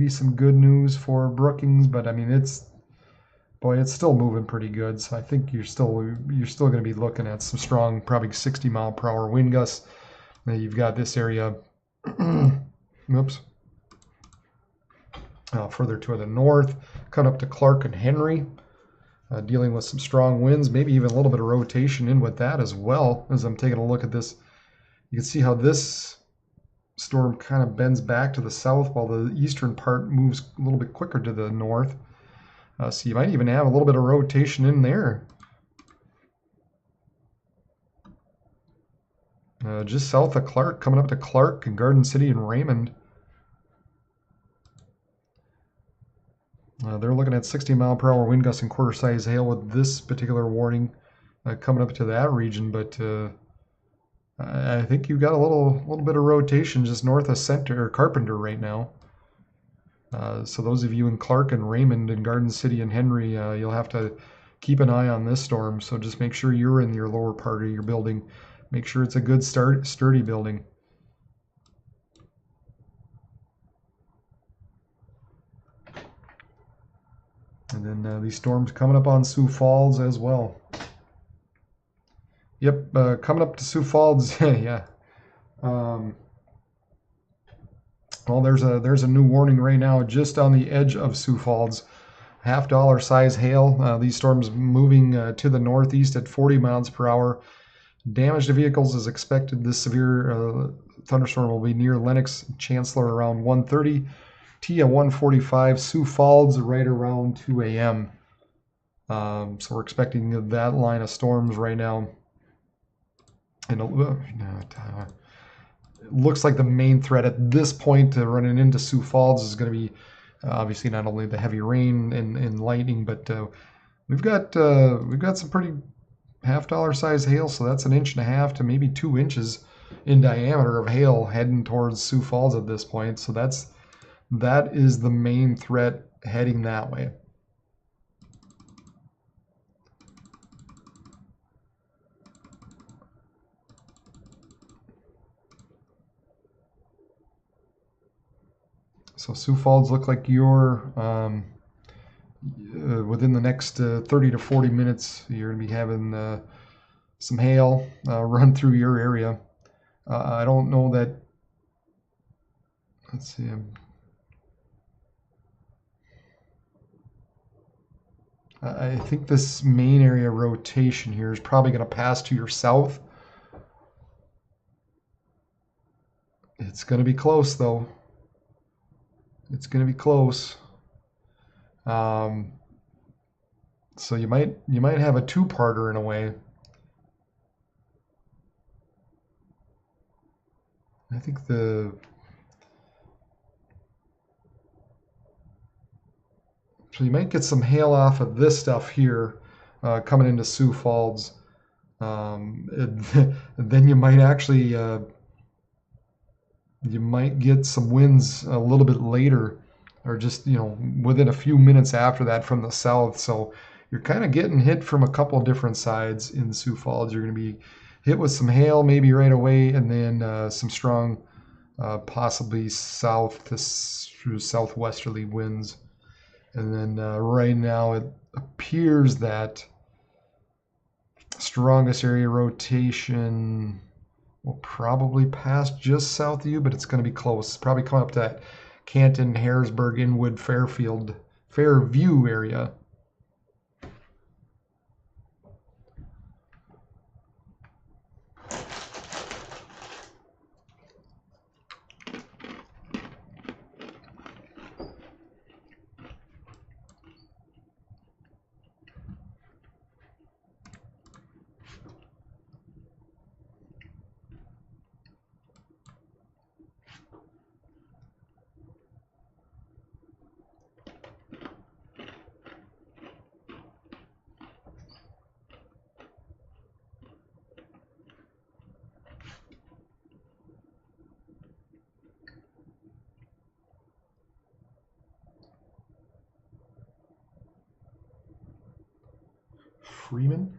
some good news for Brookings, but I mean it's still moving pretty good. So I think you're still going to be looking at some strong, probably 60 mile per hour wind gusts. Now you've got this area, oops, further to the north, cut up to Clark and Henry, dealing with some strong winds, maybe even a little bit of rotation in with that as well. As I'm taking a look at this, you can see how this storm kind of bends back to the south while the eastern part moves a little bit quicker to the north. So you might even have a little bit of rotation in there. Just south of Clark, coming up to Clark and Garden City and Raymond. They're looking at 60 mile per hour wind gusts and quarter size hail with this particular warning coming up to that region, but I think you've got a little bit of rotation just north of Center or Carpenter right now. So those of you in Clark and Raymond and Garden City and Henry, you'll have to keep an eye on this storm. So just make sure you're in your lower part of your building. Make sure it's a good sturdy building. And then these storms coming up on Sioux Falls as well. Yep, coming up to Sioux Falls, yeah. Well, there's a new warning right now just on the edge of Sioux Falls. $50 size hail. These storms moving to the northeast at 40 miles per hour. Damage to vehicles is expected. This severe thunderstorm will be near Lennox Chancellor around 1:30. Tia 1:45. Sioux Falls right around 2 a.m. So we're expecting that line of storms right now. And it looks like the main threat at this point running into Sioux Falls is going to be obviously not only the heavy rain and lightning, but we've got some pretty $50 size hail, so that's 1.5 inches to maybe 2 inches in diameter of hail heading towards Sioux Falls at this point. So that is the main threat heading that way. So Sioux Falls look like you're within the next 30 to 40 minutes, you're going to be having some hail run through your area. I don't know that. Let's see. I think this main area rotation here is probably going to pass to your south. It's going to be close, though. It's going to be close. So you might have a two-parter in a way. I think so you might get some hail off of this stuff here coming into Sioux Falls. And then you might actually you might get some winds a little bit later, or just within a few minutes after that from the south. So you're kind of getting hit from a couple of different sides in Sioux Falls. You're going to be hit with some hail maybe right away, and then some strong, possibly south to southwesterly winds. And then right now it appears that strongest area rotation will probably pass just south of you, but it's going to be close. Probably coming up to that Canton, Harrisburg, Inwood, Fairview area. Freeman?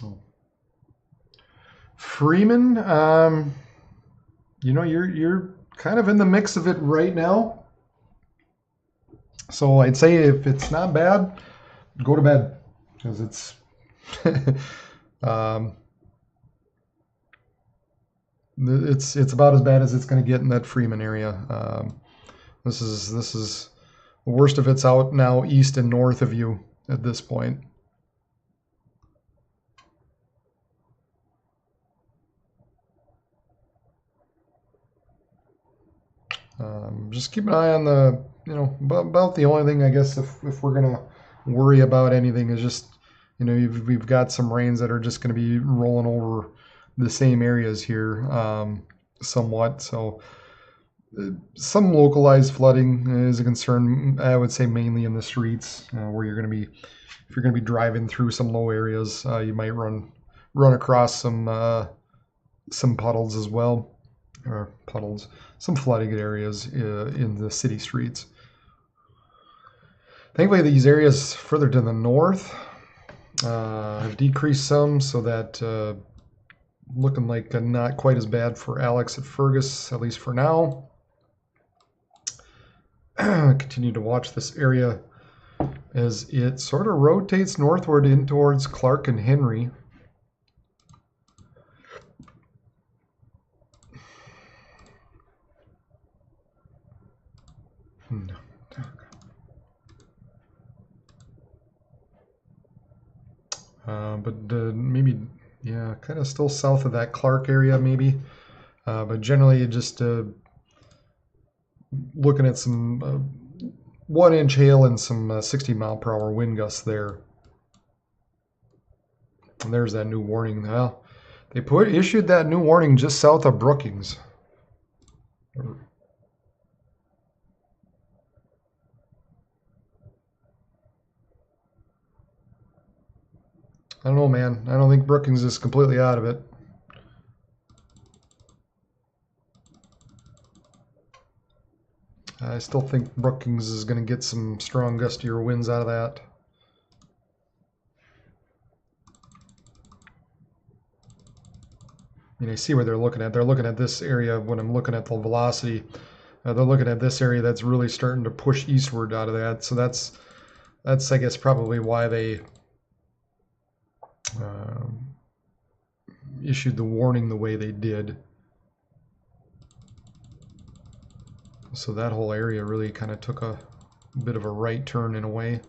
Oh. Freeman, you're kind of in the mix of it right now. So I'd say if it's not bad, go to bed, because it's um, it's about as bad as it's going to get in that Freeman area. This is the worst of it's out now east and north of you at this point. Just keep an eye on the, about the only thing I guess if we're gonna worry about anything is just, we've got some rains that are just going to be rolling over the same areas here somewhat. So some localized flooding is a concern. I would say mainly in the streets where you're going to be, if you're going to be driving through some low areas, you might run across some puddles as well, or puddles, some flooding areas in the city streets. Thankfully, these areas further to the north have decreased some, so that looking like not quite as bad for Alex at Fergus, at least for now. Continue to watch this area as it sort of rotates northward in towards Clark and Henry. But maybe, yeah, kind of still south of that Clark area, maybe. But generally, just looking at some 1-inch hail and some 60-mile-per-hour wind gusts there. And there's that new warning. Well, they issued that new warning just south of Brookings. I don't know, man. I don't think Brookings is completely out of it. I still think Brookings is going to get some strong gustier winds out of that. I mean, I see where they're looking at. They're looking at this area when I'm looking at the velocity. They're looking at this area that's really starting to push eastward out of that. So that's I guess, probably why they issued the warning the way they did. So that whole area really kind of took a a bit of a right turn in a way.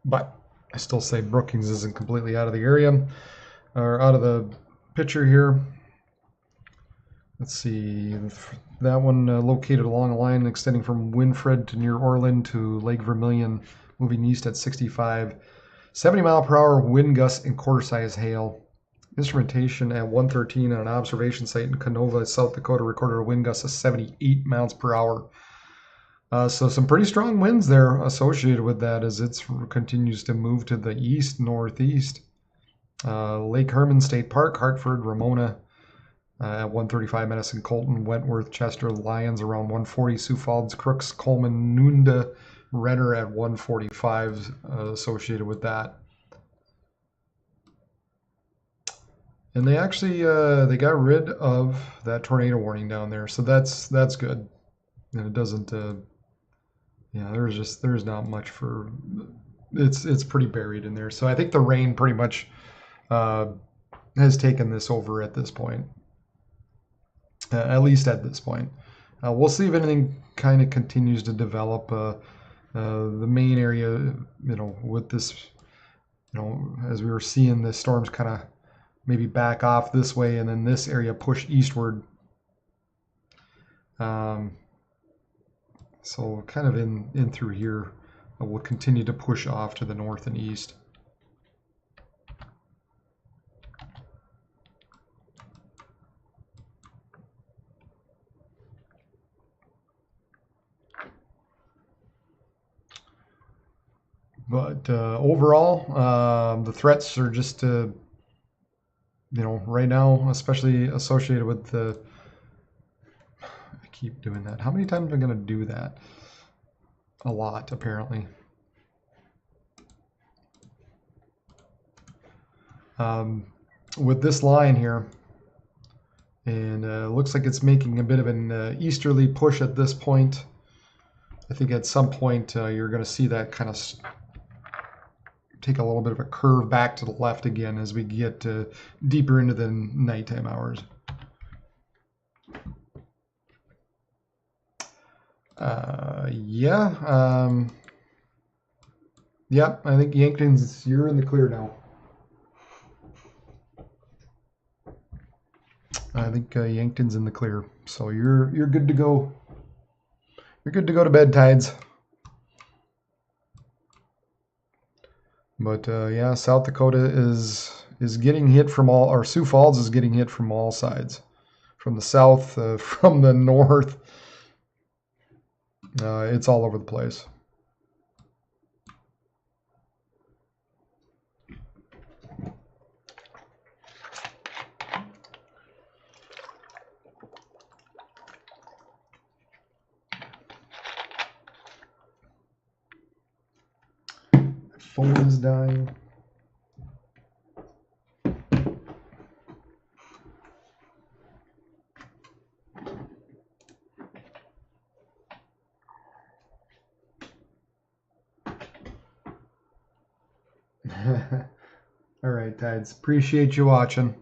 But I still say Brookings isn't completely out of the area, or out of the picture here. Let's see, that one located along a line extending from Winfred to near Orland to Lake Vermilion, moving east at 65. 70 mile per hour wind gusts and quarter size hail. Instrumentation at 1:13 on an observation site in Canova, South Dakota, recorded a wind gust of 78 miles per hour. So some pretty strong winds there associated with that as it continues to move to the east, northeast. Lake Herman State Park, Hartford, Ramona, at 1:35, Medicine, Colton, Wentworth, Chester, Lyons around 1:40, Sioux Falls, Crooks, Coleman, Nunda, Renner at 1:45 associated with that. And they actually they got rid of that tornado warning down there, so that's good. And it doesn't yeah, there's not much for it's pretty buried in there. So I think the rain pretty much has taken this over at this point. At least at this point. We'll see if anything kind of continues to develop. The main area, you know, with this, you know, as we were seeing the storms kind of maybe back off this way and then this area push eastward. So kind of in through here, we'll continue to push off to the north and east. But overall, the threats are just, you know, right now, especially associated with the. I keep doing that. How many times am I going to do that? A lot, apparently. With this line here, and looks like it's making a bit of an easterly push at this point. I think at some point you're going to see that kind of take a little bit of a curve back to the left again as we get deeper into the nighttime hours. Yeah, I think Yankton's, you're in the clear now. I think Yankton's in the clear, so you're good to go. You're good to go to bed, Tides. But yeah, South Dakota is getting hit from all, or Sioux Falls is getting hit from all sides, from the south, from the north. It's all over the place. Phone is dying. All right, Tides. Appreciate you watching.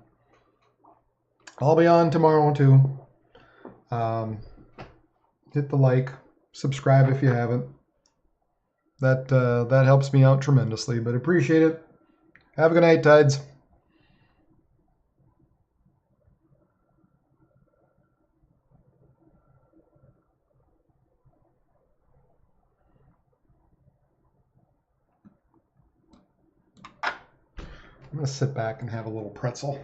I'll be on tomorrow too. Hit the like, subscribe if you haven't. That helps me out tremendously, but appreciate it. Have a good night, Tides. I'm going to sit back and have a little pretzel.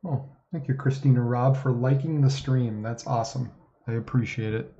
Oh, thank you, Christina Robb, for liking the stream. That's awesome. I appreciate it.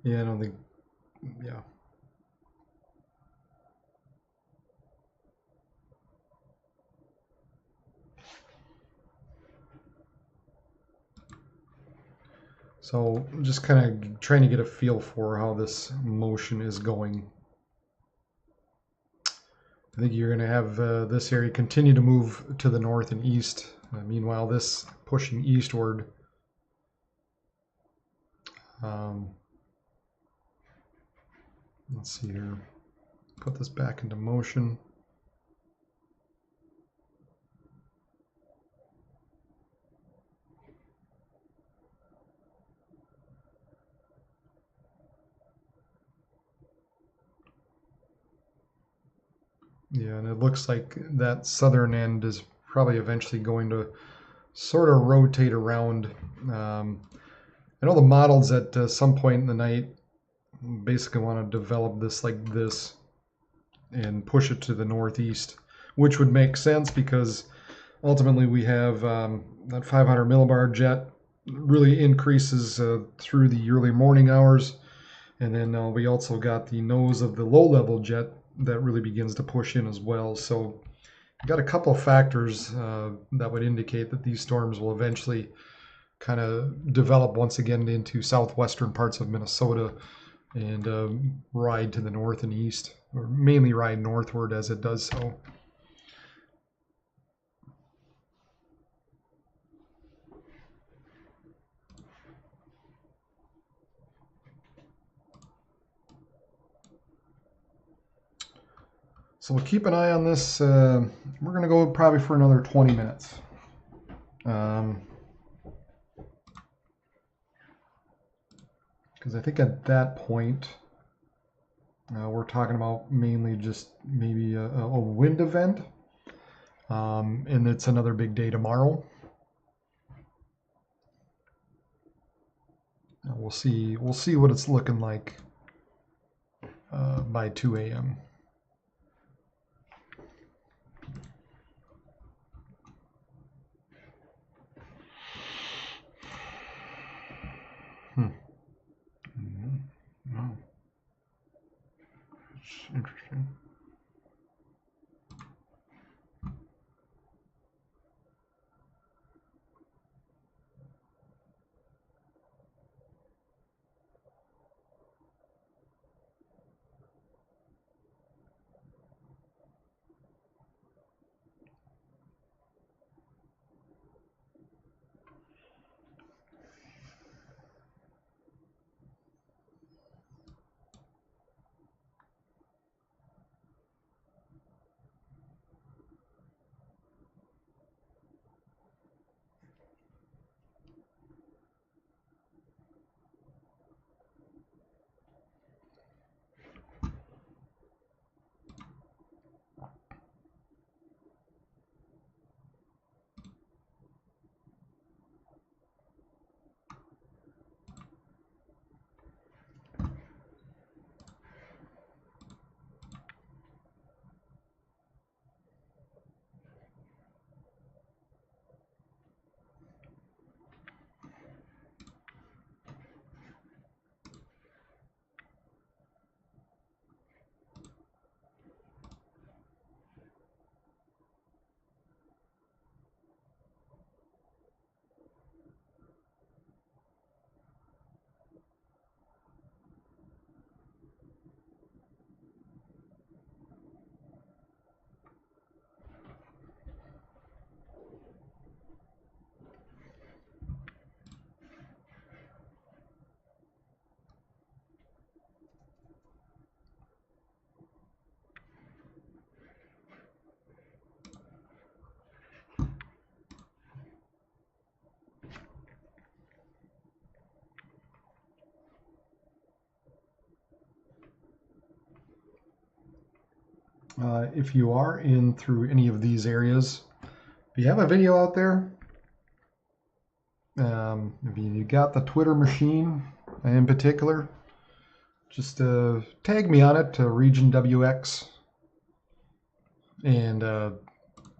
Yeah, I don't think. Yeah. So just kind of trying to get a feel for how this motion is going. I think you're going to have this area continue to move to the north and east. Meanwhile, this pushing eastward. Um, let's see here. Put this back into motion. Yeah, and it looks like that southern end is probably eventually going to sort of rotate around. I know the models at some point in the night basically want to develop this like this and push it to the northeast, which would make sense because ultimately we have that 500 millibar jet really increases through the early morning hours. And then we also got the nose of the low level jet that really begins to push in as well. So you've got a couple of factors that would indicate that these storms will eventually kind of develop once again into southwestern parts of Minnesota and ride to the north and east, or mainly ride northward as it does so. So we'll keep an eye on this. We're going to go probably for another 20 minutes. Because I think at that point, we're talking about mainly just maybe a wind event. And it's another big day tomorrow. We'll see what it's looking like by 2 a.m. Wow. It's interesting. If you are in through any of these areas, if you have a video out there, if you got the Twitter machine in particular, just tag me on it to Region WX, and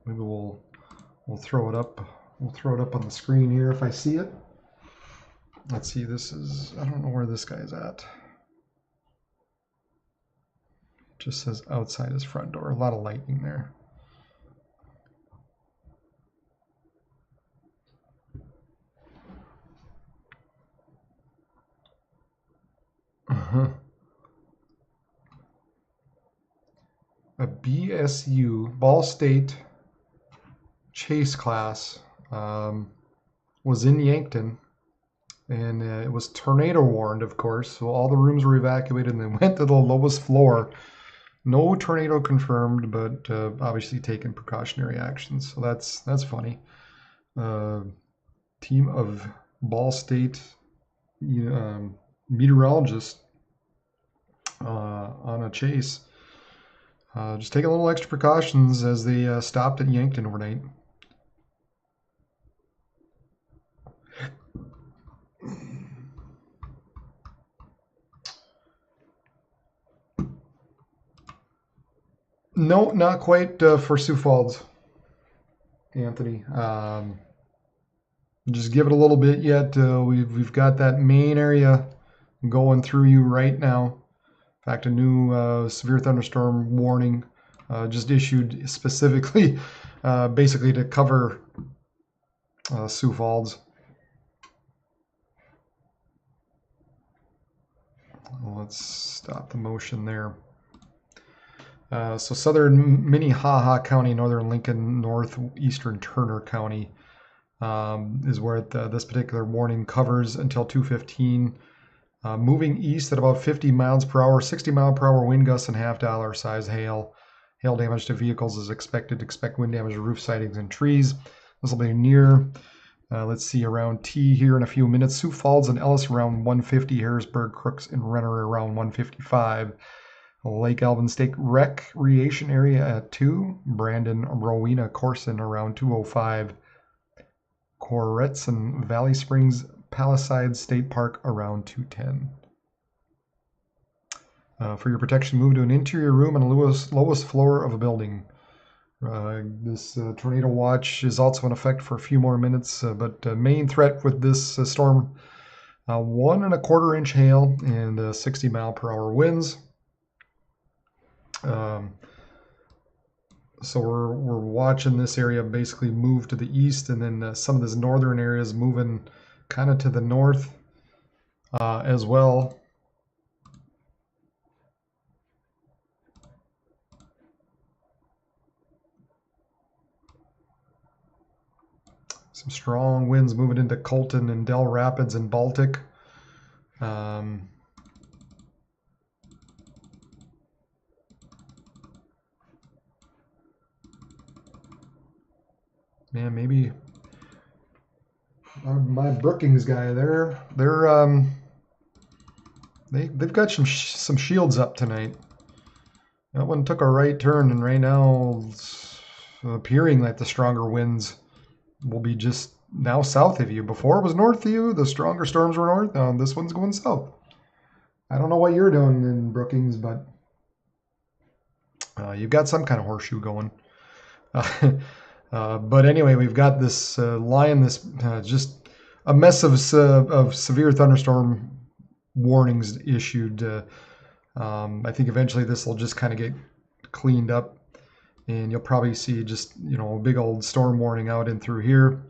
maybe we'll throw it up. We'll throw it up on the screen here if I see it. Let's see. This is, I don't know where this guy's at. Just says outside his front door. A lot of lightning there. A BSU, Ball State chase class, was in Yankton, and it was tornado warned, of course, so all the rooms were evacuated and they went to the lowest floor. No tornado confirmed, but obviously taking precautionary actions, so that's funny. Team of Ball State meteorologists on a chase. Just taking a little extra precautions as they stopped at Yankton overnight. No, not quite for Sioux Falls, Anthony. Just give it a little bit yet. We've got that main area going through you right now. In fact, a new severe thunderstorm warning just issued specifically, basically to cover Sioux Falls. Let's stop the motion there. So southern Minnehaha County, northern Lincoln, northeastern Turner County is where this particular warning covers until 2:15. Moving east at about 50 miles per hour, 60 mile per hour wind gusts and half dollar size hail. Hail damage to vehicles is expected. Expect wind damage to roof sidings and trees. This will be near, let's see, around T here in a few minutes. Sioux Falls and Ellis around 150. Harrisburg, Crooks, and Renner around 155. Lake Alvin State Recreation Area at 2. Brandon, Rowena, Corson around 205. Koretz and Valley Springs Palisades State Park around 210. For your protection, move to an interior room on the lowest floor of a building. This tornado watch is also in effect for a few more minutes, but main threat with this storm, 1 1/4 inch hail and 60 mile per hour winds. So we're watching this area basically move to the east, and then some of this northern areas moving kind of to the north as well. Some strong winds moving into Colton and Del Rapids and Baltic. Man, maybe my Brookings guy, they've got some shields up tonight. That one took a right turn, and right now it's appearing like the stronger winds will be just now south of you. Before it was north of you, the stronger storms were north. Now this one's going south. I don't know what you're doing in Brookings, but you've got some kind of horseshoe going. But anyway, we've got this line, this just a mess of severe thunderstorm warnings issued. I think eventually this will just kind of get cleaned up, and you'll probably see just a big old storm warning out and through here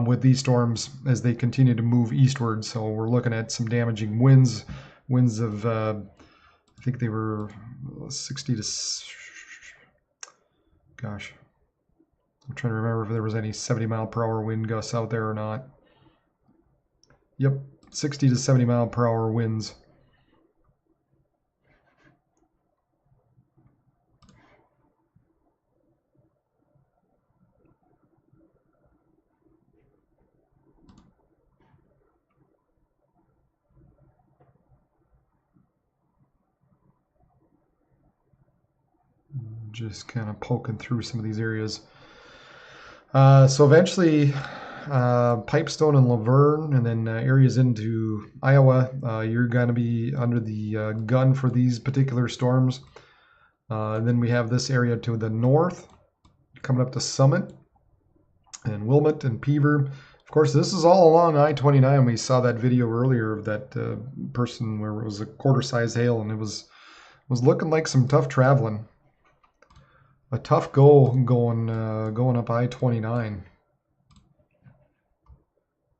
with these storms as they continue to move eastward. So we're looking at some damaging winds of I think they were 60 to gosh. I'm trying to remember if there was any 70 mile per hour wind gusts out there or not. Yep, 60 to 70 mile per hour winds. Just kind of poking through some of these areas. So eventually, Pipestone and Laverne, and then areas into Iowa, you're going to be under the gun for these particular storms. And then we have this area to the north, coming up to Summit and Wilmot and Peaver. Of course, this is all along I-29. We saw that video earlier of that person where it was a quarter-size hail, and it was Was looking like some tough traveling. A tough going up I-29.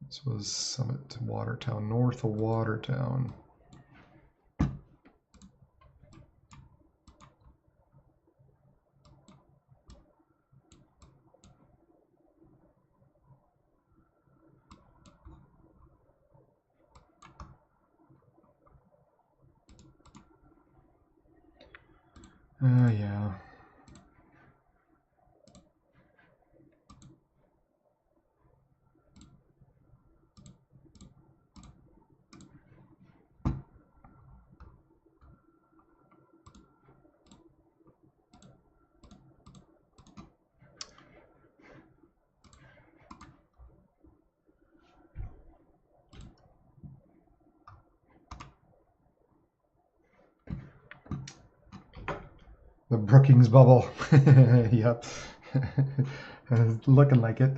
This was Summit to Watertown, north of Watertown. Yeah. The Brookings bubble. Yep. Looking like it.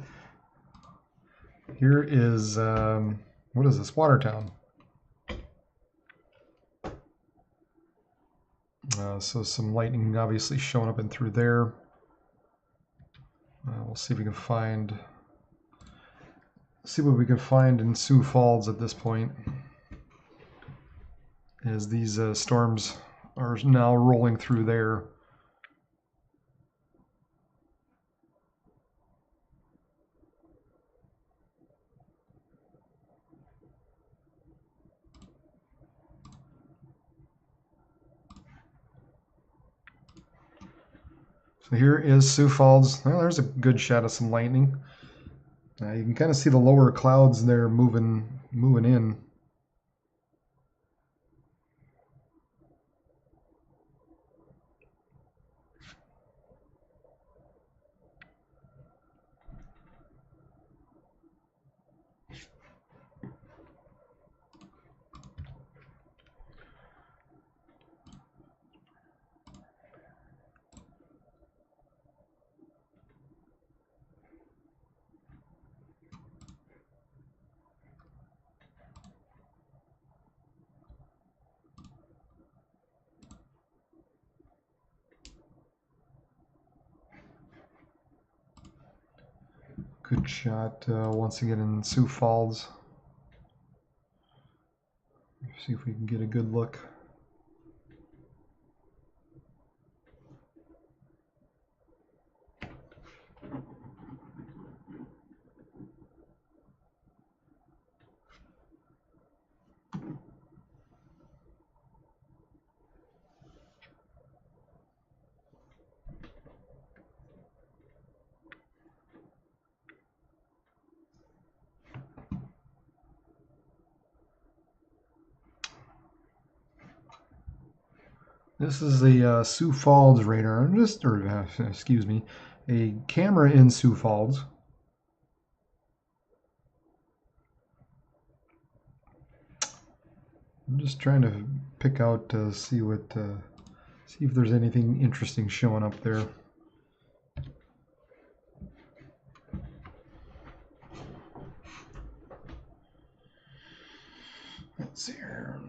Here is, what is this? Watertown. So some lightning obviously showing up and through there. We'll see if we can see what we can find in Sioux Falls at this point, as these storms are now rolling through there. So here is Sioux Falls. Well, there's a good shot of some lightning. You can kind of see the lower clouds there moving in. Good shot once again in Sioux Falls. See if we can get a good look. This is a Sioux Falls radar, excuse me, a camera in Sioux Falls. I'm just trying to pick out, see if there's anything interesting showing up there. Let's see here.